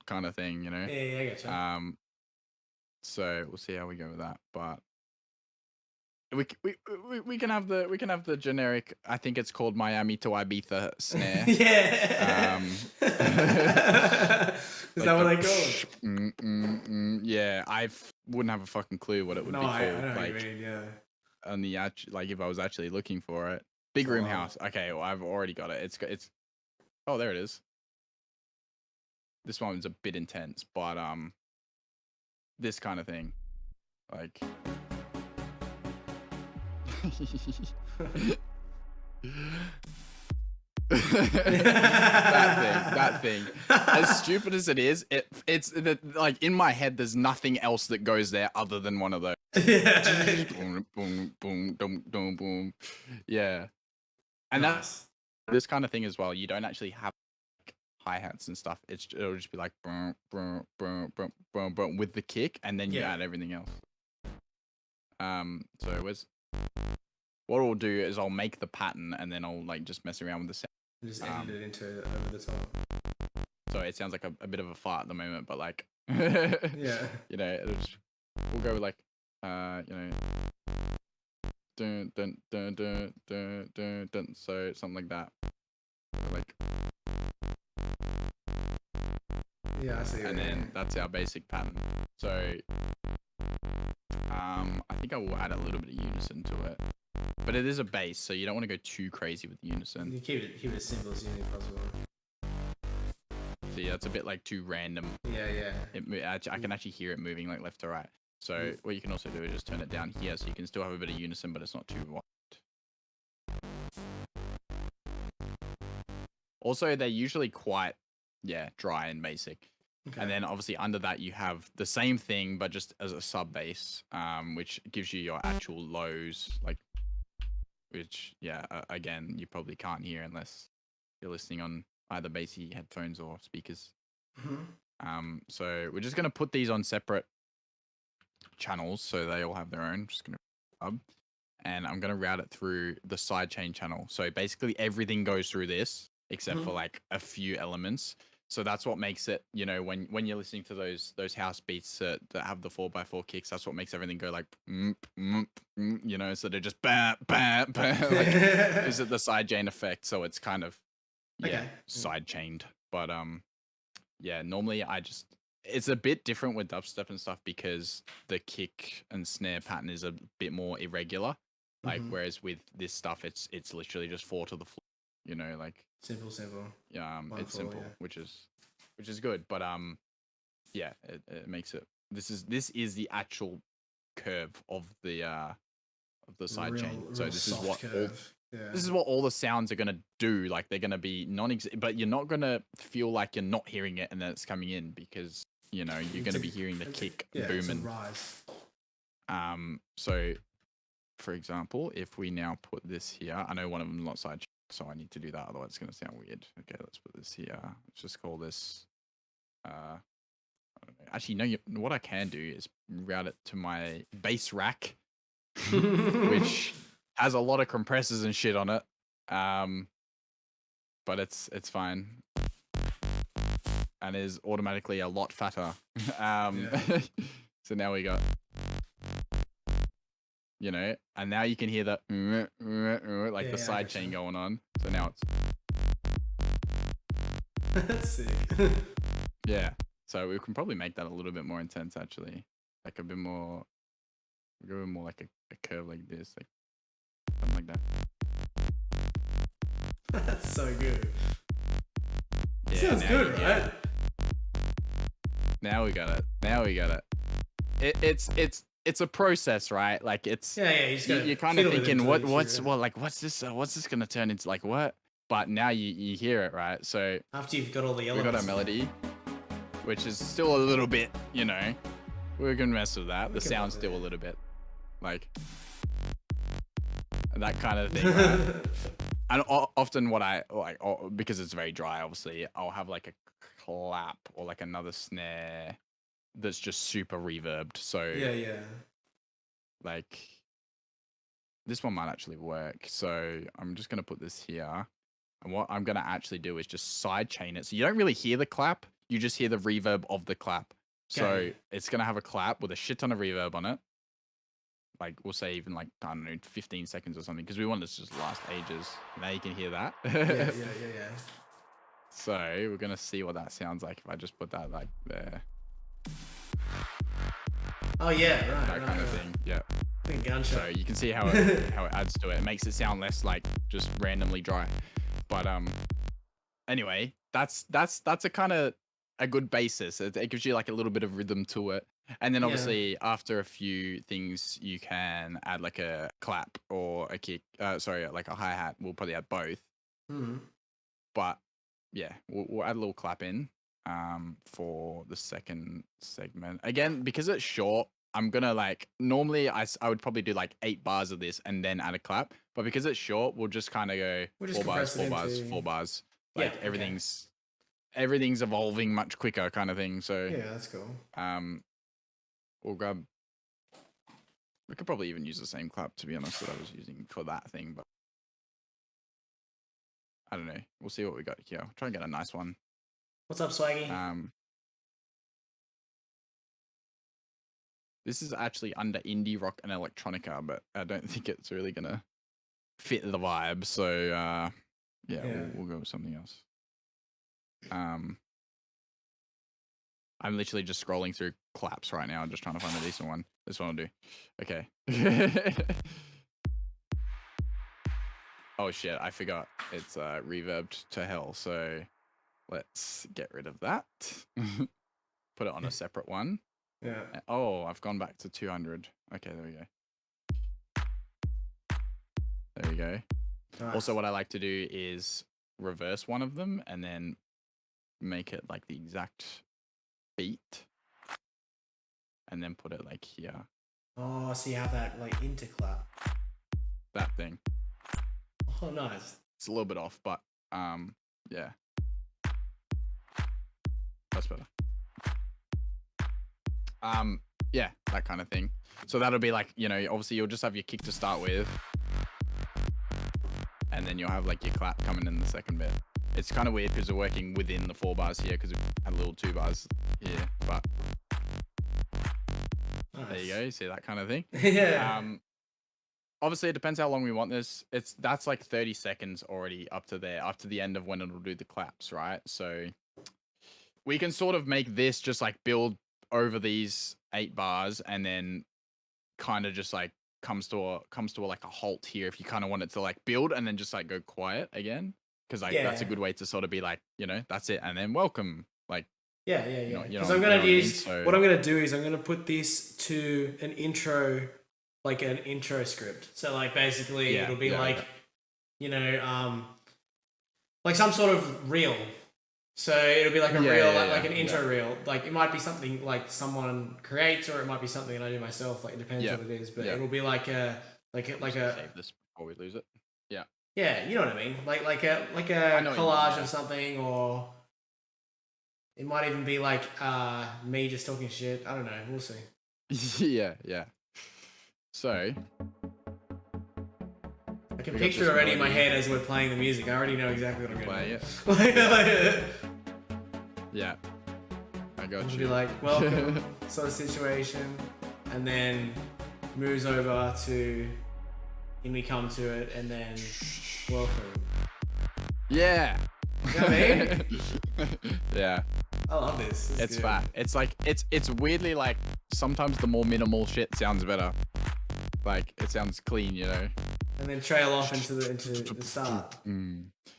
kind of thing, you know. Yeah, I gotcha. So we'll see how we go with that, but we can have the generic. I think it's called Miami to Ibiza snare. Yeah. Is Like that what the they call it? yeah, wouldn't have a fucking clue what it would No, be I called. know what Like you mean, yeah. on the like if I was actually looking for it. Big Room House. Okay, well I've already got it. It's oh, there it is. This one's a bit intense, but this kind of thing. Like that thing. As stupid as it is, it's like in my head. There's nothing else that goes there other than one of those. Boom, boom, boom, boom, boom, boom. Yeah, and Nice. this kind of thing as well. You don't actually have hi hats and stuff. It'll just be like boom, boom, boom, boom, boom, boom, with the kick, and then you add everything else. So what I'll do is I'll make the pattern and then I'll like just mess around with the sound. Just edit it into over the top. So it sounds like a bit of a fart at the moment, but like Yeah. you know, we'll go with like you know, dun dun dun dun dun dun dun. So something like that. Like yeah, I see. And then that's our basic pattern. So I think I will add a little bit of unison to it. But it is a bass, so you don't want to go too crazy with the unison. You keep it as simple as humanly possible. So yeah, it's a bit like too random. Yeah. I can actually hear it moving like left to right. So what you can also do is just turn it down here, so you can still have a bit of unison, but it's not too wide. Also, they're usually quite dry and basic. Okay. And then obviously under that you have the same thing, but just as a sub bass, which gives you your actual lows, like. Which, again, you probably can't hear unless you're listening on either bassy headphones or speakers. Mm-hmm. So we're just going to put these on separate channels so they all have their own. I'm just going to and I'm going to route it through the sidechain channel. So basically everything goes through this except for like a few elements. So that's what makes it, you know, when you're listening to those house beats that have the 4x4 kicks, that's what makes everything go like, you know, so they're just bam, bam, bam. Like, is it the sidechain effect? So it's kind of, sidechained. But normally it's a bit different with dubstep and stuff because the kick and snare pattern is a bit more irregular. Like, whereas with this stuff, it's literally just 4 to the floor. You know, like simple. Yeah, it's simple, which is good. But it makes it. This is the actual curve of the sidechain. So this is what this is what all the sounds are gonna do. Like they're gonna be but you're not gonna feel like you're not hearing it and then it's coming in because you know you're gonna be hearing the kick booming. So for example, if we now put this here, I know one of them is not sidechain. So I need to do that, otherwise it's going to sound weird. Okay, let's put this here. Let's just call this... I don't know. Actually, no, what I can do is route it to my bass rack, which has a lot of compressors and shit on it. But it's fine. And is automatically a lot fatter. So now we got... You know, and now you can hear the like the sidechain going on. So now it's that's sick. Yeah, so we can probably make that a little bit more intense actually, like a bit more. Go more like a curve like this, like something like that. That's so good. Yeah, sounds good, right? Now we got it. It's a process, right? Like it's you're kind of thinking what's this gonna turn into, like what? But now you hear it, right? So after you've got all the elements, we got our melody, which is still a little bit, you know, we're gonna mess with that. The sound's still a little bit like that kind of thing, right? And often what I like, because it's very dry, obviously, I'll have like a clap or like another snare that's just super reverbed. So yeah, like this one might actually work. So I'm just gonna put this here. And what I'm gonna actually do is just side chain it. So you don't really hear the clap, you just hear the reverb of the clap. So Okay. it's gonna have a clap with a shit ton of reverb on it. Like we'll say even like, I don't know, 15 seconds or something, because we want this to just last ages. Now you can hear that. Yeah. So we're gonna see what that sounds like if I just put that like there. Oh yeah, That kind of thing. Yeah. Big gunshot. So you can see how it adds to it. It makes it sound less like just randomly dry. But anyway, that's a kind of a good basis. It gives you like a little bit of rhythm to it. And then obviously after a few things you can add like a clap or a kick. Sorry, like a hi-hat. We'll probably add both. Mm-hmm. But yeah, we'll add a little clap in for the second segment. Again, because it's short, I'm gonna like, normally I would probably do like 8 bars of this and then add a clap, but because it's short, we'll just kind of go We'll 4 bars, compress it 4 bars, into... 4 bars. Yeah, Like okay. everything's evolving much quicker kind of thing. So Yeah, that's cool. we'll grab, we could probably even use the same clap, to be honest, that I was using for that thing, but I don't know. We'll see what we got here. I'll try and get a nice one. What's up, Swaggy? This is actually under indie rock and electronica, but I don't think it's really gonna fit the vibe. So we'll go with something else. I'm literally just scrolling through claps right now, just trying to find a decent one. This one will do. Okay. Oh shit, I forgot. It's reverbed to hell. So let's get rid of that. Put it on a separate one. Yeah. Oh, I've gone back to 200. Okay, there we go. There we go. Nice. Also, what I like to do is reverse one of them and then make it like the exact beat. And then put it like here. Oh, so you have that like interclap. That thing. Oh, nice. It's a little bit off, but yeah. That's better. Yeah, that kind of thing. So that'll be like, you know, obviously you'll just have your kick to start with. And then you'll have like your clap coming in the second bit. It's kind of weird because we're working within the 4 bars here because we had a little 2 bars here, but nice. There you go. You see that kind of thing? Yeah. Obviously it depends how long we want this. That's like 30 seconds already up to there, up to the end of when it'll do the claps, right? So we can sort of make this just like build over these 8 bars and then kind of just like comes to a like a halt here if you kind of want it to like build and then just like go quiet again, because like that's a good way to sort of be like, you know, that's it, and then welcome, like yeah. Because I'm gonna use what I'm gonna do is I'm gonna put this to an intro, like an intro script. So like basically it'll be you know, like some sort of reel. So it'll be like a reel, like an intro reel. Like it might be something like someone creates, or it might be something that I do myself. Like it depends what it is, but it'll be like a save this before we lose it. Yeah. Yeah, you know what I mean. Like a collage of something, or it might even be like me just talking shit. I don't know. We'll see. Yeah. So I can picture it already in my head as we're playing the music. I already know exactly what I'm going to do. Yeah. I got It'll you. be like, welcome, sort of situation. And then moves over to, and we come to it, and then welcome. Yeah. You know what I mean? Yeah. I love this. It's fat. It's like, it's weirdly like, sometimes the more minimal shit sounds better. Like, it sounds clean, you know? And then trail off into the start.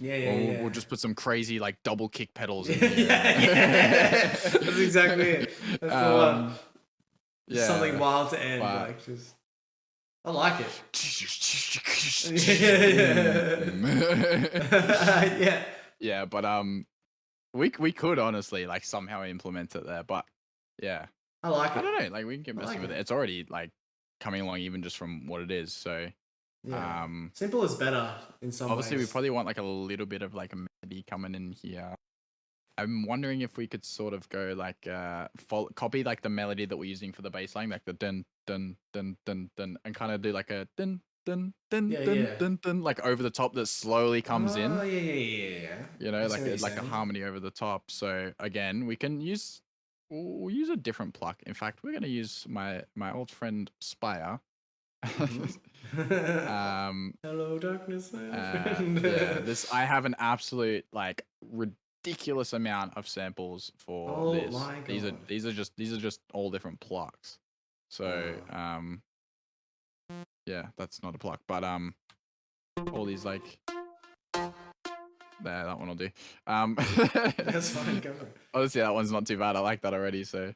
Yeah. We'll just put some crazy like double kick pedals in yeah. That's exactly it. That's the one. Yeah. Something wild to end. Wow. Like just, I like it. Yeah. Yeah, but we could honestly like somehow implement it there, but yeah. I like it. I don't know, like we can keep messing with it. It's already like coming along even just from what it is, so yeah. Simple is better in some obviously ways. We probably want like a little bit of like a melody coming in here. I'm wondering if we could sort of go like copy like the melody that we're using for the bass line, like the dun dun dun dun dun, and kind of do like a dun dun dun Yeah, dun yeah. dun dun, like over the top that slowly comes Oh, in. yeah. You know, I see what you're like a saying. harmony over the top. So again, we'll use a different pluck. In fact, we're gonna use my old friend Spire. Hello, darkness, my old friend. Yeah, this I have an absolute like ridiculous amount of samples for Oh this. my god. These are just all different plucks. So yeah, that's not a pluck, but all these like there, that one will do. That's fine, go on. Honestly, that one's not too bad. I like that already. So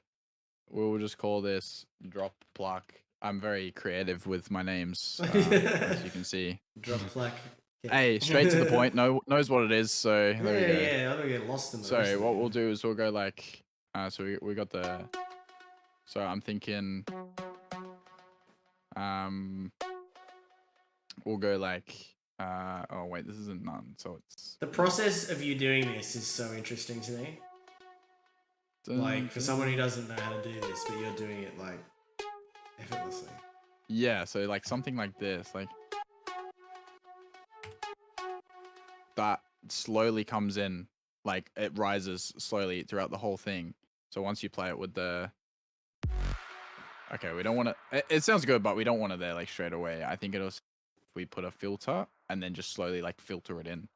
we'll just call this drop pluck. I'm very creative with my names, as you can see. Drop plaque. Hey, straight to the point. Knows what it is. So there we go. Yeah. I'm gonna get lost in the So rest of what it. we'll do is we'll go like, so we got the. So I'm thinking, we'll go like, oh wait, this isn't none. So it's The process of you doing this is so interesting to me. Like, for someone who doesn't know how to do this, but you're doing it like effortlessly. Yeah, so like something like this, like that slowly comes in, like it rises slowly throughout the whole thing. So once you play it with the, okay, we don't want to. It sounds good, but we don't want it there like straight away. I think it'll if we put a filter and then just slowly like filter it in.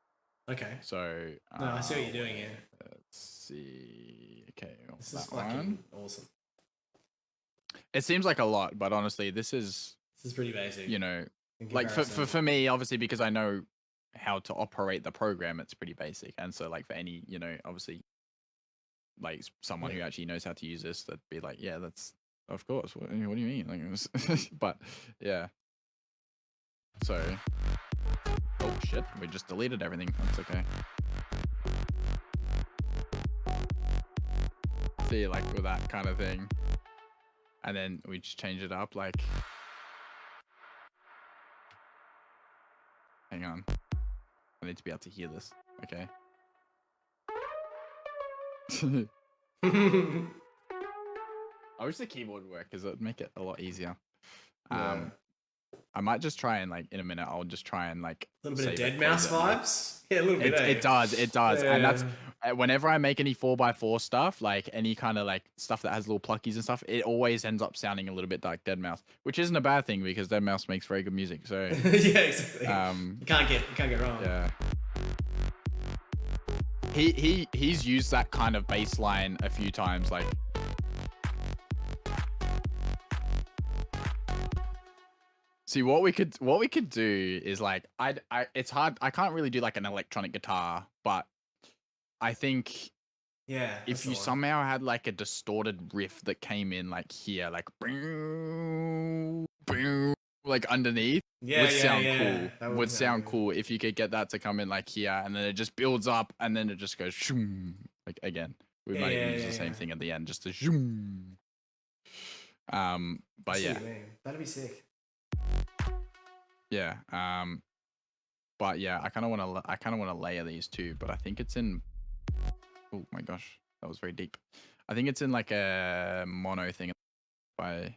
Okay. So No, I see what you're doing here. Let's see. Okay, This that is fucking one. awesome. It seems like a lot, but honestly, this is pretty basic. You know, in like comparison. for me, obviously, because I know how to operate the program, it's pretty basic. And so, like for any, obviously, like someone who actually knows how to use this, that'd be like, yeah, that's of course. What do you mean? Like, but yeah. So, oh shit, we just deleted everything. That's okay. See, like with that kind of thing, and then we just change it up. Like, hang on, I need to be able to hear this. Okay. I wish the keyboard would work because it would make it a lot easier. Yeah. I might just try and like in a minute. I'll just try and like A little bit of save Dead it, Mouse close it, and vibes. Yeah, a little bit. It does, Yeah. and that's whenever I make any 4x4 stuff, like any kind of like stuff that has little pluckies and stuff, it always ends up sounding a little bit like Dead Mouse, which isn't a bad thing because Dead Mouse makes very good music. So yeah, exactly. You can't get wrong. Yeah. He's used that kind of bass line a few times, like. See, what we could do is like it's hard. I can't really do like an electronic guitar, but I think if you somehow had like a distorted riff that came in like here, like like underneath, would sound cool. Would sound cool if you could get that to come in like here, and then it just builds up, and then it just goes shoom. Like again, we might even use the same thing at the end, just to shoom. But yeah, that'd be sick. Yeah. But yeah, I kind of want to layer these too, but I think it's in. Oh my gosh, that was very deep. I think it's in like a mono thing. By.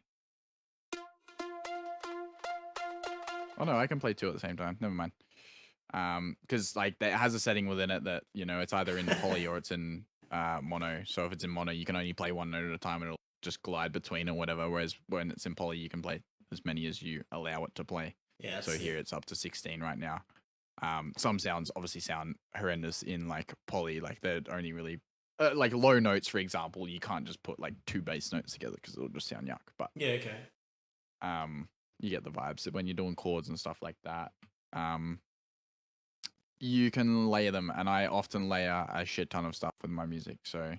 Oh no, I can play two at the same time. Never mind. Because like it has a setting within it that it's either in poly or it's in mono. So if it's in mono, you can only play one note at a time, and it'll just glide between or whatever. Whereas when it's in poly, you can play as many as you allow it to play. Yeah. So here it's up to 16 right now. Some sounds obviously sound horrendous in like poly, like they're only really like low notes, for example. You can't just put like two bass notes together because it'll just sound yuck. But yeah, okay. You get the vibes. So when you're doing chords and stuff like that, you can layer them, and I often layer a shit ton of stuff with my music. So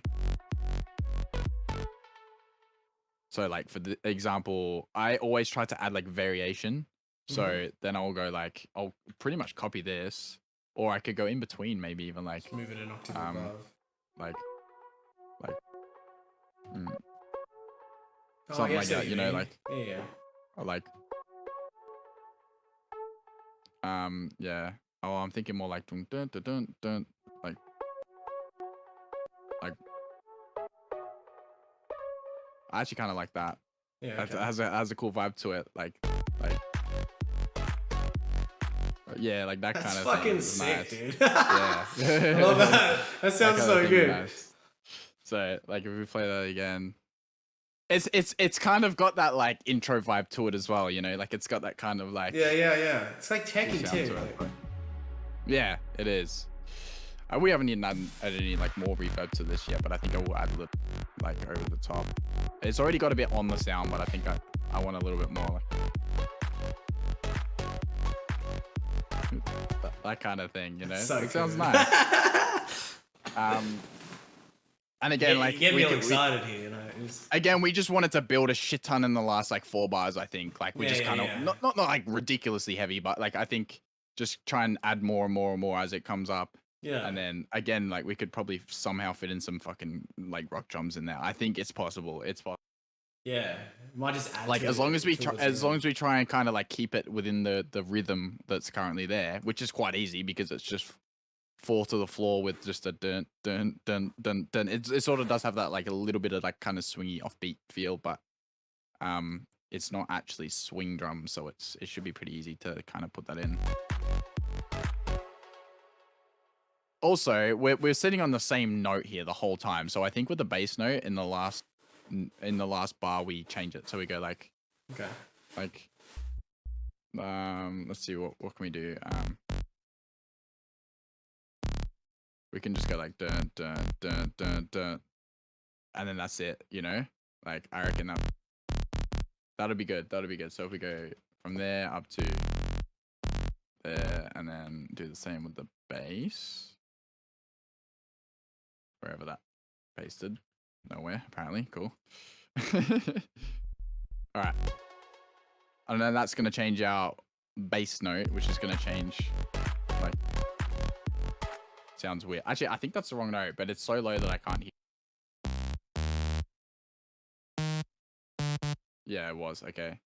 like for the example, I always try to add like variation. So then I'll go like, I'll pretty much copy this, or I could go in between, maybe even like just move it an octave above. Like something like that, like yeah. Or like yeah. Oh, I'm thinking more like dun dun dun dun, dun like I actually kind of like that. Yeah, okay. It has a cool vibe to it, like Yeah, like that That's kind of fucking thing. sick, Nice. dude. Yeah. I love that. That sounds kind of so thing is good. nice. So like if we play that again, it's kind of got that like intro vibe to it as well, you know, like it's got that kind of like Yeah. It's like techie sound too. to it. Yeah, it is. We haven't even added any like more reverb to this yet, but I think I will add a little like over the top. It's already got a bit on the sound, but I think I want a little bit more like that kind of thing, you know. So it sounds good. nice. And again, Yeah, like you get me all excited here, you know. Again, we just wanted to build a shit ton in the last like 4 bars. I think like we just kind of not like ridiculously heavy, but like I think just try and add more and more and more as it comes up. Yeah. And then again, like we could probably somehow fit in some fucking like rock drums in there. I think it's possible. It's possible. Yeah, might just add Like to as long as we try, towards the long end. as we try and kind of like keep it within the rhythm that's currently there, which is quite easy because it's just 4 to the floor with just a dun dun dun dun dun. It sort of does have that like a little bit of like kind of swingy offbeat feel, but it's not actually swing drums, so it should be pretty easy to kind of put that in. Also, we're sitting on the same note here the whole time, so I think with the bass note in the last bar we change it, so we go like let's see what can we do. We can just go like dun dun dun dun dun, and then that's it, you know. Like I reckon that'll be good. That'll be good. So if we go from there up to there, and then do the same with the bass. Wherever that pasted. Nowhere, apparently. Cool. Alright. And then that's going to change our bass note, which is going to change, like, sounds weird. Actually, I think that's the wrong note, but it's so low that I can't hear. Yeah, it was. Okay.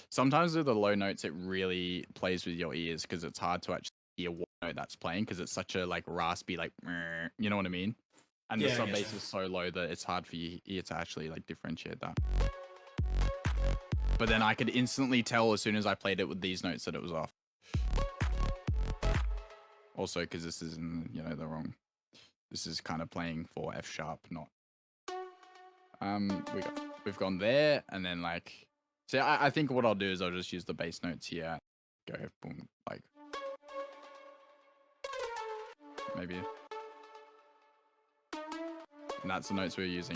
Sometimes with the low notes, it really plays with your ears because it's hard to actually hear what note that's playing because it's such a, like, raspy, like, you know what I mean? And the sub bass is so low that it's hard for your ear to actually like differentiate that. But then I could instantly tell as soon as I played it with these notes that it was off. Also, because this is in, you know, the wrong. This is kind of playing for F sharp, not. We've gone there, and then like. See, I think what I'll do is I'll just use the bass notes here. Go boom, like. Maybe. And that's the notes we're using.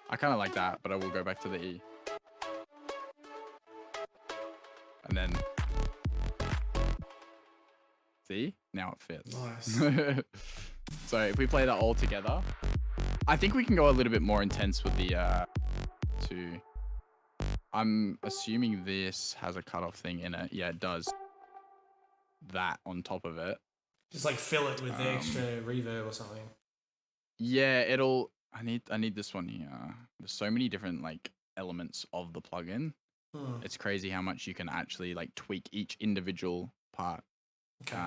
I kind of like that, but I will go back to the E. And then... See? Now it fits. Nice. So if we play that all together, I think we can go a little bit more intense with the... I'm assuming this has a cutoff thing in it. Yeah, it does. That on top of it. Just like fill it with the extra reverb or something. Yeah, it'll... I need this one here. There's so many different like elements of the plugin. It's crazy how much you can actually like tweak each individual part. Okay.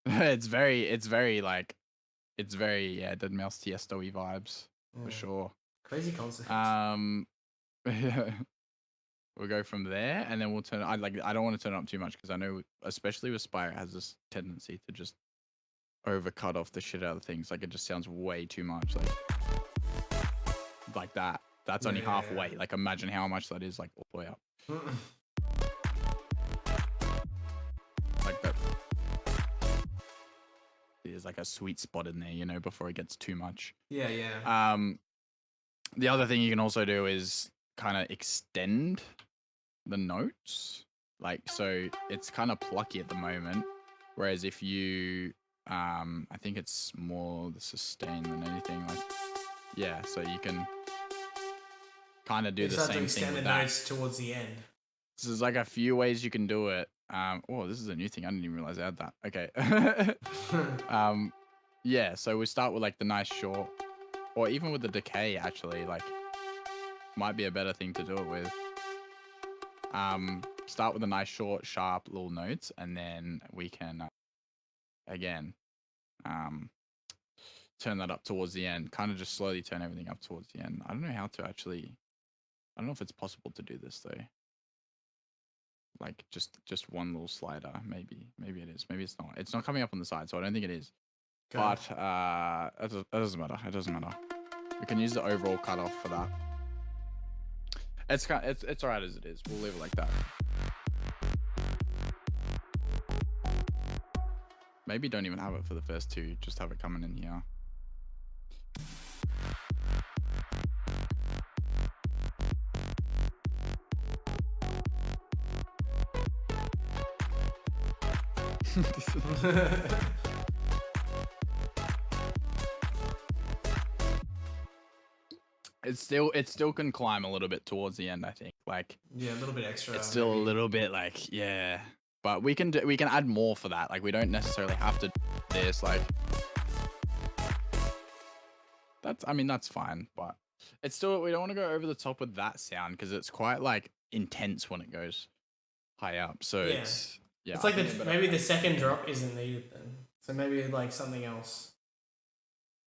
It's very Dead Mouse Tiesto-y vibes for sure. Crazy concept. We'll go from there, and then we'll turn. I don't want to turn it up too much because I know, especially with Spire, it has this tendency to just over cut off the shit out of things. Like it just sounds way too much. Like that. That's only halfway. Like imagine how much that is. Like all the way up. Like that. There's like a sweet spot in there, you know, before it gets too much. Yeah. The other thing you can also do is kind of extend the notes. Like, so it's kind of plucky at the moment. Whereas if you, I think it's more the sustain than anything. Like, yeah, so you can kind of do the same thing with that. Notes towards the end. There's like a few ways you can do it. Oh, this is a new thing. I didn't even realize I had that. Okay. Yeah, so we start with like the nice short, or even with the decay actually, like might be a better thing to do it with. Start with a nice short, sharp little notes, and then we can again turn that up towards the end. Kind of just slowly turn everything up towards the end. I don't know how to actually. I don't know if it's possible to do this though. like just one little slider. Maybe it is. Maybe it's not. It's not coming up on the side, so I don't think it is. Okay. But that doesn't matter. It doesn't matter. We can use the overall cutoff for that. It's alright as it is. We'll leave it like that. Maybe don't even have it for the first two. Just have it coming in here. It still can climb a little bit towards the end, I think. Like, yeah, a little bit extra. it's still maybe a little bit like, yeah. But we can add more for that. Like, we don't necessarily have to do this. Like, that's fine. But it's still, we don't want to go over the top with that sound because it's quite like intense when it goes high up. So yeah. it's like maybe the second drop isn't needed then. So maybe like something else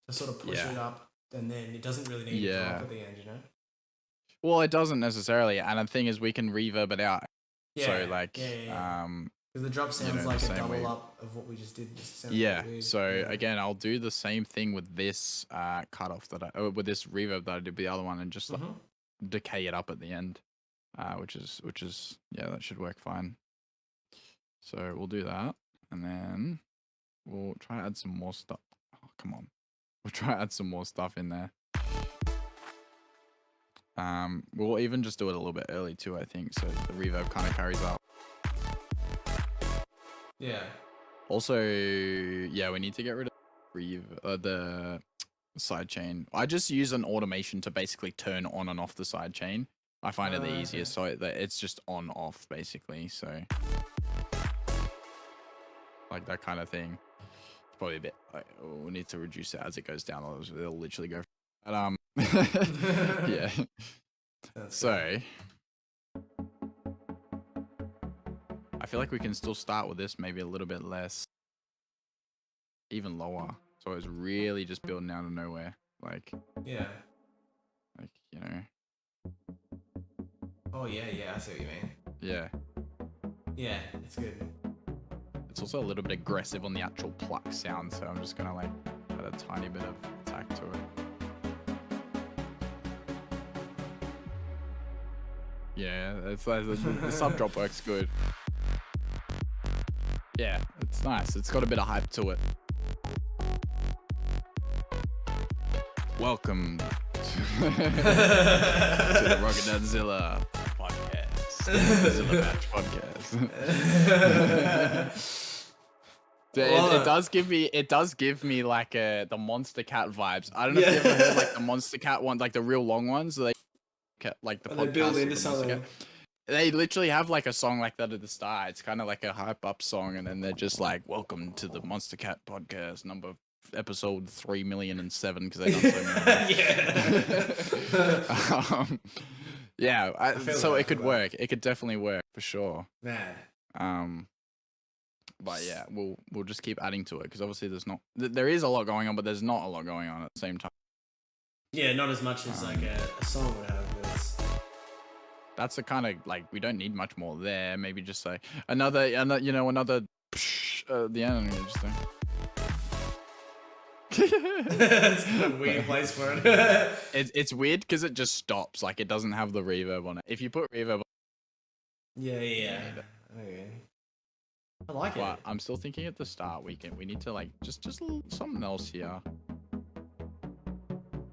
to sort of push it up, and then it doesn't really need to drop at the end, you know? Well, it doesn't necessarily, and the thing is, we can reverb it out. Yeah. So like, because the drop sounds like a double up of what we just did. So again, I'll do the same thing with this cutoff with this reverb that I did with the other one, and just like, decay it up at the end, which is that should work fine. So we'll do that, and then we'll try to add some more stuff. Oh, come on, we'll try to add some more stuff in there. We'll even just do it a little bit early too, I think, so the reverb kind of carries up. Yeah. Also, yeah, we need to get rid of the side chain. I just use an automation to basically turn on and off the side chain. I find it the easiest, so that it's just on off basically. So like that kind of thing. It's probably a bit. We'll need to reduce it as it goes down. It'll literally go. But, yeah. So I feel like we can still start with this maybe a little bit less, even lower. So it's really just building out of nowhere. Like, yeah. Like, you know. Oh yeah, I see what you mean. Yeah. Yeah, it's good. It's also a little bit aggressive on the actual pluck sound, so I'm just gonna like add a tiny bit of attack to it. Yeah, it's like the sub drop works good. Yeah, it's nice. It's got a bit of hype to it. Welcome to the Rocket Dad Zilla podcast. The Zilla Batch podcast. It does give me like the Monster Cat vibes. I don't know if you ever heard like the Monster Cat ones, like the real long ones. They like the podcast. They build into something. They literally have like a song like that at the start. It's kind of like a hype up song, and then they're just like, "Welcome to the Monster Cat podcast, episode 3,000,007," because they've done so many. Yeah. So it could work. It could definitely work for sure. Man. But yeah, we'll just keep adding to it because obviously there is a lot going on, but there's not a lot going on at the same time. Yeah, not as much as like a song would have. That's the kind of like we don't need much more there. Maybe just like another psh, the end. It's kind of a weird place for it. It's weird because it just stops. Like it doesn't have the reverb on it. If you put reverb on yeah. Okay. I like it. I'm still thinking at the start we need to like just something else here.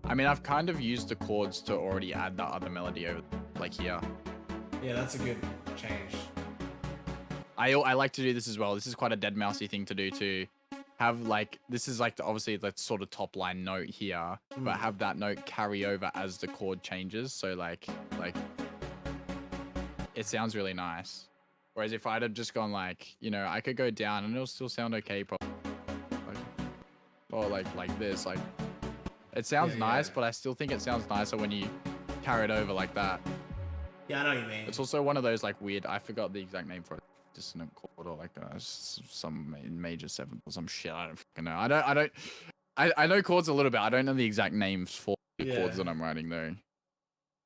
I mean, I've kind of used the chords to already add that other melody over, like here. Yeah, that's a good change. I like to do this as well. This is quite a dead mousey thing to do to have like, this is like obviously the sort of top line note here, but have that note carry over as the chord changes. So like it sounds really nice. Whereas if I'd have just gone like, you know, I could go down and it'll still sound okay, probably. Or like this, like. It sounds nice, but I still think it sounds nicer when you carry it over like that. Yeah, I know what you mean. It's also one of those like weird, I forgot the exact name for it. Dissonant chord or like some major seventh or some shit. I don't fucking know. I know chords a little bit. I don't know the exact names for the chords that I'm writing though.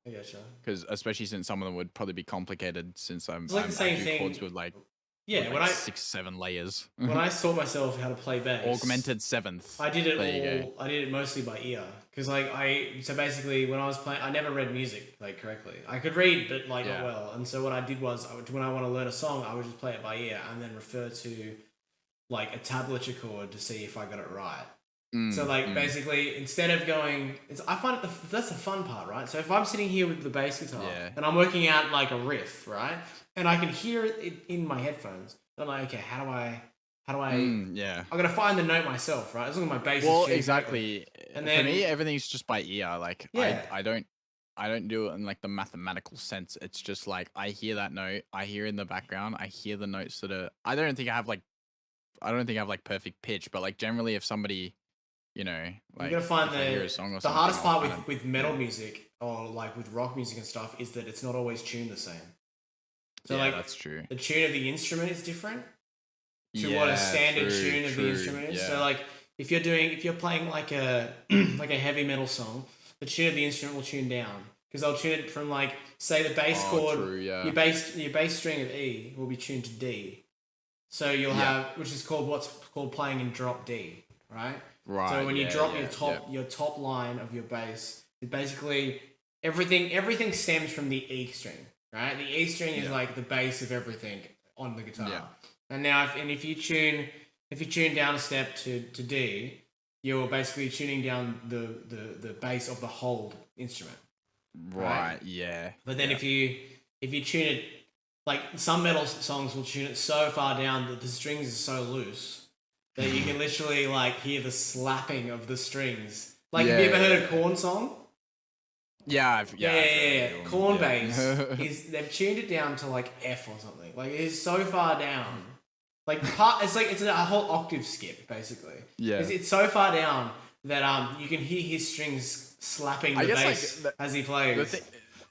I getcha. because especially since some of them would probably be complicated since It's like the I same do chords thing. with like Yeah, when I 6, 7 layers. when I taught myself how to play bass, Augmented seventh. I did it There you go. all. I did it mostly by ear because so basically when I was playing, I never read music like correctly. I could read, but like not Yeah. well. And so what I did was, when I want to learn a song, I would just play it by ear and then refer to like a tablature chord to see if I got it right. So like basically, instead of going, I find that's the fun part, right? So if I'm sitting here with the bass guitar and I'm working out like a riff, right, and I can hear it in my headphones, I'm like, okay, how do I? Yeah. I'm gonna find the note myself, right? As long as my bass is tuned exactly. And For then me, everything's just by ear. Like Yeah. I don't do it in like the mathematical sense. It's just like I hear that note, I hear in the background, I hear the notes that are. I don't think I have like perfect pitch, but like generally, if somebody, you like gotta find if I hear a song or the something, hardest I'll part kinda- with metal music or like with rock music and stuff is that it's not always tuned the same. So yeah, like that's true. the tune of the instrument is different to what a standard tune of the instrument is. Yeah. So like if you're playing like a like a heavy metal song, the tune of the instrument will tune down because they'll tune it from like say the bass chord, true, yeah. your bass string of E will be tuned to D. So you'll have which is called what's called playing in drop D, right? Right. So when you drop yeah. your top line of your bass, it basically everything stems from the E string, right? The E string is like the base of everything on the guitar. Yeah. And now if you tune down a step to D, you're basically tuning down the bass of the whole instrument. Right. Yeah. But then if you tune it, like some metal songs will tune it so far down that the strings are so loose that you can literally like hear the slapping of the strings. Like have you ever heard a Korn song? Yeah. Yeah. Korn bass they've tuned it down to like F or something. Like it is so far down. Like it's a whole octave skip basically. Yeah. It's so far down that you can hear his strings slapping the bass as he plays.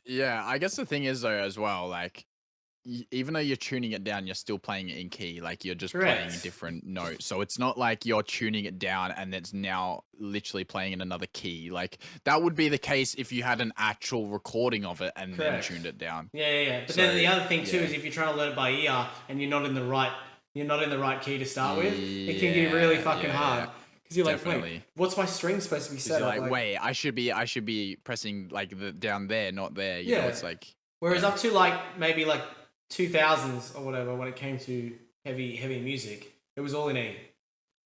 I guess the thing is though as well, like even though you're tuning it down, you're still playing it in key. Like you're just playing a different note. So it's not like you're tuning it down and it's now literally playing in another key. Like that would be the case if you had an actual recording of it and then tuned it down. Yeah. But then the other thing too is if you're trying to learn it by ear and you're not in the right key to start with, it can get really fucking hard. Because you're like, wait, what's my string supposed to be set up? Like, wait, I should be pressing like the down there, not there. You know, it's like. Whereas up to like maybe like 2000s or whatever, when it came to heavy music, it was all in E.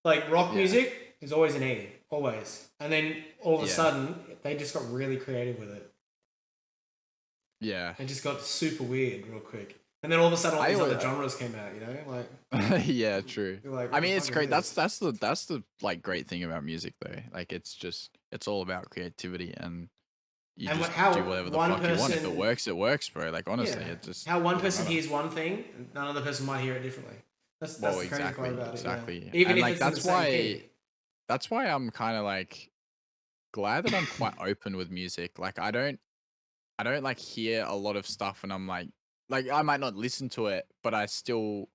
Like rock music is always in E, always. And then all of a sudden, they just got really creative with it. Yeah. It just got super weird real quick. And then all of a sudden, all these other genres came out. You know, like. Yeah, true. Like, I mean, it's great. That's the like great thing about music though. Like it's all about creativity and. You just do whatever the fuck you want. If it works, it works, bro. Like honestly, it just how one person hears one thing, another person might hear it differently. That's the crazy part about it. Exactly. Even and if like it's in the same key. That's why I'm kind of like glad that I'm quite open with music. Like I don't like hear a lot of stuff, and I'm like I might not listen to it, but I still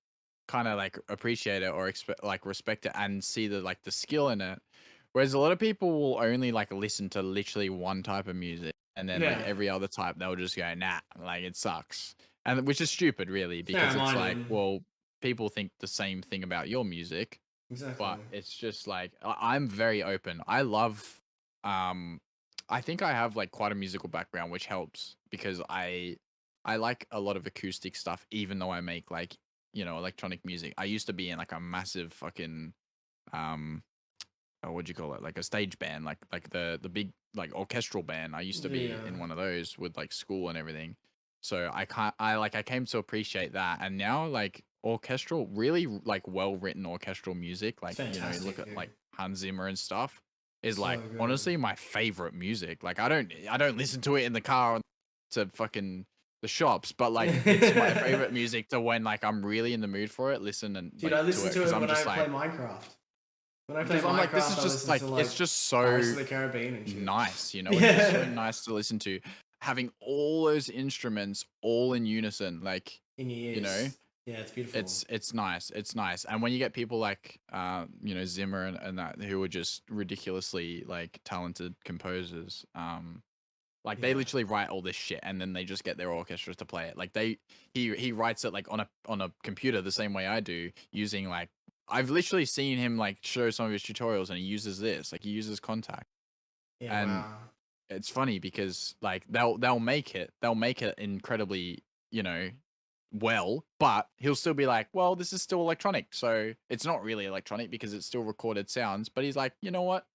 kind of like appreciate it or respect it and see the skill in it. Whereas a lot of people will only like listen to literally one type of music, and then like every other type they'll just go nah, like it sucks, and which is stupid really because it's like, well, people think the same thing about your music, but it's just like I'm very open. I love, I think I have like quite a musical background, which helps because I like a lot of acoustic stuff, even though I make like electronic music. I used to be in like a massive fucking what do you call it? Like a stage band, like the big like orchestral band. I used to be in one of those with like school and everything. So I came to appreciate that, and now like orchestral, really like well written orchestral music, like look at like Hans Zimmer and stuff, is like honestly my favorite music. Like I don't listen to it in the car to fucking the shops, but like it's my favorite music to when like I'm really in the mood for it. Listen and dude, I listen to it when I play Minecraft. When I play Minecraft, like, this is just like it's just so the Caribbean and shit. Nice, It's just so nice to listen to, having all those instruments all in unison, like in your ears. Yeah, it's beautiful. It's nice, and when you get people like Zimmer and that who are just ridiculously like talented composers, Like they literally write all this shit and then they just get their orchestras to play it. Like he writes it like on a computer the same way I do, using like I've literally seen him like show some of his tutorials and he uses this. Like he uses Contact. Yeah, And wow. it's funny because like they'll make it incredibly, you know, well, but he'll still be like, well, this is still electronic, so it's not really electronic because it's still recorded sounds. But he's like, you know what?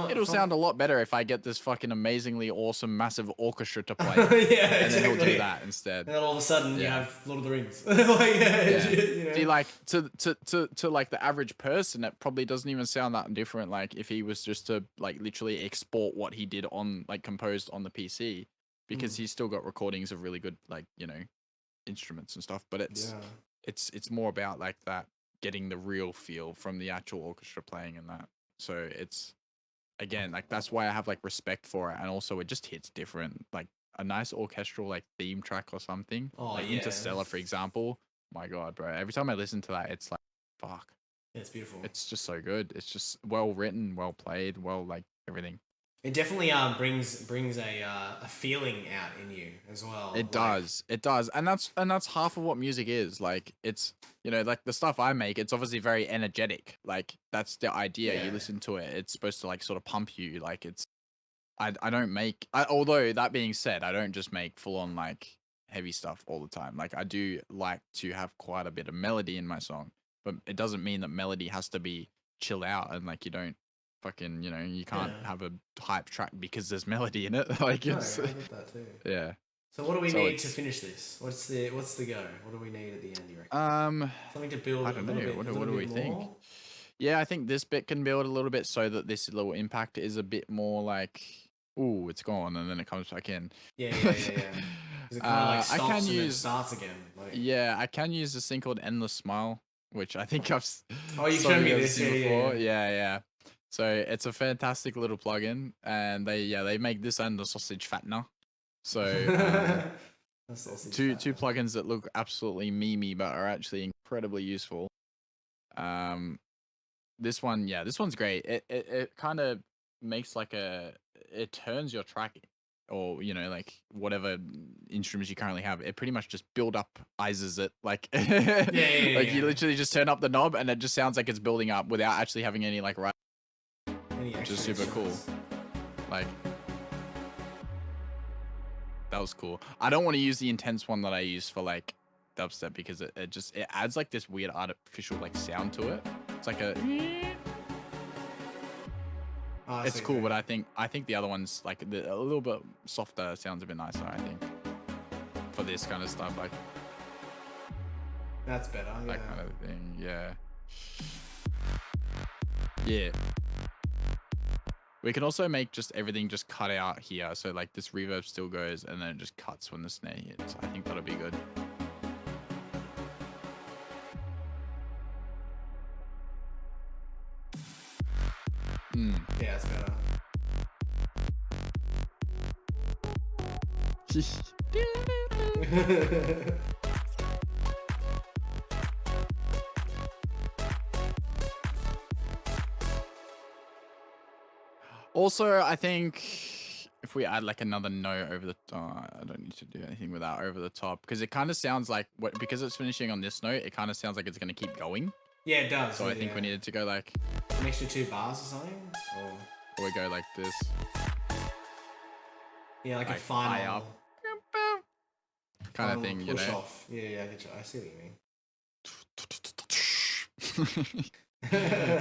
It'll sound a lot better if I get this fucking amazingly awesome massive orchestra to play. Yeah, and exactly. then he'll do that instead. And then all of a sudden you have Lord of the Rings. Like, Yeah. you know. See, like to like the average person, it probably doesn't even sound that different. Like if he was just to like literally export what he did on like composed on the PC, because he's still got recordings of really good like, you know, instruments and stuff. But it's more about like that getting the real feel from the actual orchestra playing and that. So it's again like that's why I have like respect for it, and also it just hits different. Like a nice orchestral like theme track or something, like Interstellar for example. My god, bro, every time I listen to that it's like fuck, it's beautiful. it's just so good. It's just well written, well played, well like everything. It definitely brings a feeling out in you as well. It does, and that's half of what music is. Like it's, you know, like the stuff I make, it's obviously very energetic. Like that's the idea. You listen to it, it's supposed to like sort of pump you. Like it's, I don't make, although that being said, I don't just make full on like heavy stuff all the time. Like I do like to have quite a bit of melody in my song, but it doesn't mean that melody has to be chill out and like you don't fucking, you know, you can't have a hype track because there's melody in it. Like it's, I get that too. Yeah. So what do we need to finish this? What's the go? What do we need at the end, you reckon? Something to build. I don't know. What do we think? More? Yeah, I think this bit can build a little bit so that this little impact is a bit more like, ooh, it's gone, and then it comes back in. Yeah. Because it kind of like stops and then starts again. Like... Yeah, I can use this thing called Endless Smile, which I think I've. Oh, you've shown me this before. Yeah. So it's a fantastic little plugin, and they make this and the sausage fattener. So two plugins that look absolutely memey but are actually incredibly useful. This one's great. It kind of makes like it turns your track, or you know, like whatever instruments you currently have, it pretty much just build up ises it like you literally just turn up the knob and it just sounds like it's building up without actually having any like which is super cool. Like that was cool. I don't want to use the intense one that I use for like dubstep because it adds like this weird artificial like sound to it. It's like a it's cool, but I think the other one's like a little bit softer, sounds a bit nicer, I think, for this kind of stuff. Like that's better. That kind of thing. Yeah. We can also make just everything just cut out here, so like this reverb still goes and then it just cuts when the snare hits. I think that'll be good. Yeah, it's better. Also, I think if we add like another note over the I don't need to do anything with that over the top, because it kind of sounds like because it's finishing on this note, it kind of sounds like it's going to keep going. Yeah, it does. So I think we needed to go like an extra 2 bars or something, or we go like this. Yeah, like a final high up kind of thing, you know. Off. Yeah, I see what you mean.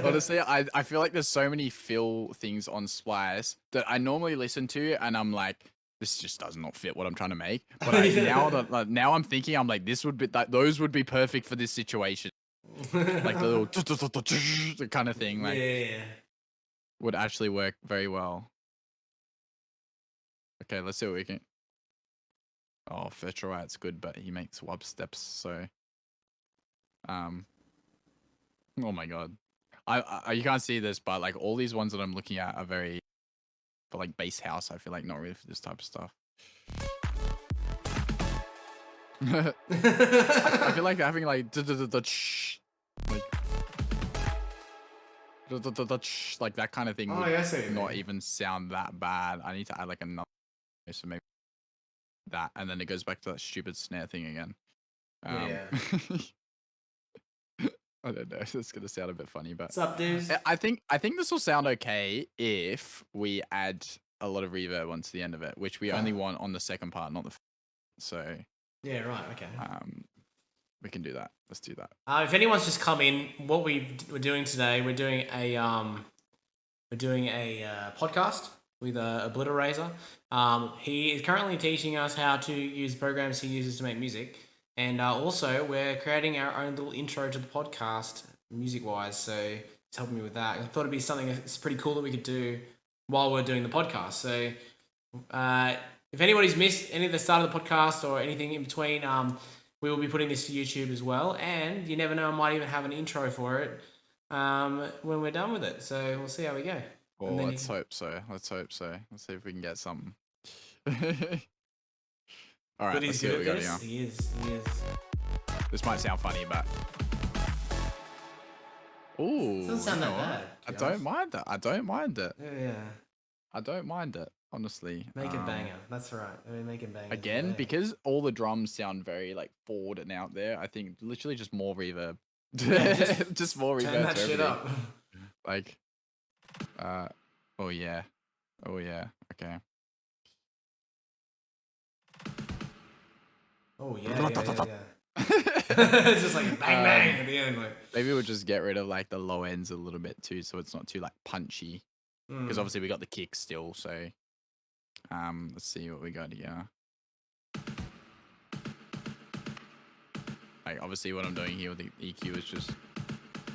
Honestly, I feel like there's so many fill things on Splice that I normally listen to and I'm like, this just does not fit what I'm trying to make. But now I'm thinking, I'm like, those would be perfect for this situation. Like the little kind of thing, like would actually work very well. Okay, let's see what we can. Oh, Fertroite's good, but he makes wub steps, so oh my god, I you can't see this, but like all these ones that I'm looking at are very for like bass house. I feel like not really for this type of stuff. I feel like having like like that kind of thing would not even sound that bad. I need to add like another, so maybe that, and then it goes back to that stupid snare thing again. Yeah. I don't know. It's gonna sound a bit funny, but What's up, dudes? I think this will sound okay if we add a lot of reverb onto the end of it, which we only want on the second part, not the. So. Yeah. Right. Okay. We can do that. Let's do that. If anyone's just come in, what we're doing today, we're doing a podcast with Obliterazor. He is currently teaching us how to use programs he uses to make music, and also we're creating our own little intro to the podcast, music-wise. So he's helping me with that. I thought it'd be something that's pretty cool that we could do while we're doing the podcast. So if anybody's missed any of the start of the podcast or anything in between, we will be putting this to YouTube as well, and you never know, I might even have an intro for it when we're done with it. So we'll see how we go. Well, let's hope so. Let's hope so. Let's see if we can get something. All right, but let's he's see what we good got at this. here. He is. This might sound funny, but Doesn't sound that bad. I don't mind that. I don't mind it. Yeah. I don't mind it, honestly. Make a banger. That's right. I mean, make a banger. Again, because all the drums sound very like forward and out there, I think literally just more reverb. Just more reverb. Turn that shit up. Like, oh yeah. Okay. Oh yeah. It's just like bang bang at the end. Like maybe we'll just get rid of like the low ends a little bit too, so it's not too like punchy. Because obviously we got the kick still, so let's see what we got here. Like obviously what I'm doing here with the EQ is just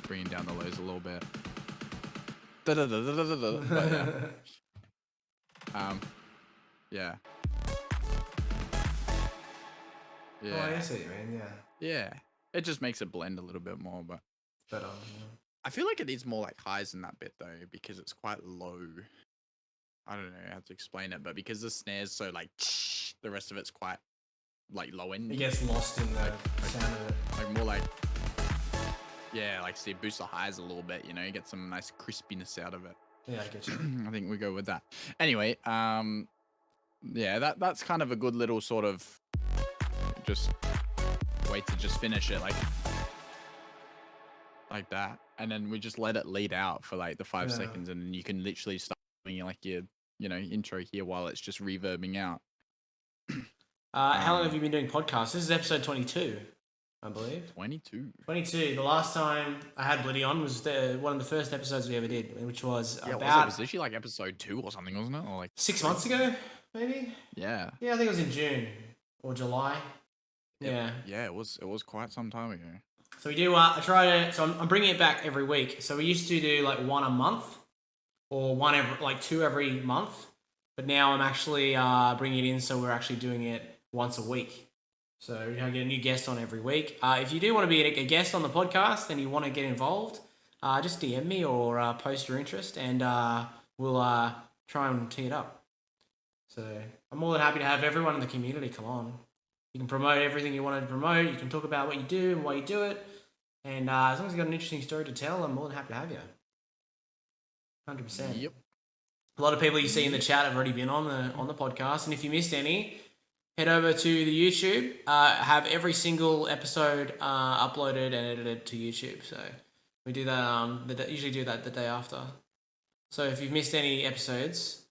bringing down the lows a little bit. But yeah. Oh, I see what you mean. Yeah. It just makes it blend a little bit more, but better. I feel like it needs more like highs in that bit though, because it's quite low. I don't know how to explain it, but because the snare's so like the rest of it's quite like low end. It gets lost in the sound of it. Like more like like see boost the highs a little bit, you know, you get some nice crispiness out of it. Yeah, I get you. I think we go with that. Anyway, that's kind of a good little sort of just wait to just finish it like that, and then we just let it lead out for like the 5 seconds, and then you can literally start doing like your intro here while it's just reverbing out. How long have you been doing podcasts? This is episode 22, I believe. 22. The last time I had Blitty on was one of the first episodes we ever did, which was it was literally like episode 2 or something, wasn't it? Or like 6 months ago, maybe. Yeah, I think it was in June or July. Yeah, it was quite some time ago. So we do. I'm bringing it back every week. So we used to do like one a month, or two every month. But now I'm actually bringing it in, so we're actually doing it once a week. So I get a new guest on every week. If you do want to be a guest on the podcast and you want to get involved, just DM me or post your interest, and we'll try and tee it up. So I'm more than happy to have everyone in the community come on. You can promote everything you want to promote. You can talk about what you do and why you do it. And as long as you've got an interesting story to tell, I'm more than happy to have you. 100%. Yep. A lot of people you see in the chat have already been on the podcast. And if you missed any, head over to the YouTube. Have every single episode uploaded and edited to YouTube. So we do that. Usually do that the day after. So if you've missed any episodes,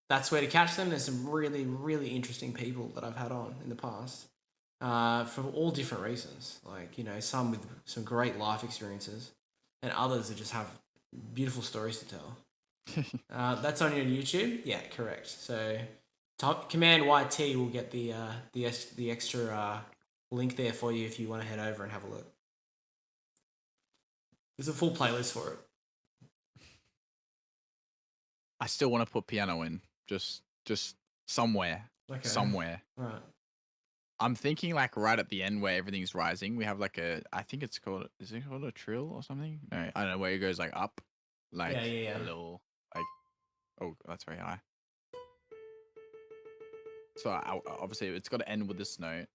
that's where to catch them. There's some really, really interesting people that I've had on in the past. For all different reasons, like some with some great life experiences, and others that just have beautiful stories to tell. That's on your YouTube, yeah, correct. So, Command YT will get the extra link there for you if you want to head over and have a look. There's a full playlist for it. I still want to put piano in, just somewhere, somewhere. Right. I'm thinking like right at the end where everything's rising, we have like I think is it called a trill or something? No, I don't know, where it goes like up, like a little like, oh, that's very high. So obviously it's got to end with this note.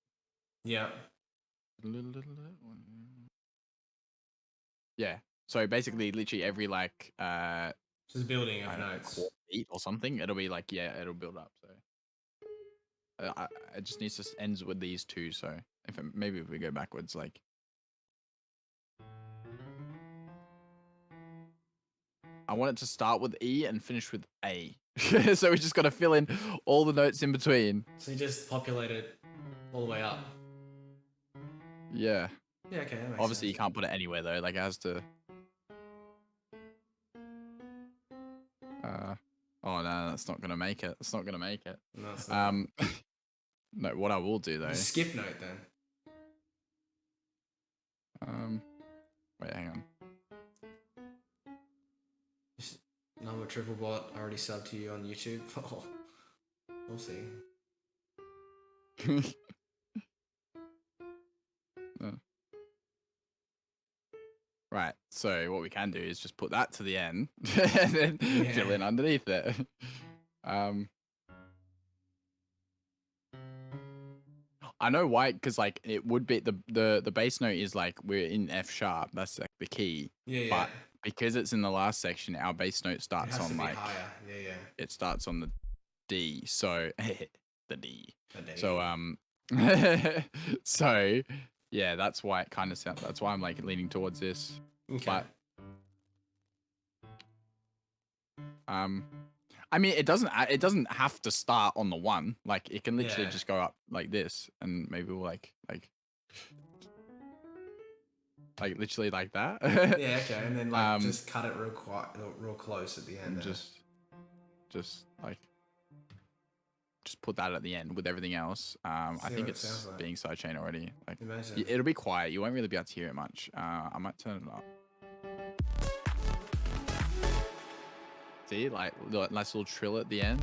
Yeah. Yeah. So basically, literally every like just building of notes, beat or something, it'll be like it'll build up. So It just needs to ends with these two. So maybe if we go backwards, like. I want it to start with E and finish with A. So we just got to fill in all the notes in between. So you just populate it all the way up. Yeah. Yeah, okay, that makes Obviously, sense. you can't put it anywhere though. Like it has to. Oh no, that's not gonna make it. It's not gonna make it. No, it's not. No. What I will do though. Just skip note then. Wait, hang on. Number triple bot already subbed to you on YouTube. Oh, we'll see. Right. So what we can do is just put that to the end and then fill in underneath it. I know why, because like it would be the bass note is like we're in F sharp. That's like the key. Yeah, yeah. But because it's in the last section, our bass note starts on like higher. Yeah, yeah. It starts on the D. So the D. So so yeah, that's why it kind of sounds. That's why I'm like leaning towards this. Okay. But I mean, it doesn't have to start on the one. Like it can literally just go up like this, and maybe we'll like literally like that. Yeah, okay, and then like just cut it real close at the end. And just put that at the end with everything else. I think it's like being sidechain already. Like it'll be quiet. You won't really be able to hear it much. I might turn it up. See, like nice little trill at the end.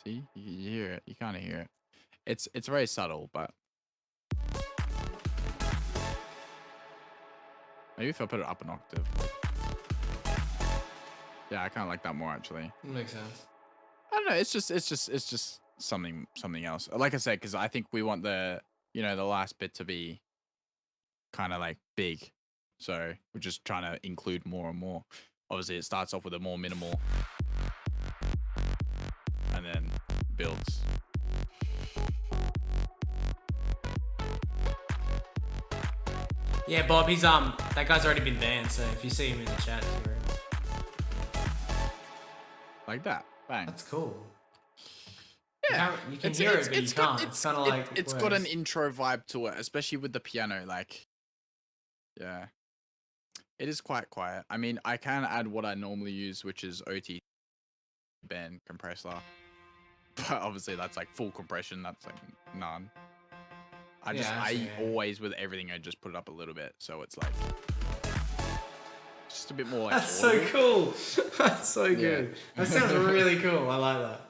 See, you hear it. You kind of hear it. It's very subtle, but maybe if I put it up an octave. Yeah, I kind of like that more actually. Makes sense. I don't know. It's just something else. Like I said, because I think we want the last bit to be kind of like big, so we're just trying to include more and more. Obviously, it starts off with a more minimal, and then builds. Yeah, Bob. He's that guy's already been banned. So if you see him in the chat, like that. Bang. That's cool. Yeah, you can hear it, but you can't. It's kind of like it's got an intro vibe to it, especially with the piano. Like, yeah, it is quite quiet. I mean, I can add what I normally use, which is OT band compressor, but obviously that's like full compression. That's like none. I always with everything I just put it up a little bit, so it's like just a bit more like. That's so cool. That's so good. That sounds really cool. I like that.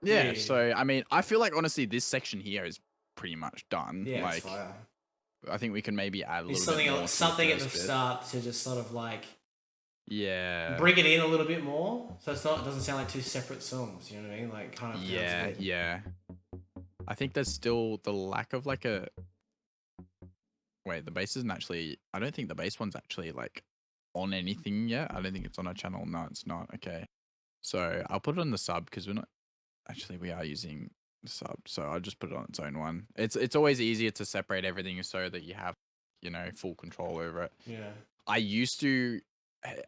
Yeah, so I mean, I feel like honestly, this section here is pretty much done. Yeah, like, it's fire. I think we can maybe add a little something bit more. Something at the start to just sort of like. Yeah. Bring it in a little bit more, so it doesn't sound like two separate songs. You know what I mean? Like kind of. Yeah. I think there's still the lack of like a. Wait, the bass isn't actually. I don't think the bass one's actually like on anything yet. I don't think it's on our channel. No, it's not. Okay. So I'll put it on the sub because we're not. Actually, we are using the sub, so I'll just put it on its own one. It's always easier to separate everything so that you have, full control over it. Yeah. I used to.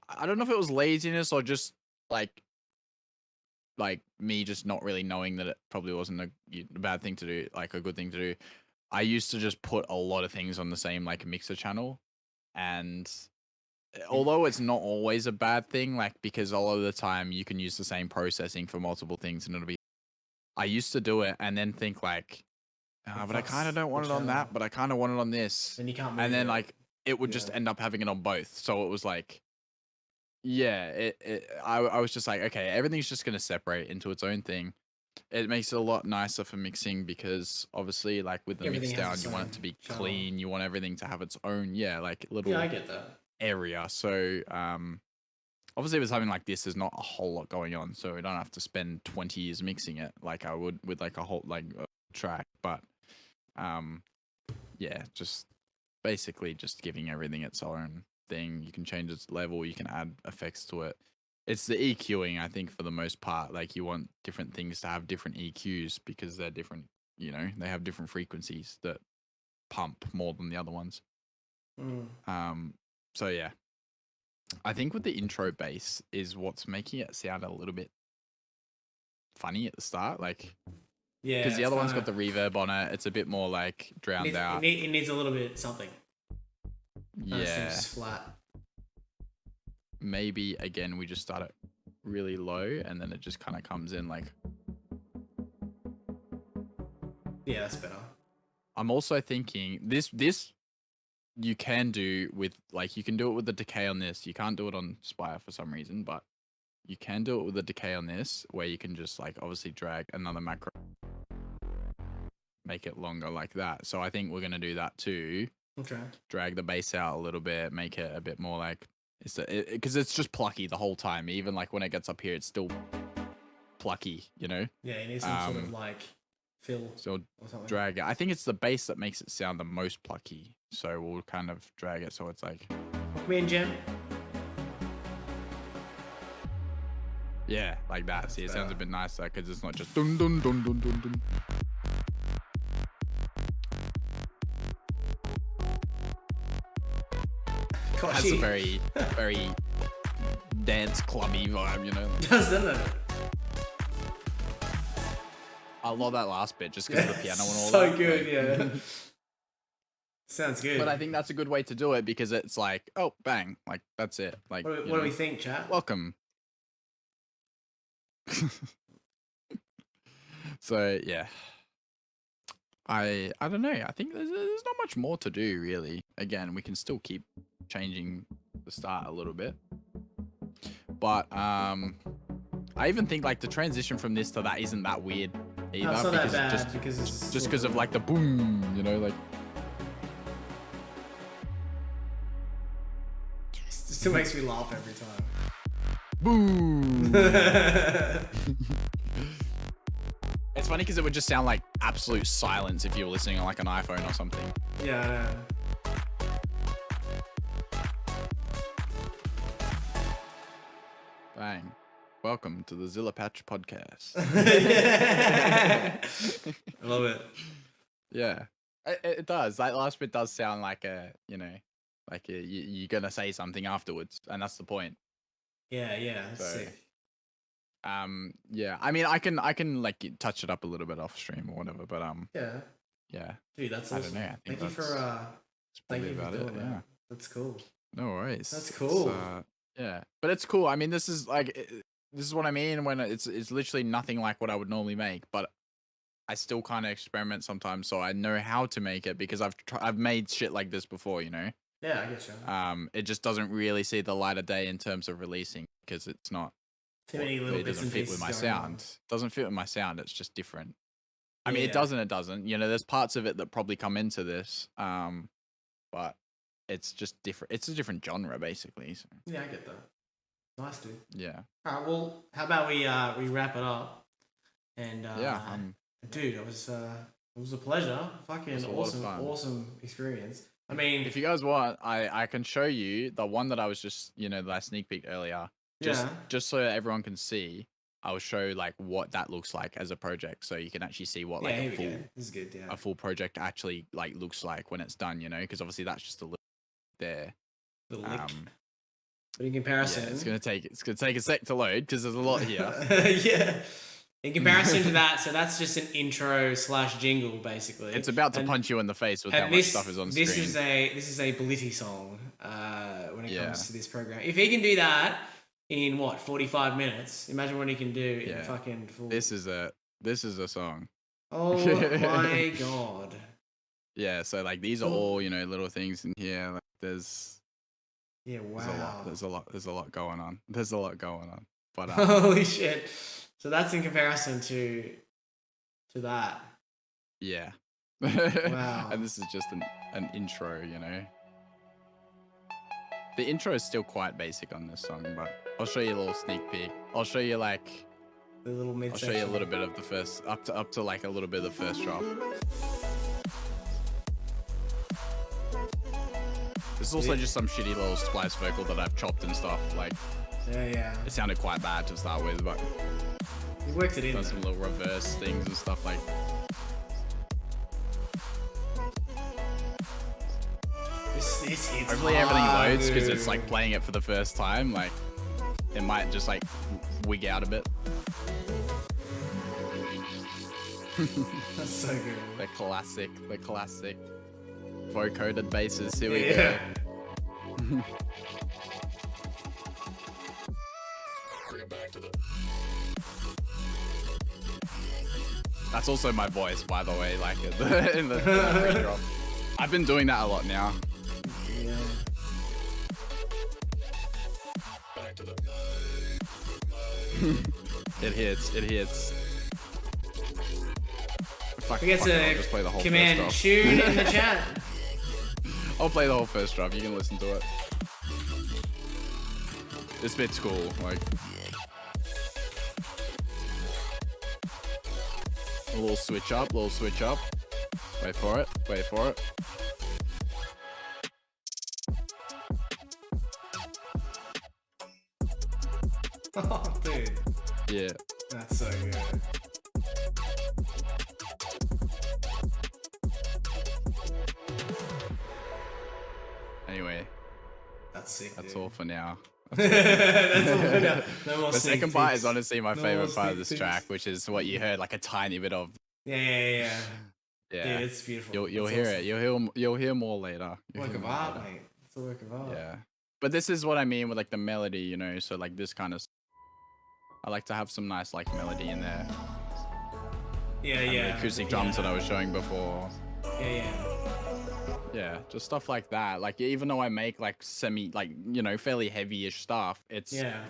I don't know if it was laziness or just like me just not really knowing that it probably wasn't a bad thing to do, like a good thing to do. I used to just put a lot of things on the same like mixer channel, and although it's not always a bad thing, like because a lot of the time you can use the same processing for multiple things and it'll be. I used to do it and then think like, but I kind of don't want it on that, but I kind of want it on this. And you can't move and then like it would just end up having it on both. So it was like, yeah, I was just like, okay, everything's just gonna separate into its own thing. It makes it a lot nicer for mixing because obviously, like with the mix down, you want it to be clean. You want everything to have its own, like little I get that. area. So obviously with something like this, there's not a whole lot going on, so we don't have to spend 20 years mixing it like I would with like a whole track. But yeah, just basically just giving everything its own thing. You can change its level, you can add effects to it. It's the EQing, I think, for the most part. Like you want different things to have different EQs because they're different. You know, they have different frequencies that pump more than the other ones. So yeah, I think with the intro bass is what's making it sound a little bit funny at the start, like because the other one's got the reverb on it. It's a bit more like drowned out. It needs a little bit something. Yeah. Seems flat. Maybe again we just start it really low and then it just kind of comes in like. Yeah, that's better. I'm also thinking this you can do with like you can do it with the decay on this. You can't do it on Spire for some reason, but you can do it with the decay on this where you can just like obviously drag another macro, make it longer like that. So I think we're gonna do that too. Okay. Drag the bass out a little bit, make it a bit more like because it's just plucky the whole time. Even like when it gets up here, it's still plucky, you know. Yeah, you need some sort of like fill. So or something. drag it. I think it's the bass that makes it sound the most plucky. So we'll kind of drag it so it's like. Come in, Jim. Yeah, like that. See, it sounds a bit nicer because it's not just dun dun dun dun dun dun. That's a very, very dance clubby vibe, you know. Doesn't it? I love that last bit just because of the piano and all so that. So good, yeah. Sounds good. But I think that's a good way to do it because it's like, oh, bang, like that's it. Like, what do we think, chat? Welcome. So yeah, I don't know. I think there's not much more to do really. Again, we can still keep changing the start a little bit, but I even think like the transition from this to that isn't that weird either. No, it's not because that bad because it's just because of like the boom, you know, like. It still makes me laugh every time. Boom. It's funny because it would just sound like absolute silence if you were listening on like an iPhone or something. Yeah, I know. Bang. Welcome to the Zilla Patch podcast. I love it. Yeah. It does. That last bit does sound like a, you know, like you're going to say something afterwards. And that's the point. Yeah. So, sick. Yeah. I mean, I can like touch it up a little bit off stream or whatever, but yeah. Dude, that's awesome. I don't know. I think thank you for doing that. Yeah. That's cool. No worries. That's cool. Yeah, but it's cool. I mean, this is like this is what I mean when it's literally nothing like what I would normally make, but I still kind of experiment sometimes, so I know how to make it because I've made shit like this before, you know. Yeah, I get you. It just doesn't really see the light of day in terms of releasing because it's not. Too many little bits and pieces. It doesn't fit with my sound. Doesn't fit with my sound. It's just different. I mean, it doesn't. You know, there's parts of it that probably come into this, but it's just different. It's a different genre, basically. So. Yeah, I get that. Nice, dude. Yeah. All right. Well, how about we wrap it up? And dude, it was a pleasure. Fucking awesome experience. I mean, if you guys want, I can show you the one that I was just, you know, that I sneak peeked earlier. Just so everyone can see. I'll show like what that looks like as a project, so you can actually see what like a full project actually like looks like when it's done. You know, because obviously that's just a little there. Little lick. But in comparison, it's gonna take a sec to load because there's a lot here. Yeah. In comparison to that, so that's just an intro / jingle, basically. It's about to punch you in the face with how much stuff is on screen. This is a Blitty song when it comes to this program. If he can do that in 45 minutes, imagine what he can do in fucking full. This is a song. Oh my god. Yeah, so like these are all, you know, little things in here. Like there's wow. There's a lot going on. But holy shit. So that's in comparison to that. Yeah. Wow. And this is just an intro, you know. The intro is still quite basic on this song, but I'll show you a little sneak peek. I'll show you like the little mid. I'll show you a little bit of the first up to like a little bit of the first drop. This is also just some shitty little splice vocal that I've chopped and stuff. Like Yeah. It sounded quite bad to start with, but He worked it in. done some little reverse things and stuff like. This hits Hopefully hard, everything loads because it's dude. like playing it for the first time. Like it might just like wig out a bit. That's so good. The classic vocoded basses. Here we Yeah. go. That's also my voice, by the way. Like in the pre-drop. I've been doing that a lot now. Yeah. It hits. Fuck, We get fuck it, I'll just play the to whole command first tune in the chat. drop. I'll play the whole first drop. You can listen to it. This bit's cool. Like a little switch up. Wait for it. Oh, dude. Yeah. That's so good. Anyway, That's sick. that's dude. all for now. That's all for now. No more The sneak second part peeks. is honestly my No favorite more part of sneak this peeks. track, which is what you heard, like a tiny bit of. Yeah. Yeah, Dude, it's beautiful. you'll That's hear awesome. it. You'll hear more later. Work of art, mate. It's a work of art. Yeah, but this is what I mean with like the melody, you know. So like this kind of, I like to have some nice like melody in there. Yeah. And the acoustic drums that I was showing before. Yeah. Yeah, just stuff like that. Like even though I make like fairly heavy-ish stuff, Yeah.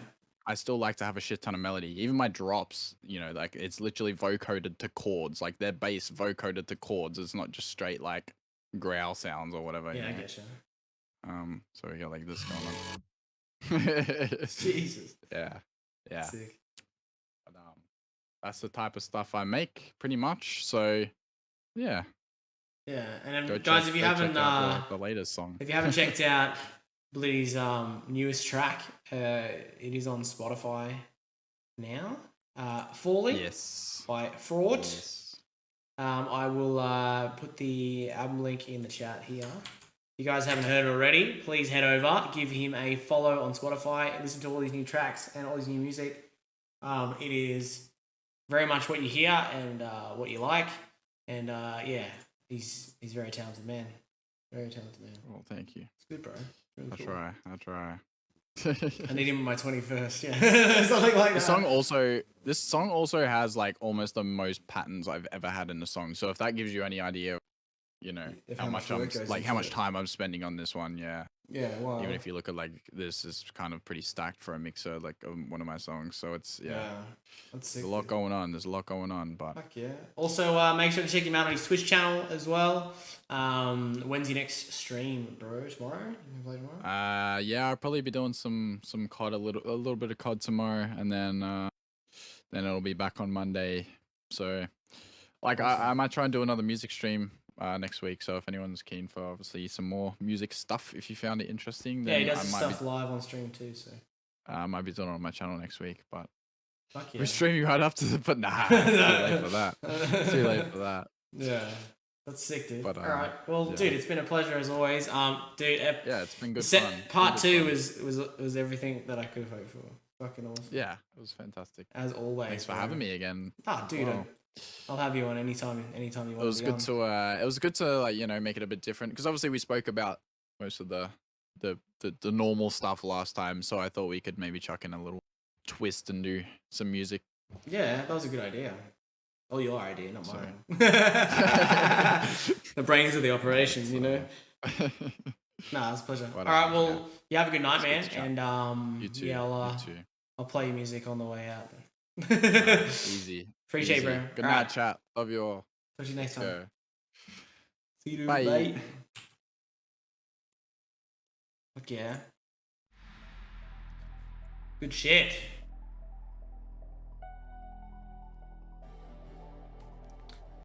I still like to have a shit ton of melody. Even my drops, like it's literally vocoded to chords. Like they're bass vocoded to chords. It's not just straight like growl sounds or whatever. Yeah, I you know? get you. So we got like this going on. Jesus. Yeah. Sick. But, that's the type of stuff I make pretty much. So yeah. Yeah, and Go guys, check- if you go check haven't out the latest song. if you haven't checked out Blitty's newest track, it is on Spotify now. Falling Yes. by Fraud. Yes. I will put the album link in the chat here. If you guys haven't heard it already, please head over, give him a follow on Spotify, listen to all these new tracks and all his new music. It is very much what you hear and what you like, and yeah, he's a very talented man. Very talented man. Well, thank you. It's good, bro. Really I'll cool. try. I need him on my 21st. Yeah, something like that. This song also has like almost the most patterns I've ever had in a song. So if that gives you any idea, If how much work goes how into much it. time I'm spending on this one, yeah. Yeah, wow. Even if you look at like this is kind of pretty stacked for a mixer, like one of my songs. So it's That's sick. there's a lot dude. going on. There's a lot going on, but Fuck yeah. Also, make sure to check him out on his Twitch channel as well. When's your next stream, bro? Tomorrow? You gonna play tomorrow? yeah, I'll probably be doing some COD, a little bit of COD tomorrow, and then it'll be back on Monday. So like I might try and do another music stream next week. So if anyone's keen for obviously some more music stuff, if you found it interesting, Yeah, then he does I his might stuff live on stream too, so. I might be doing it on my channel next week. But Fuck yeah. we're streaming right up to the. But nah, it's too late for that. It's too late for that. Yeah. That's sick, dude. But, Alright. Well, yeah. dude, it's been a pleasure as always. Dude, Yeah, it's been good set, fun. part Been good 2 fun. was everything that I could have hoped for. Fucking awesome. Yeah, it was fantastic. As always. Thanks for bro. having me again. Dude, Wow. I'll have you on anytime you want. It was good to like make it a bit different because obviously we spoke about most of the normal stuff last time, so I thought we could maybe chuck in a little twist and do some music. Yeah, that was a good idea. Oh, your idea, not Sorry. mine. The brains of the operation, you know. Nah, it's a pleasure. But, All right, well, yeah. you have a good night, It's good man, to chat. and You too. yeah, you too. I'll play your music on the way out. Easy. Appreciate Easy. it, bro. Good All night, right. chat. Love you all. Talk to you next Let's time. go. See you, Bye. mate. Fuck yeah. Good shit.